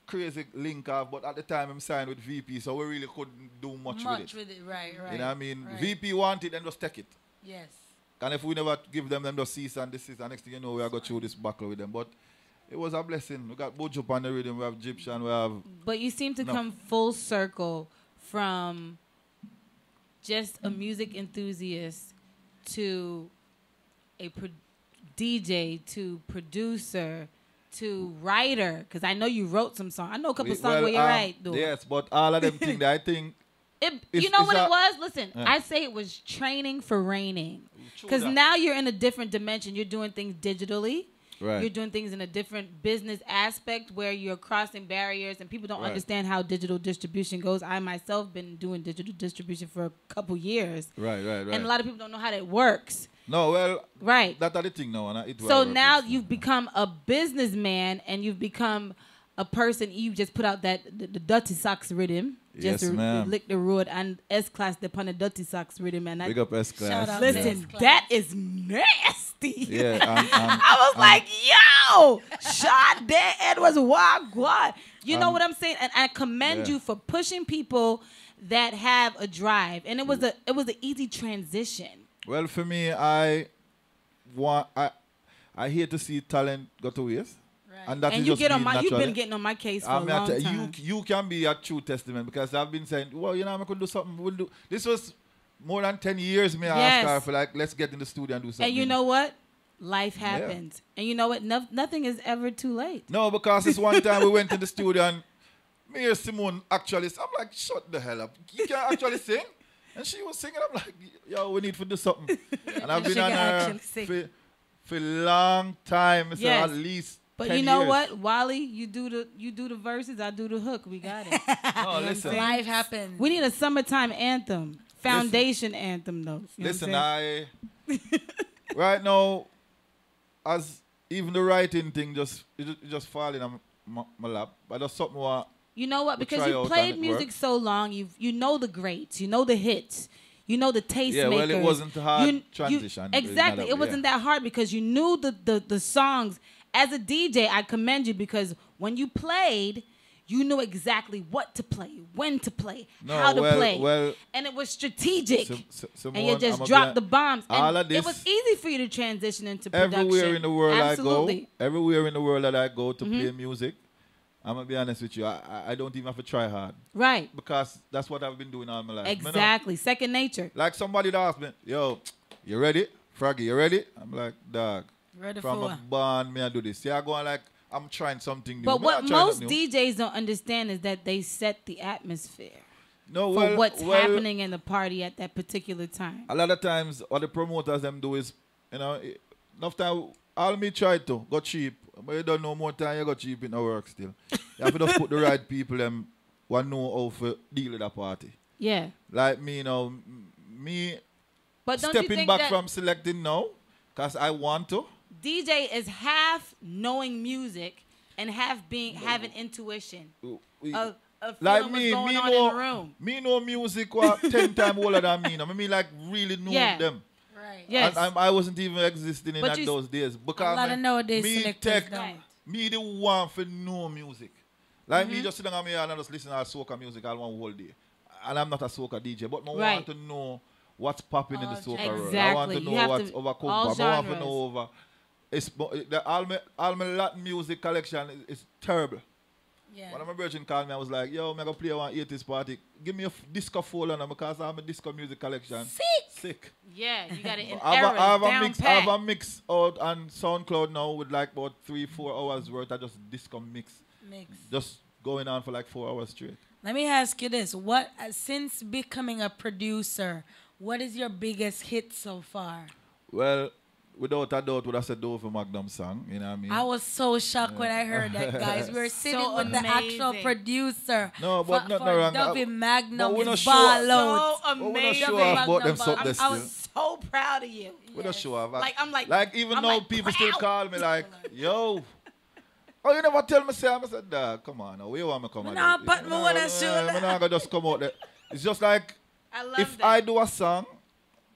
Crazy link off, but at the time I'm signed with VP, so we really couldn't do much with it. Right. You know what I mean? Right. VP wanted and just take it. Yes. And if we never give them just cease and desist, and next thing you know, we are going through this battle with them. But it was a blessing. We got Bujo on the rhythm, we have Egyptian, we have... But you seem to come full circle from just a music enthusiast to a DJ to producer to writer, because I know you wrote some songs. I know a couple songs where you write, though. Yes, but all of them things that I think... You know what it was? Listen, I say it was training for reigning. Because now you're in a different dimension. You're doing things digitally. Right. You're doing things in a different business aspect where you're crossing barriers and people don't understand how digital distribution goes. I myself been doing digital distribution for a couple years. Right. And a lot of people don't know how that works. No, well, right. That's the thing now. So now you've become a businessman and you've become a person. You just put out that the Dirty Socks rhythm. Yes, just ma'am. lick the road and S-Class upon the Dirty Socks rhythm. And big up S-Class. Listen, that is nasty. Yeah, I was like, yo, Sade Edwards, what? You know what I'm saying? And I commend you for pushing people that have a drive. And it was an easy transition. Well, for me, I hate to see talent go to waste. And that is you just get on me my, you've naturally. been getting on my case for a long time. You can be a true testament because I've been saying, well, you know, I could do something. We'll do. This was more than 10 years. Me ask her for like, let's get in the studio and do something. And you know what? Life happens. And you know what? Nothing is ever too late. No, because this one time we went to the studio and me hear Simone actually, I'm like, shut the hell up. You can't actually sing? And she was singing. I'm like, yo, we need to do something. And I've been on her for a long time. So Yes. at least But 10 you know years. what, Wally, you do the verses, I do the hook. We got it. No, listen. Life happens. We need a summertime anthem, foundation anthem, though. You know Listen, what I'm saying? right now, as even the writing thing just fall in my lap. But that's something what You know what? we Because try you out played and it music works. so long, you know the greats, you know the hits, you know the tastemakers. Yeah, well, it wasn't a hard transition. It's not Exactly, that- it wasn't that hard because you knew the songs. As a DJ, I commend you because when you played, you knew exactly what to play, when to play, No, how to well- play, well, and it was strategic. Simone, and you just I'ma dropped be- the bombs. And all of this- it was easy for you to transition into production. everywhere in the world Absolutely. I go, everywhere in the world that I go to play music, I'm gonna be honest with you, I don't even have to try hard. Right. Because that's what I've been doing all my life. Exactly. Second nature. Like somebody that asked me, yo, you ready? Froggy, you ready? I'm like, dog. Ready from for a what? band, me I do this. Yeah, I go on like, I'm trying something new. But Me what not trying most nothing new. DJs don't understand is that they set the atmosphere No, for well- what's well- happening in the party at that particular time. A lot of times, what the promoters them do is, enough time, all me try to go cheap, but you don't know more time, you go cheap, it no work still. You have to just put the right people them who know how to deal with that party. Yeah. Like me, me But don't you stepping think back that from selecting now, because I want to. DJ is half knowing music and half having intuition of Like feeling me, what's going me on know, in the room. me know music what 10 times older than me. I mean, like really know Yeah. them. Right. Yes. And I wasn't even existing in But that you- those days. Because lot of nowadays me selectors take, don't. me the one for know music. Like Mm-hmm. me just sitting on me and just listen to soca music all one whole day. And I'm not a soca DJ, but I Right. want to know what's popping in the soca world. I Exactly. want to You know have what's to- over all compa. I want to genres. know over. All my Latin music collection is terrible. Yeah. When my virgin called me, I was like, yo, I'm going to play one 80s party. Give me a disco folder because I have a disco music collection. Sick. Yeah, you got it in I have, errors, I have a down mix. I pat. have a mix out on SoundCloud now with like about 3-4 hours worth. I just disco mix. Just going on for like 4 hours straight. Let me ask you this: What, since becoming a producer, what is your biggest hit so far? Well, without a doubt, would I said Dove Magnum song. You know what I mean? I was so shocked when I heard that, guys. We were sitting So with the actual amazing. producer. No, but for, not for no wrong. Dovey Magnum, we not his show ball off. out. So But we not amazing. show off about them Magnum something I still. was so proud of you. We don't show off. Like, I'm like, Like even I'm now like, people still call me like, yo. Oh, you never tell me, say, I said, dog, come on now, where you want me to come out? Nah, but me wanna show I'm not gonna just come out there. It's just like, I love if that. I do a song,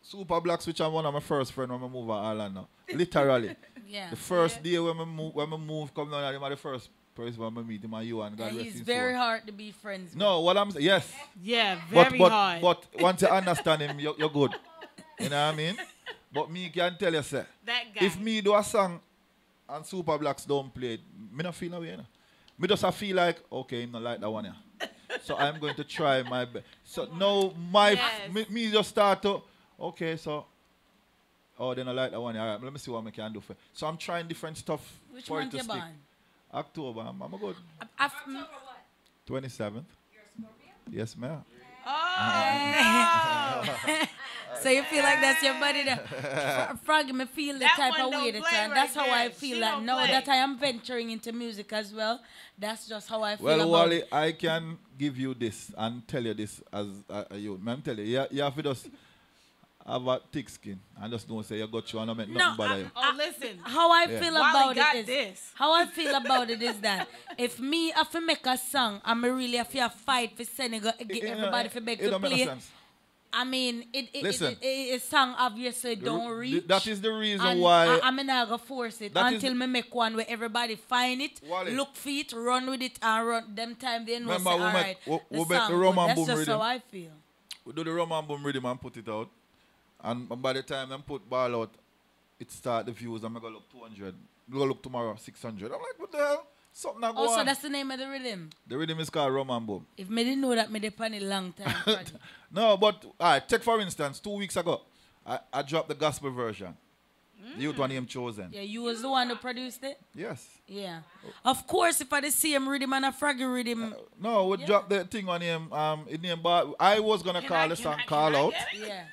Super Blacks, which I'm one of my first friends when I move to Ireland now. Literally. Yeah. The first day when I move, come down there, I'm the first person when I meet him and you and God And rest he's his very soul. hard to be friends with. No, what I'm saying, yes. Yeah, very hard. But once you understand him, you're good. You know what I mean? But me can tell you, sir, That guy. if me do a song and Super Blacks don't play it, me not feel away. No. Me just feel like, okay, I not like that one. Yeah. So I'm going to try my best. So now me just start to, okay, so, oh, then I like that one. All right, let me see what I can do for. So I'm trying different stuff Which for it month to you stick. born? October, I'm good. October 27th. Yes, ma'am. So you feel like that's your buddy there? Froggy, me feel the That type one of don't way play that right that's how I there. feel She that don't now play. that I am venturing into music as well. That's just how I feel Well, about Wally, it. I can give you this and tell you this as a youth. I'm telling you, you have to just have a thick skin and just don't say you got you and not make nothing bother you. Oh, listen. How I Yeah. feel Wally about got it is this. how I feel about it is that if me have to make a song and me really have to fight for Senegal, get everybody for beg It to don't make no play. sense. I mean, Listen. a song obviously don't reach. That is the reason And why. I'm not gonna force it That is until me make one where everybody find it, Wally. look for it, run with it, and run. Them time they know Remember, say, we all make- right, we the make song the good. Roman That's boom just rhythm. how I feel. We do the Roman boom rhythm and put it out. And by the time them put ball out, it start the views. I'm going to look 200. We're going to look tomorrow 600. I'm like, what the hell? Something not going Also, on. that's the name of the rhythm. The rhythm is called Roman boom. If me didn't know that, me did on it long time. Freddy. No, but all right, take for instance, 2 weeks ago, I dropped the gospel version. The youth one name Chosen. Yeah, you was the one who produced it? Yes. Yeah. Of course, if I the same rhythm and a froggy rhythm. No, we dropped the thing on him. It name, but I was gonna call the song Call Out. Yeah.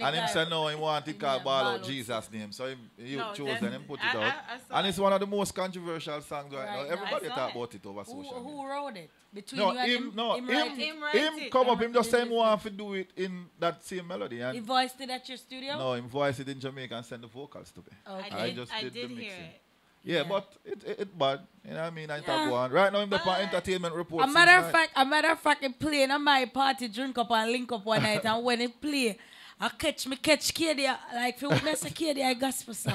And him said no, he wanted to call Ball Out Jesus' name. So he chose and him put it out. And it's one of the most controversial songs right now. Everybody talk about it over social media. Who wrote it? Between No, you and him, no, him come up, him just say him want to do it in that same melody. And he voiced it at your studio? no, him voiced it in Jamaica and send the vocals to me. Okay. I just did the hear mixing. it. Yeah, but it bad. You know what I mean? I talk one. Right now, I'm the entertainment report. A matter of fact, it playing at my party, drink up and link up one night, and when it play, I catch KD, like if you witness a KD, I gospel song.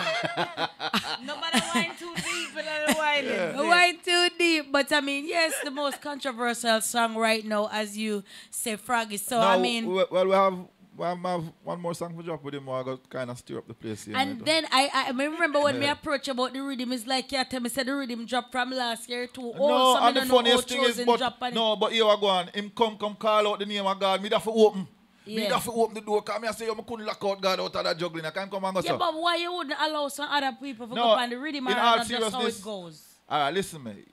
Nobody wine too deep, but I wine it. Wine too deep, but I mean, yes, the most controversial song right now, as you say, Froggy. So no, I mean, well, we have one more song for drop with him. I got kind of stir up the place here. And then I remember when me approach about the rhythm, it's like you tell me say the rhythm dropped from last year to no, and the funniest thing is, but here I go on. Him come call out the name of God. Me have to open. Me have to open the door because I say I couldn't lock out God out of that juggling. I can't come and go. Yeah, but why you wouldn't allow some other people to go on the rhythm and not just how it goes? All right, listen me.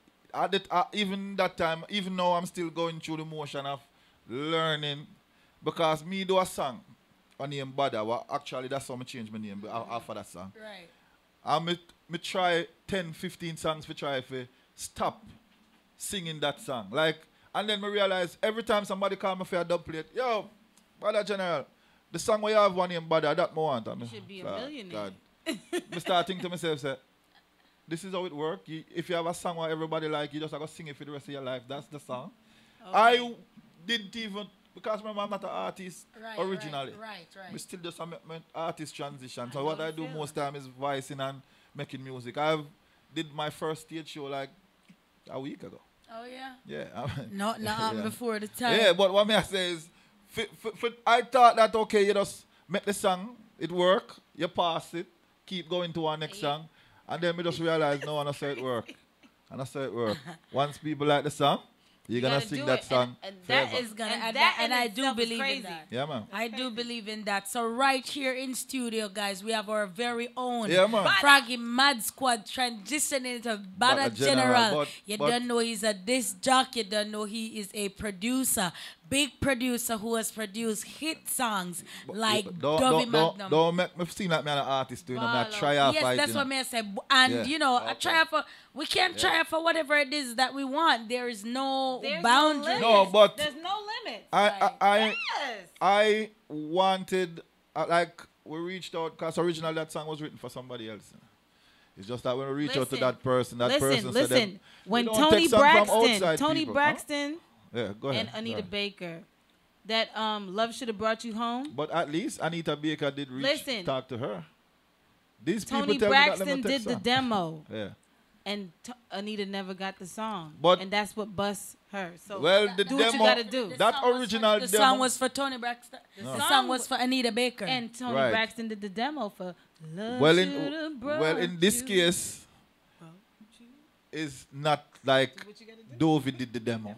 Even that time, even now I'm still going through the motion of learning because me do a song on name Bada. Well, actually, that's how I change my name after that song. Right. And me try 10, 15 songs to try to stop singing that song. Like, and then me realize every time somebody call me for a dub plate, yo, Bada General, the song where you have one name Bada, that more want. You should be a millionaire. God. Me start thinking to myself, say, this is how it works. If you have a song where everybody like, you just have to sing it for the rest of your life. That's the song. Okay. I didn't even, because remember I'm not an artist originally. Right. We still just a artist transition. So what I do most time is voicing and making music. I did my first stage show like a week ago. Oh yeah? Yeah. Not before the time. Yeah, but what I say is, I thought that okay, you just make the song, it work, you pass it, keep going to our next song, and then we just realize no, and I say it work. And I say it work. Once people like the song, you're gonna sing that song. And that is gonna and I do believe in that. Yeah, man. I do believe in that. So right here in studio, guys, we have our very own Froggy Mad Squad transitioning into Bada General. You don't know he's a disc jockey, you don't know he is a producer. Big producer who has produced hit songs like Dovey Magnum. Don't make me seem like me an artist too. You know, I try out. Yes, that's what I say. And you know, I try for. We can't try for whatever it is that we want. There is no boundary. No, but there's no limit. I wanted like we reached out because originally that song was written for somebody else. It's just that when we reach out to that person, person said, when Tony Braxton. Yeah, go ahead. And Anita Baker. That Love Should Have Brought You Home. But at least Anita Baker did talk to her. These Tony people Braxton did the demo. Yeah. And Anita never got the song. But and that's what busts her. So the do demo, what you gotta do. That original demo. The song was for Tony Braxton. The song was for Anita Baker. And Tony Braxton did the demo for Love in this case, is not like Dovey did the demo.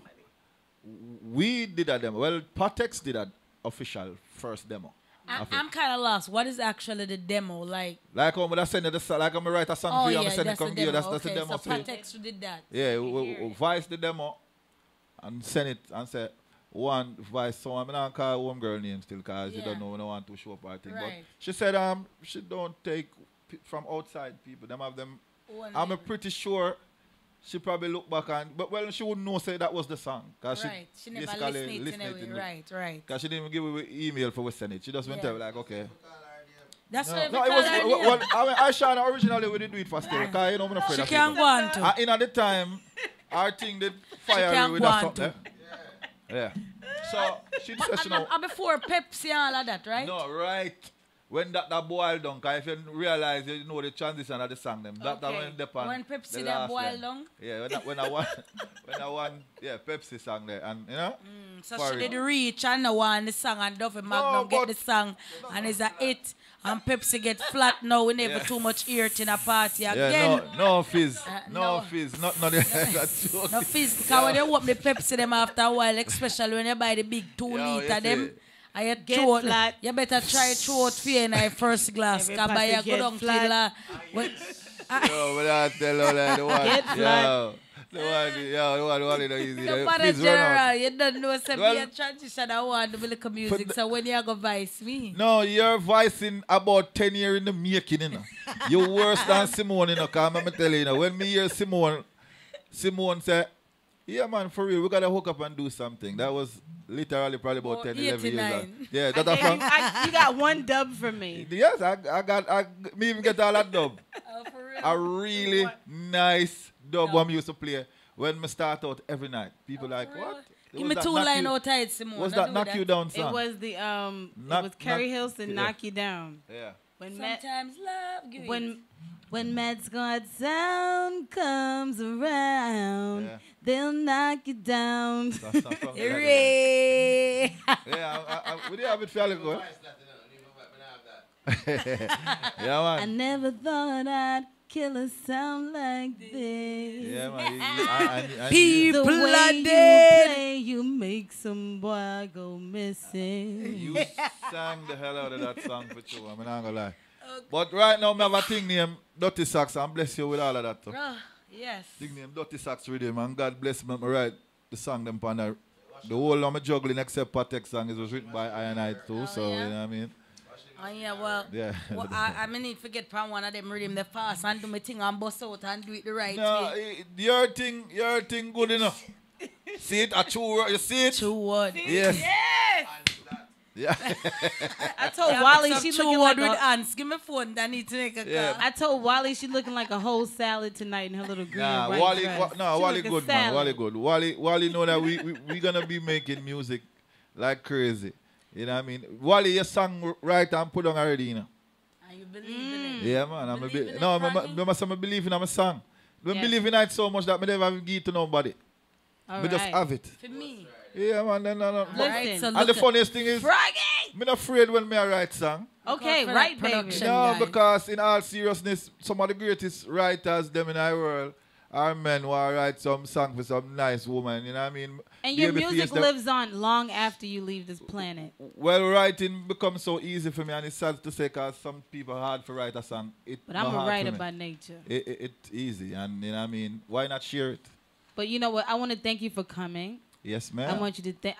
We did a demo. Well, Patex did an official first demo. I'm kind of lost. What is actually the demo like? Like I'm gonna send you the like I'm gonna write a song for you. I'm gonna send it come to you. That's the demo. So Patex did that. Yeah, we voice the demo and send it and say one voice. So I'm not call one girl name still because you don't know when I want to show up or thing. But she said she don't take from outside people. Them have them. I'm pretty sure. She probably look back and, but well, she wouldn't know say that was the song. Cause she never listened to it. Right. Because she didn't even give me email for we send it. She just went there like, okay. That's no, it was. I Shana originally we didn't do it for still. Because you know I'm afraid of she can't go on to. In at the time, our thing did fire with us something. Yeah. So she said she know. Before Pepsi and all of that, right? No, right. When that boiled down, because if you realize you know the transition of the song them. That when Pepsi that boiled down? Yeah, when I won Pepsi song there. And you know? So she did reach and no one the song and Dovey Magnum get the song and it's a hit. And Pepsi get flat now. We never too much ear in a party again. No fizz. No fizz. Not that's no fizz. Because when you open the Pepsi them after a while, especially when you buy the big 2 liter them. I Get throat. flat. You better try throat fear in our first glass. Because by Everybody a get good uncle. flat. Yo, but I tell you that the one. Get flat. Yo, the one is not easy. The man Please run general, out. you don't know, say Well, be a transition. I want to make music. So when you go vice me. No, you're voicing about 10 years in the making, you know. You're worse than Simone, you know, because I'm telling you, when me hear Simone said, yeah, man, for real, we got to hook up and do something. That was literally probably about 10, 11 years ago. Yeah, that's from... You got one dub from me. Yes, me even get all that dub. A really nice dub one used to play when me start out every night. People like, what? Give me 2 lines outside, Simone. Was that Knock You Down song? It was the it was Carrie Hilson, Knock You Down. Yeah. Sometimes love gives. When Mad Squad sound comes around, they'll knock you down. Hooray! Yeah, we did have it fairly good. Yeah, man. I never thought I'd kill a sound like this. Yeah, man. People the way you play, you make some boy go missing. You sang the hell out of that song for sure. I'm not gonna lie. But right now, I have a thing named Dirty Sax, and bless you with all of that. Too. Yes. Thing named Dirty Sax Rhythm, and God bless me. I write the song them on the whole of my juggling except Patek song was written by I and I too. So you know what I mean. Oh yeah, well, well I need to forget from one of them rhythm the fast and do my thing and bust out and do it the right way. Your thing good enough. See it? A true word. You see it? True word. Yes. Yeah. I told Wally she looking like with ants. Give me phone. I need to make a call. I told Wally she looking like a whole salad tonight in her little green and white Wally, dress. Wally good, man. Wally good. Wally know that we gonna be making music like crazy. You know what I mean? Wally, your song right and put on already, you know. And you believe in it? Yeah, man. I believe in my song. I believe in it so much that I never give it to nobody. I just have it. For me. Yeah, man. No. Listen. And the funniest thing is, Froggy! I'm not afraid when I write song. Okay, right, baby. No, because in all seriousness, some of the greatest writers them in our world are men who write some song for some nice woman, you know what I mean? And your music lives on long after you leave this planet. Well, writing becomes so easy for me, and it's sad to say because some people hard to write a song. But I'm a writer by nature. It's easy, and you know what I mean? Why not share it? But you know what? I want to thank you for coming. Yes, ma'am. I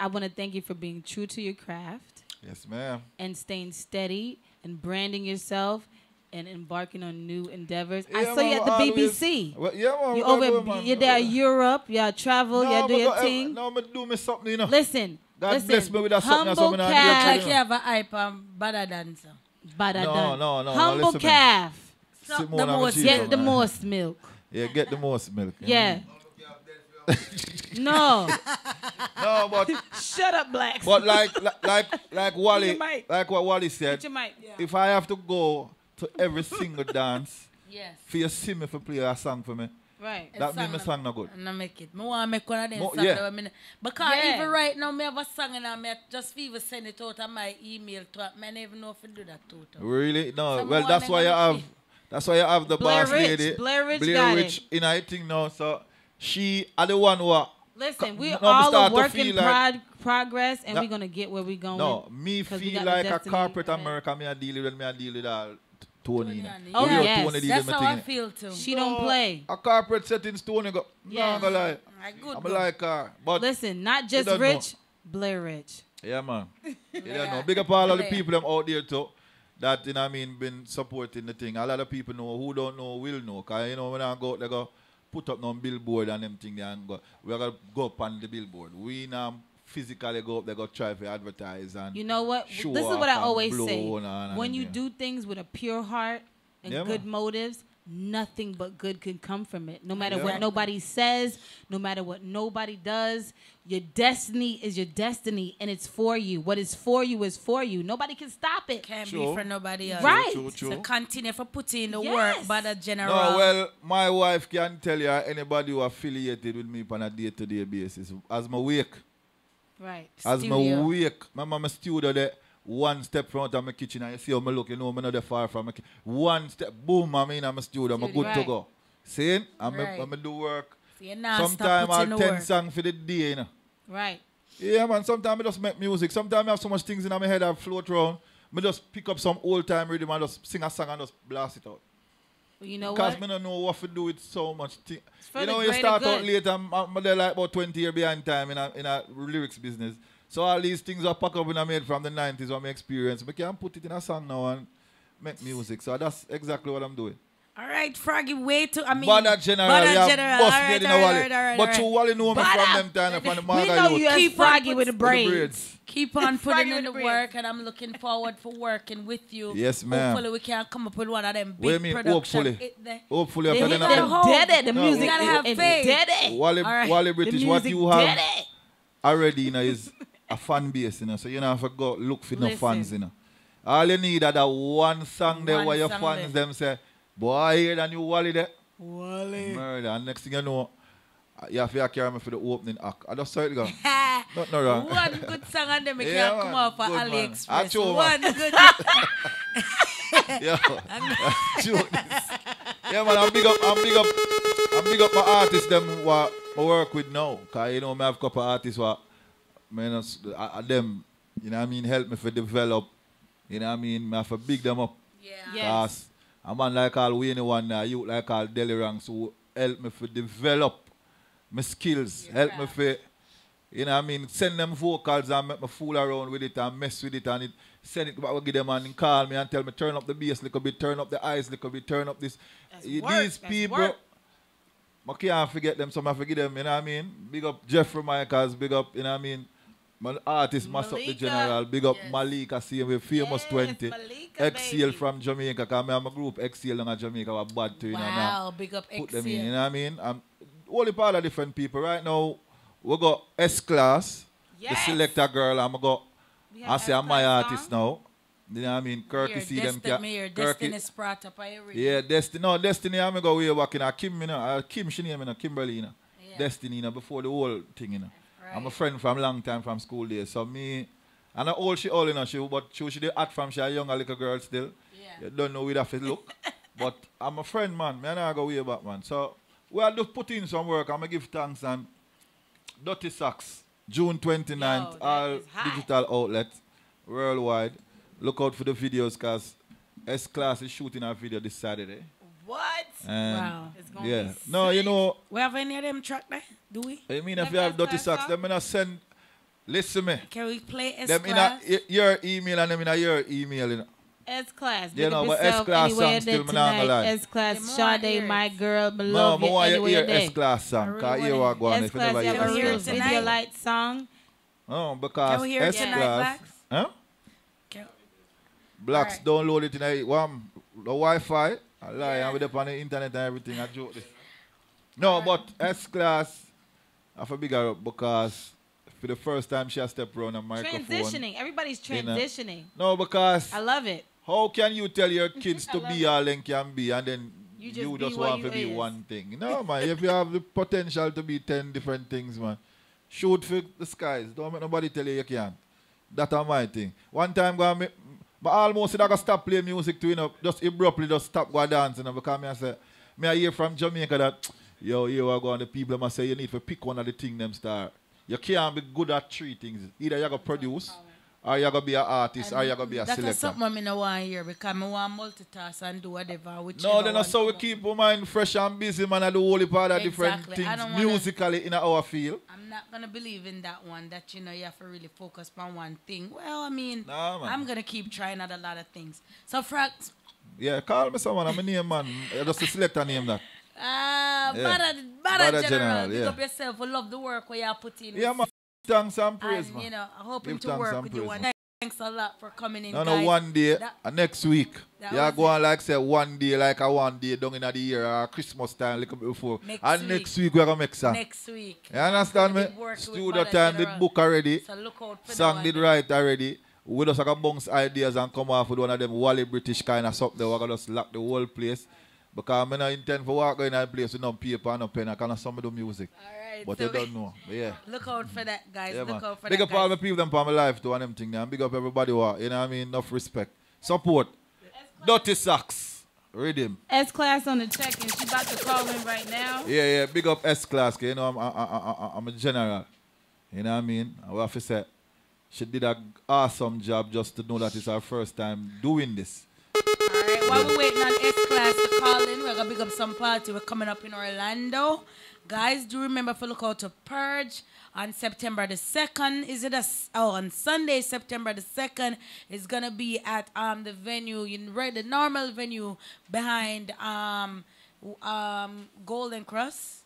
want to thank you for being true to your craft. Yes, ma'am. And staying steady and branding yourself and embarking on new endeavors. Yeah, I saw you at the BBC. Well, yeah, man. You're there in Europe. You travel. You do your thing. No, I'm do me something, you know. Listen. God bless me with that something. Humble calf. Like you have a hype better dancer. No. Humble calf. Get the most milk. Yeah, get the most milk. Yeah. No. No, but shut up, Blacks. But like Wally, like what Wally said, if I have to go to every single dance, for you see me for play a song for me, right? That means my song not good. I make it. I want to make one of them songs. Because even right now, I have a song and I just even send it out on my email to I don't even know if I do that too. Really? No. So well, that's why you have. That's why you have the boss lady, Blair Rich in I think now. So she are the one who. Listen, we all a work in progress, and we're gonna get where we going. No, me feel like a corporate America. Me a deal with all Tony. Oh yes, that's how I feel too. She don't play. A corporate settings Tony go. No, I'm gonna lie. I'm like her. But listen, not just Rich, Blair Rich. Yeah, man. You don't know. Big up all of the people them out there too. That, you know what I mean, been supporting the thing. A lot of people know, who don't know will know. Because, you know, when I go out, they go put up on billboard and them thing, and go, we're going to go up on the billboard. We now physically go up, they go try to advertise and you know what? This is what I always say. When you do things with a pure heart and good motives, nothing but good can come from it. No matter what nobody says, no matter what nobody does, your destiny is your destiny, and it's for you. What is for you is for you. Nobody can stop it. Can't be for nobody else. Right. True. So continue for putting in the work by the general. No, well, my wife can tell you anybody who affiliated with me on a day-to-day basis. As my wake. Right. As my wake. My mama studio there. One step front of my kitchen, and you see how I look, you know, I'm not that far from my kitchen. One step, boom, I'm in my studio, I'm good to go. See? I'm do work. So sometimes I'll 10 songs for the day, you know. Right. Yeah, man. Sometimes I just make music. Sometimes I have so much things in my head I float around. I just pick up some old time rhythm and just sing a song and just blast it out. Well, you know Because what? I don't know what to do with so much thing. for You the know, you greater start out good. late and I'm there like about 20 years behind time in a lyrics business. So all these things are packed up in a made from the 90s what I experience. I can put it in a song now and make music. So that's exactly what I'm doing. All right, Froggy, way to, I mean. Bada General, Bada yeah, General. boss All right, made in all a right, Wally. all right, all right, But all you right. Wally know me from them time, from the We Maga know youth. you as Keep Froggy on with the put- braids. Keep on Froggy putting in with the the braids. work, and I'm looking forward for working with you. Yes, ma'am. Hopefully we can come up with one of them What do you big mean, production. hopefully? Hopefully They after hit then them dead. The No, music You gotta have is faith. dead. Wally, All right. Wally The British, what music you have dead. already, you know, is a fan base, you know. So you don't have to go look for no Listen. fans, you know. All you need is that one song there One where your song fans there. them say, boy, I hear that new Wally there. Wally. Murder. And next thing you know, you have to carry me for the opening act. I just saw it go. Nothing wrong. One good song and then we Yeah, can come man. off for Good, man. AliExpress. Achoo, One man. good. Yo, joke this. Yeah, man, I'm big up my artists them what I work with now. Cause you know, I have a couple of artists what them, you know what I mean, help me to develop. You know what I mean? I have to big them up. Yeah. Cause a man like all Wayne one, a youth like all Delirangs who help me to develop my skills, help me to, you know what I mean, send them vocals and make me fool around with it and mess with it and it, send it back, give them and call me and tell me turn up the bass a little bit, turn up the eyes a little bit, turn up this. These people, I can't forget them, so I forget them, you know what I mean? Big up Jeffrey Michaels, big up, you know what I mean? My artist, Mass Up the General, big up Malika, see with Famous 20. Exhale from Jamaica, because I have a group Exhale in Jamaica, was bad too, you know. Wow, big up Put them in, Exhale. you know what I mean? Only part of different people. Right now, we got S-Class, the selector girl, and I say I'm my artist now. You know what I mean? Kirky see them. Destiny Sprata up already. Yeah, Destiny. No, Destiny, I'm go way back in Kim, you know. Kim, she name, you know, Kimberly, you know. Yeah. Destiny, you know, before the whole thing, you know. Right. I'm a friend from long time from school days. So me, and all she all, you know, but she did act from she a young little girl still. Yeah. You don't know where that look. But I'm a friend, man. Me and I go way back, man. So we are just put in some work. I'm going to give thanks and Dirty Socks, June 29th, all digital outlets worldwide. Look out for the videos because S-Class is shooting a video this Saturday. What? And Wow. It's gonna yeah. be No, you know, We have any of them track there? Do we? I mean, if you have Dirty Socks, them gonna send, listen me. Can we play Them in S-Class? your email and them in your email, you know. S-Class. You know, but yourself S-Class anywhere song still, there me not gonna lie. tonight. S-Class, Sade, my girl, me No, love I you want you to anywhere hear there. S-Class song. Because here we go on if you S-Class, never you hear have a real S-Class song. video light song. Oh, because Can we hear it tonight, S-Class, Blacks? huh? Blacks, download it in the Wi-Fi. I lie, I'm with up on the internet and everything. I joke this. No, but S-Class, I have a bigger up because for the first time she has stepped around a microphone. Transitioning. Everybody's transitioning. No, because I love it. how can you tell your kids to be all they can be and then You you just just be what want to you be is. one thing? No, man. If you have the potential to be 10 different things, man, shoot for the skies. Don't make nobody tell you you can't. That's my thing. One time, but almost I got stop playing music too, you know, just abruptly just stop go dancing, you know, because I hear from Jamaica that, yo, you are going, the people must say you need to pick one of the things them start. You can't be good at three things. Either you're going to produce, or you're going to be an artist, or you're going to be a That's selector. something I don't want to hear because I want multitask and do whatever. No, then that's how we keep our mind fresh and busy, man, and do whole part of different Exactly. I things don't wanna- musically in our field. I'm not going to believe in that one, that, you have to really focus on one thing. Well, I mean, Nah, man. I'm going to keep trying at a lot of things. So, Frank, Yeah, call me someone. I'm a name, man. Just a selector name that. Bada Bada General, big yeah. up yourself. We love the work where you put in. Yeah, man. Thanks and praise, And, man. I hope Give to thanks work and with you. praise, And man. thanks a lot for coming in, No, guys. one day, next week. that You was go on like say one day, like a one day down in the year, Christmas time, like before. Next and week. next week we're gonna make song. Next week. You understand me? We're gonna be working with Studio Bada time General. did book already. So look out for that Song one did then. write already. We just gonna bounce ideas and come off with one of them Wally British kind of something. We're gonna just lock the whole place. Because I don't intend for walk in a place with no paper and no pen. I can't some of the music. Alright, But so you don't know. But yeah. Look out for that, guys. Yeah, look man. out for Big that, up all guys. the people them for my life too and them thing there. And big up everybody who are, you know what I mean? Enough respect. Support. Dirty Socks. Rhythm. S-Class on the check and she about to call in right now. Yeah, big up S-Class. You know, I'm a general. You know what I mean? I have to say, she did an awesome job just to know that it's her first time doing this. Alright, while we're waiting on S-Class to call in, we're going to pick up some party. We're coming up in Orlando. Guys, do remember to look out to Purge on September the 2nd. On Sunday, September the 2nd, it's going to be at the venue, the normal venue behind Golden Cross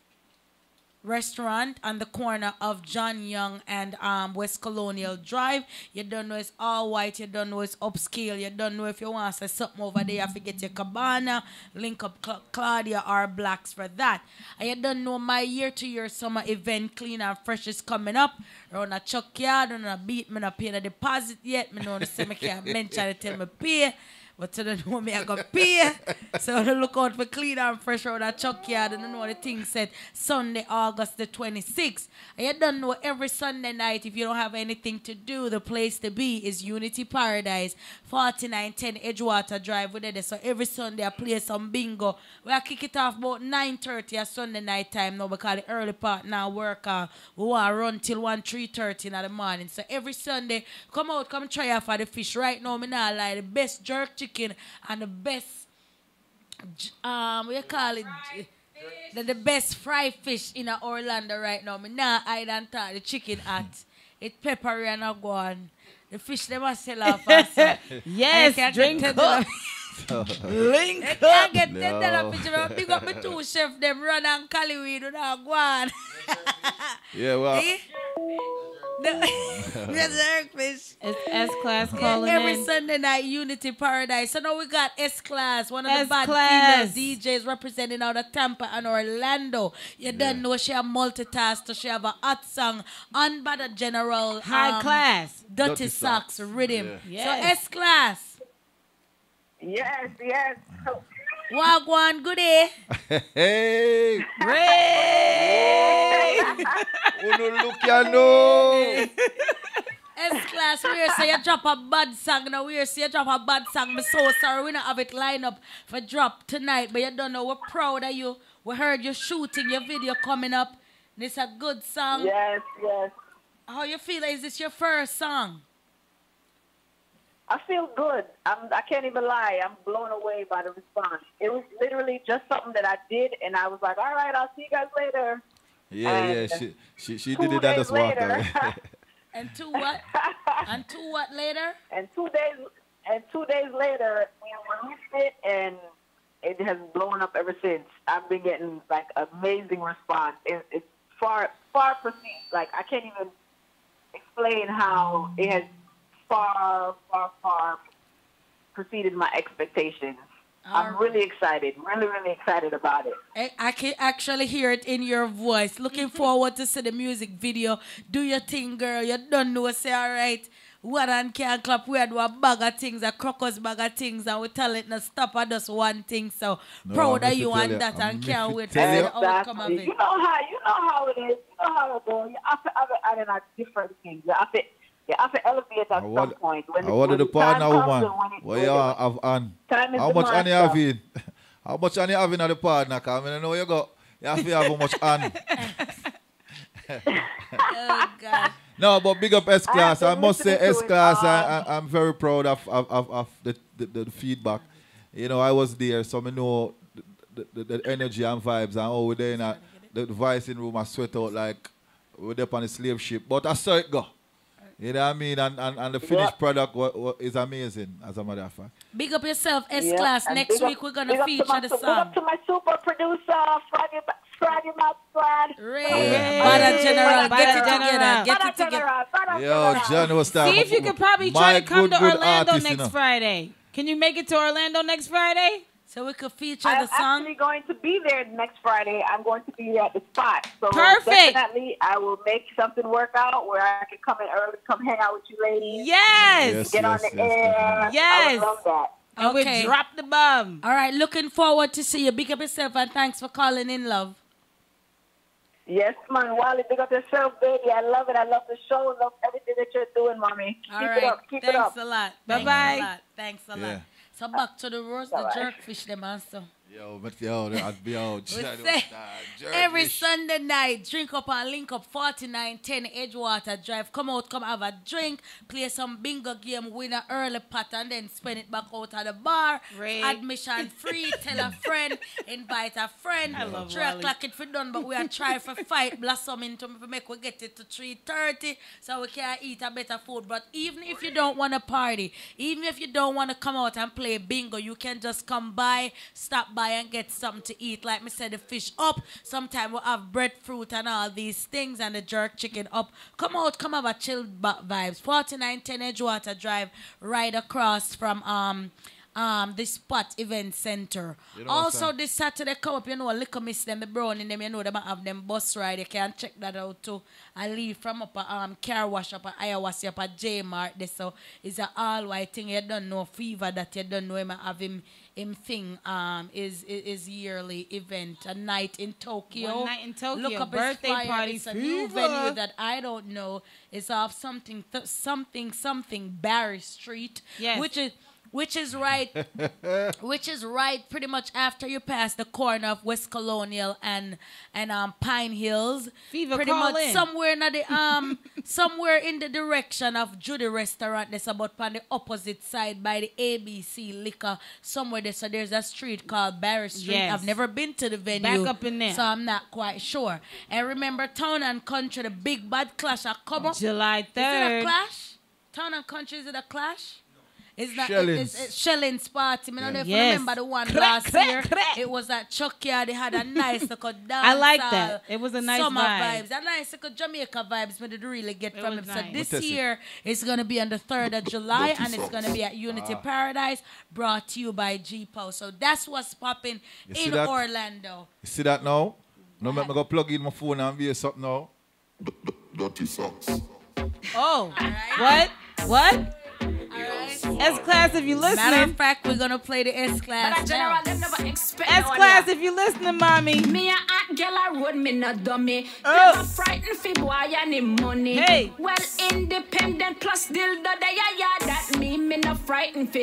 Restaurant on the corner of John Young and West Colonial Drive. You don't know it's all white. You don't know it's upscale. You don't know if you want to say something over there. You have to get your cabana, link up Claudia or Blacks for that. And you don't know my year-to-year summer event, Clean and Fresh, is coming up. Around a chuck yard, on a beat, me not paying a deposit yet. Me know the same, I can't mention it till me pay. But to the know me, I got pay. So to look out for Clean and Fresh around that chuck yard. And you know the thing said Sunday, August the 26th. And you don't know every Sunday night, if you don't have anything to do, the place to be is Unity Paradise, 4910 Edgewater Drive. We're there. So every Sunday I play some bingo. We'll kick it off about 9:30 at Sunday night time now because the early part now work. We want to run till 3:30 in the morning. So every Sunday, come out, come try out for the fish. Right now, me not lie, the best jerk chicken and the best what you call it, the best fried fish in Orlando right now. Me nah hide and talk. The chicken hot, it peppery and a go on. The fish they must sell off also. Yes, drink up. Link up. Can't get $10 picture. Big up my two chef them run and Caliweed and go on. Yeah, well. Fish. It's S-Class calling every in. Sunday night, Unity Paradise. So now we got S-Class, one of the bad female DJs representing out of Tampa and Orlando. You don't know she a multitasker. She have a hot song on by the general High class. Dirty Socks rhythm. Yeah. So S-Class. Yes, yes. Wagwan, good day. Hey. Ray. Look, you know. S-Class, we say you drop a bad song. Now we say you drop a bad song. I'm so sorry we don't have it lined up for drop tonight. But you don't know, we're proud of you. We heard you shooting your video coming up. This is a good song. Yes, yes. How you feel? Is this your first song? I feel good. I can't even lie. I'm blown away by the response. It was literally just something that I did, and I was like, all right, I'll see you guys later. Yeah, she did it and just walked away. And 2 what? And 2 what later? And 2 days later, we released it, and it has blown up ever since. I've been getting like amazing response. It's far proceeds. Like I can't even explain how it has far preceded my expectations. I'm really excited, really excited about it. I can actually hear it in your voice. Looking forward to see the music video. Do your thing, girl. You don't know, say all right. One and can't clap. We do a bag of things, a crocus bag of things, and we tell it not stop at just one thing. So proud of you and that, and can't wait to see the outcome of it. You know how it is. You know how it goes. You have to add in a different things. You have to elevate at some point. I wanted the partner woman. What you have on? How much on you have in? How much on you have in the partner? Because I know you got. You have to have how much on. Oh, God. No, but big up S-Class. I must say S-Class, I'm very proud of the feedback. You know, I was there, so I know the energy and vibes. And we're there in the voicing room, I sweat out like we're there on the slave ship. But I saw it go. You know what I mean? And the finished product is amazing, as a matter of fact. Big up yourself, S-Class. Next week we're going to feature the song. Big up to my super producer, Froggy Matsquad. Bada General, get it together. Yo, John was talking. See if you could probably try to come to Orlando next Friday. Can you make it to Orlando next Friday? So we could feature the song? I'm actually going to be there next Friday. I'm going to be there at the spot. So perfect. Definitely, I will make something work out where I can come in early, come hang out with you ladies. Yes. Get on the air. Yes. I would love that. And we drop the bomb. All right, looking forward to see you. Big up yourself and thanks for calling in, love. Yes, man. Wally, big up yourself, baby. I love it. I love the show. I love everything that you're doing, mommy. All Keep right. it up. Keep it up. Thanks a lot. Bye-bye. Thanks a lot. So back to the roast, the jerkfish them also. I'd be out. Every Sunday night, drink up and link up 4910 Edgewater Drive. Come out, come have a drink, play some bingo game, win an early pot, and then spend it back out at the bar. Right. Admission free, tell a friend, invite a friend. I love 3 o'clock it for done, but we are trying for fight blossoming to make we get it to 3:30 so we can eat a better food. But even if you don't want to party, even if you don't want to come out and play bingo, you can just come by, stop by and get something to eat. Like me said, the fish up. Sometimes we'll have breadfruit and all these things and the jerk chicken up. Come out, come have a chill vibes. 4910 Edgewater Drive, right across from the Spot Event Center. You know Also this Saturday come up, you know, Liquor Miss them, the brown in them, you know, they might have them bus ride. You can check that out too. I leave from up a car wash up at Iowasi up at J Mart. So it's a all white thing. You don't know fever that you don't know him have him thing is yearly event, a night in Tokyo. One night in Tokyo, Look up birthday his flyer. party. It's a new venue that I don't know. It's off something Barry Street, Yes. which is right pretty much after you pass the corner of West Colonial and Pine Hills. Fever, pretty call much in. somewhere in the somewhere in the direction of Judy Restaurant. That's about on the opposite side by the ABC Liquor. Somewhere there, so there's a street called Barry Street. Yes. I've never been to the venue. Back up in there. So I'm not quite sure. And remember Town and Country, the big bad clash. I come up July 3rd. Is it a clash? Town and Country, is it a clash? It's not. Shellings. It's Shellings party. I don't know if you Yes. remember the one last year. It was at Chuckyard. They had a nice little dance. I like that. It was a nice summer vibe. vibes. A nice little Jamaica vibes. We did really get It from was him. nice. So this What is it? year it's gonna be on the 3rd of July, and it's gonna be at Unity Paradise, brought to you by G-Pow. So that's what's popping You see in that? Orlando. You see that now? No, let me go plug in my phone and be something now. Dirty socks. Oh, what? S-Class, if you Matter listening. of fact, we're gonna play the S-Class now. S-Class, if you listening, mommy. Me a hot girl a road, me no dummy. Oh. Never frightened fi boy and him money. Hey. Well independent plus dildo they yeah that me no frightened fi.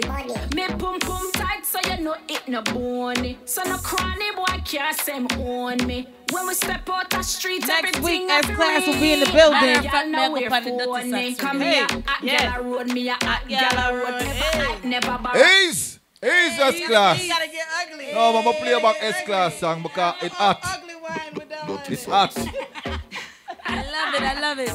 Me pum pum tight so you know it no bony. So no cranny boy can't say me own me. When we step out the street, Next everything week, S-Class will be in the building. Y'all know we're phony. Come here, hot girl a road, me a hot girl a road. Never borrow. Ace S-Class. You gotta get ugly. No, I'm gonna play about S-Class song because it's hot. It's hot. I love it.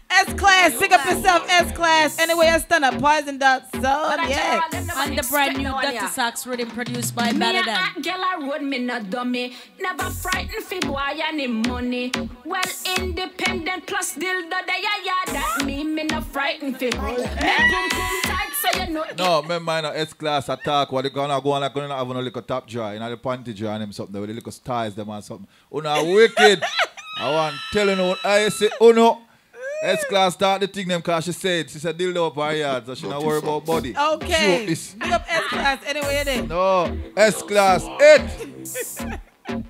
S-Class, pick up yourself, S-Class. Anyway, I stand up, poison dot zone, yeah. And the brand new Dirty Socks rhythm produced by Me a Baladan. hot girl a road, me no dummy. Never frightened fi boy and him money. Well independent plus dildo they yeah that me no frightened fi. Me pum pum tight so you know. No, remember in S-Class attack, what they gonna go on like gonna have a little top dry, and the panty dry and them something with the little styles them and something. Una wicked. I want telling you, I say, no. S-Class start the thing them because she said dildo up her yard, so she not worry about body. Okay. This. Big up S-Class, anyway it is. No, S-Class 8.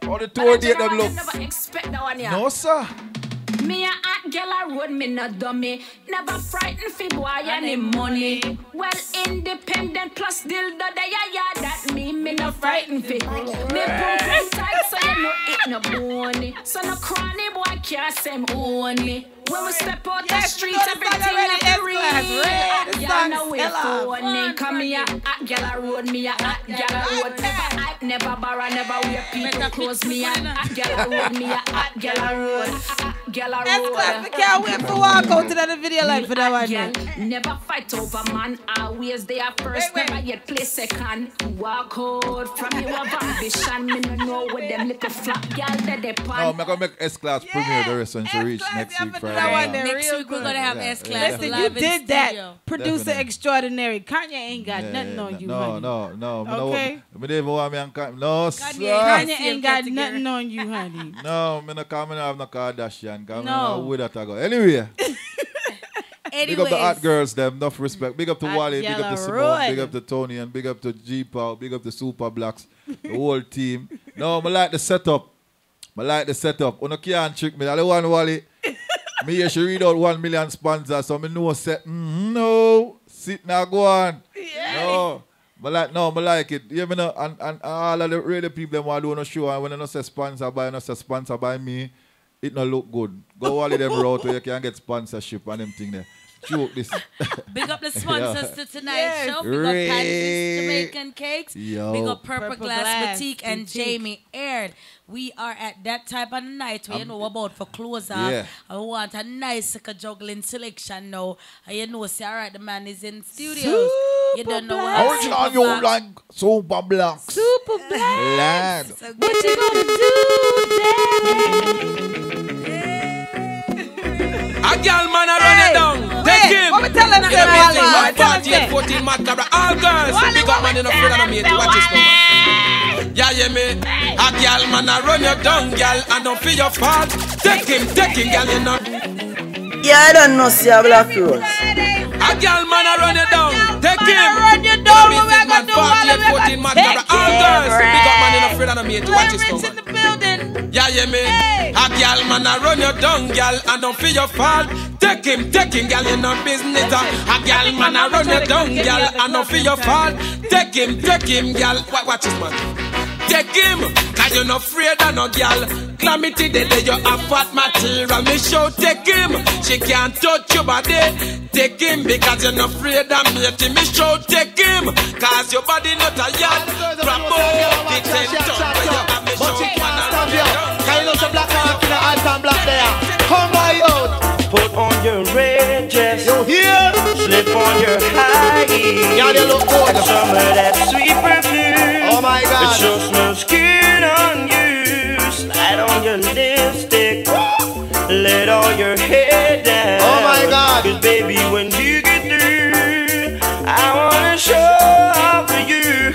All the tour date them look. Never expect that one, yeah. No, sir. Me a hot girl a road, me no dummy. Never frightened fi boy and him money. Well independent plus dildo they yeah that me no frightened fi. Me pum pum tight so you know it no bony. So no cranny boy can't say me own me. When we step out the street, everything a real. Y'all know we phony. Come here, hot girl a road, me a hot girl a road. Never hype, never borrow, never wear people clothes. Me a hot girl a road, me a hot girl a road. Hot girl a road. S-Class, we can't wait for walk out to that video like for that one. Girl, never fight over man, always there first, never yet play second. Walk out from your ambition, me no know what them little flap girl that they No, pan. I'm gonna make S-Class premiere the rest when she reach next week Friday. Next week we're gonna have S-Class Listen, live you in did studio. that. Producer extraordinary. Kanye ain't got nothing on you, honey. No. Okay. Me never want me and no, sir. Kanye ain't got nothing on you, honey. No, me no come and have no Kardashian. Come No. with that I go. Anyway. Big up the hot girls, them. Enough respect. Big up to Hot Wally. Big up to Yellow Simone. Road. Big up to Tony. And big up to G-Pow. Big up to Super Blacks. The whole team. No, I like the setup. You can't trick me. I don't want Wally. Me here, she read out 1 million sponsors. So I know set. No. Sit now, go on. No. But like, no, but like it. You know, and all of the radio people them want to do no show, and when they not say sponsor by, not say sponsor by me, it not look good. Go all of them route where you can get sponsorship and them thing there. Joke this. Big up the sponsors to tonight's show. Big up Patty's Jamaican Cakes. Yo. Big up Purple Glass Boutique and Jamie Aird. We are at that type of night where you know about for close up. Yeah. I want a nice juggling selection now. And you know, say, all right, the man is in studios. You don't know what I want you like super black. Super black. Lad. So what you gonna do, A girl man a run it down. Take him. What we telling them? What 14 matter. All girls. Big up man in a friend and a mate. Watch this one. Yeah, yeah, me. A girl man a run you down, girl, and don't feel your fault. Take him, girl, you know. Yeah, I don't know, see a Black Rose. A girl man a run you down. Take him. Run you down. Business man 14 matter. All girls. Big up man in a friend and a mate. Watch this one. Yeah, yeah, me. A girl man a run you down, girl, and don't feel your fault. Take him, girl, you know business. A girl man a run you down, girl, and don't feel your fault. Take him, girl. Watch this man. Take him, cause you're not afraid of no girl. Calamity the day you have fat material. Me show take him, she can't touch your body. Take him because you're not afraid of me. Me show take him, cause your body not a yard. Grab up, it's in town where you have me show. Can you know some black man in the item black there? Come by out. Put on your red dress. You hear? Slip on your high heels. Yeah, they look good. And some of that sweet perfume. Oh my God. It sure smells good on you. Slide on your lipstick. Let all your hair down. Oh my God. 'Cause baby, when you get through, I wanna show off for you.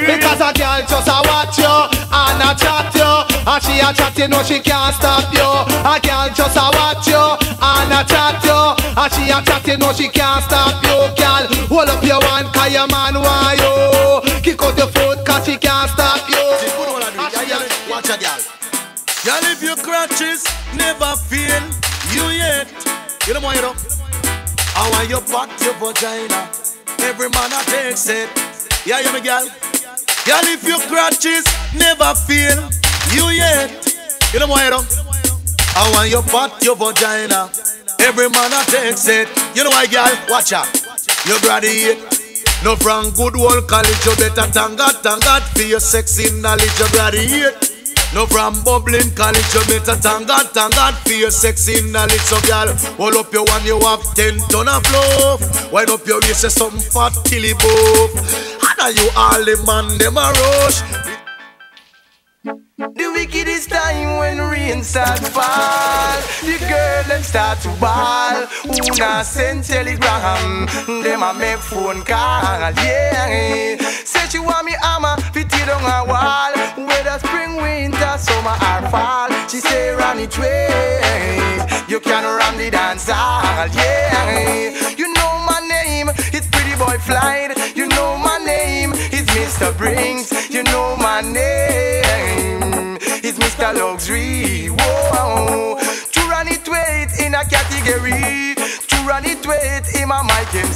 Because a girl just a watch you and a chat you. And she a chat, you know she can't stop you. A girl just a watch you and a chat you. And she a chat, you know she can't stop you. Girl, hold up your hand, cause your man want you. Kick out your foot, cause she can't stop you. Watch a girl. Girl, if your crutches never fail you yet, you know what you know? I want you back your vagina. Every man a takes it. Yeah, you me girl. Girl, if your crutches never fail you yet, you know what you know? I want you back your vagina. Every man a takes it. You know why, girl? Watch out. You graduate. No from good old college, you better thank God for your sexy knowledge. You graduate. No from bubbling college, you better thank God for your sexy knowledge. So girl, hold up your one, you have 10 ton of love. Wind up your waist, say something fat till it both. And you all the man, them a rush. The wickedest time when rain start fall, the girl them start to ball. Una send telegram, them a make phone call. Yeah, say she want me hammer, fit it on a wall. Whether spring, winter, summer or fall, she say run it way. You can run the dance hall. Yeah, you know my name, it's Pretty Boy Flight. You know my name, it's Mr. Brinks. You know my name, it's Mr. Luxury. Whoa, to run it weight in a category, to run it weight in my mic MC.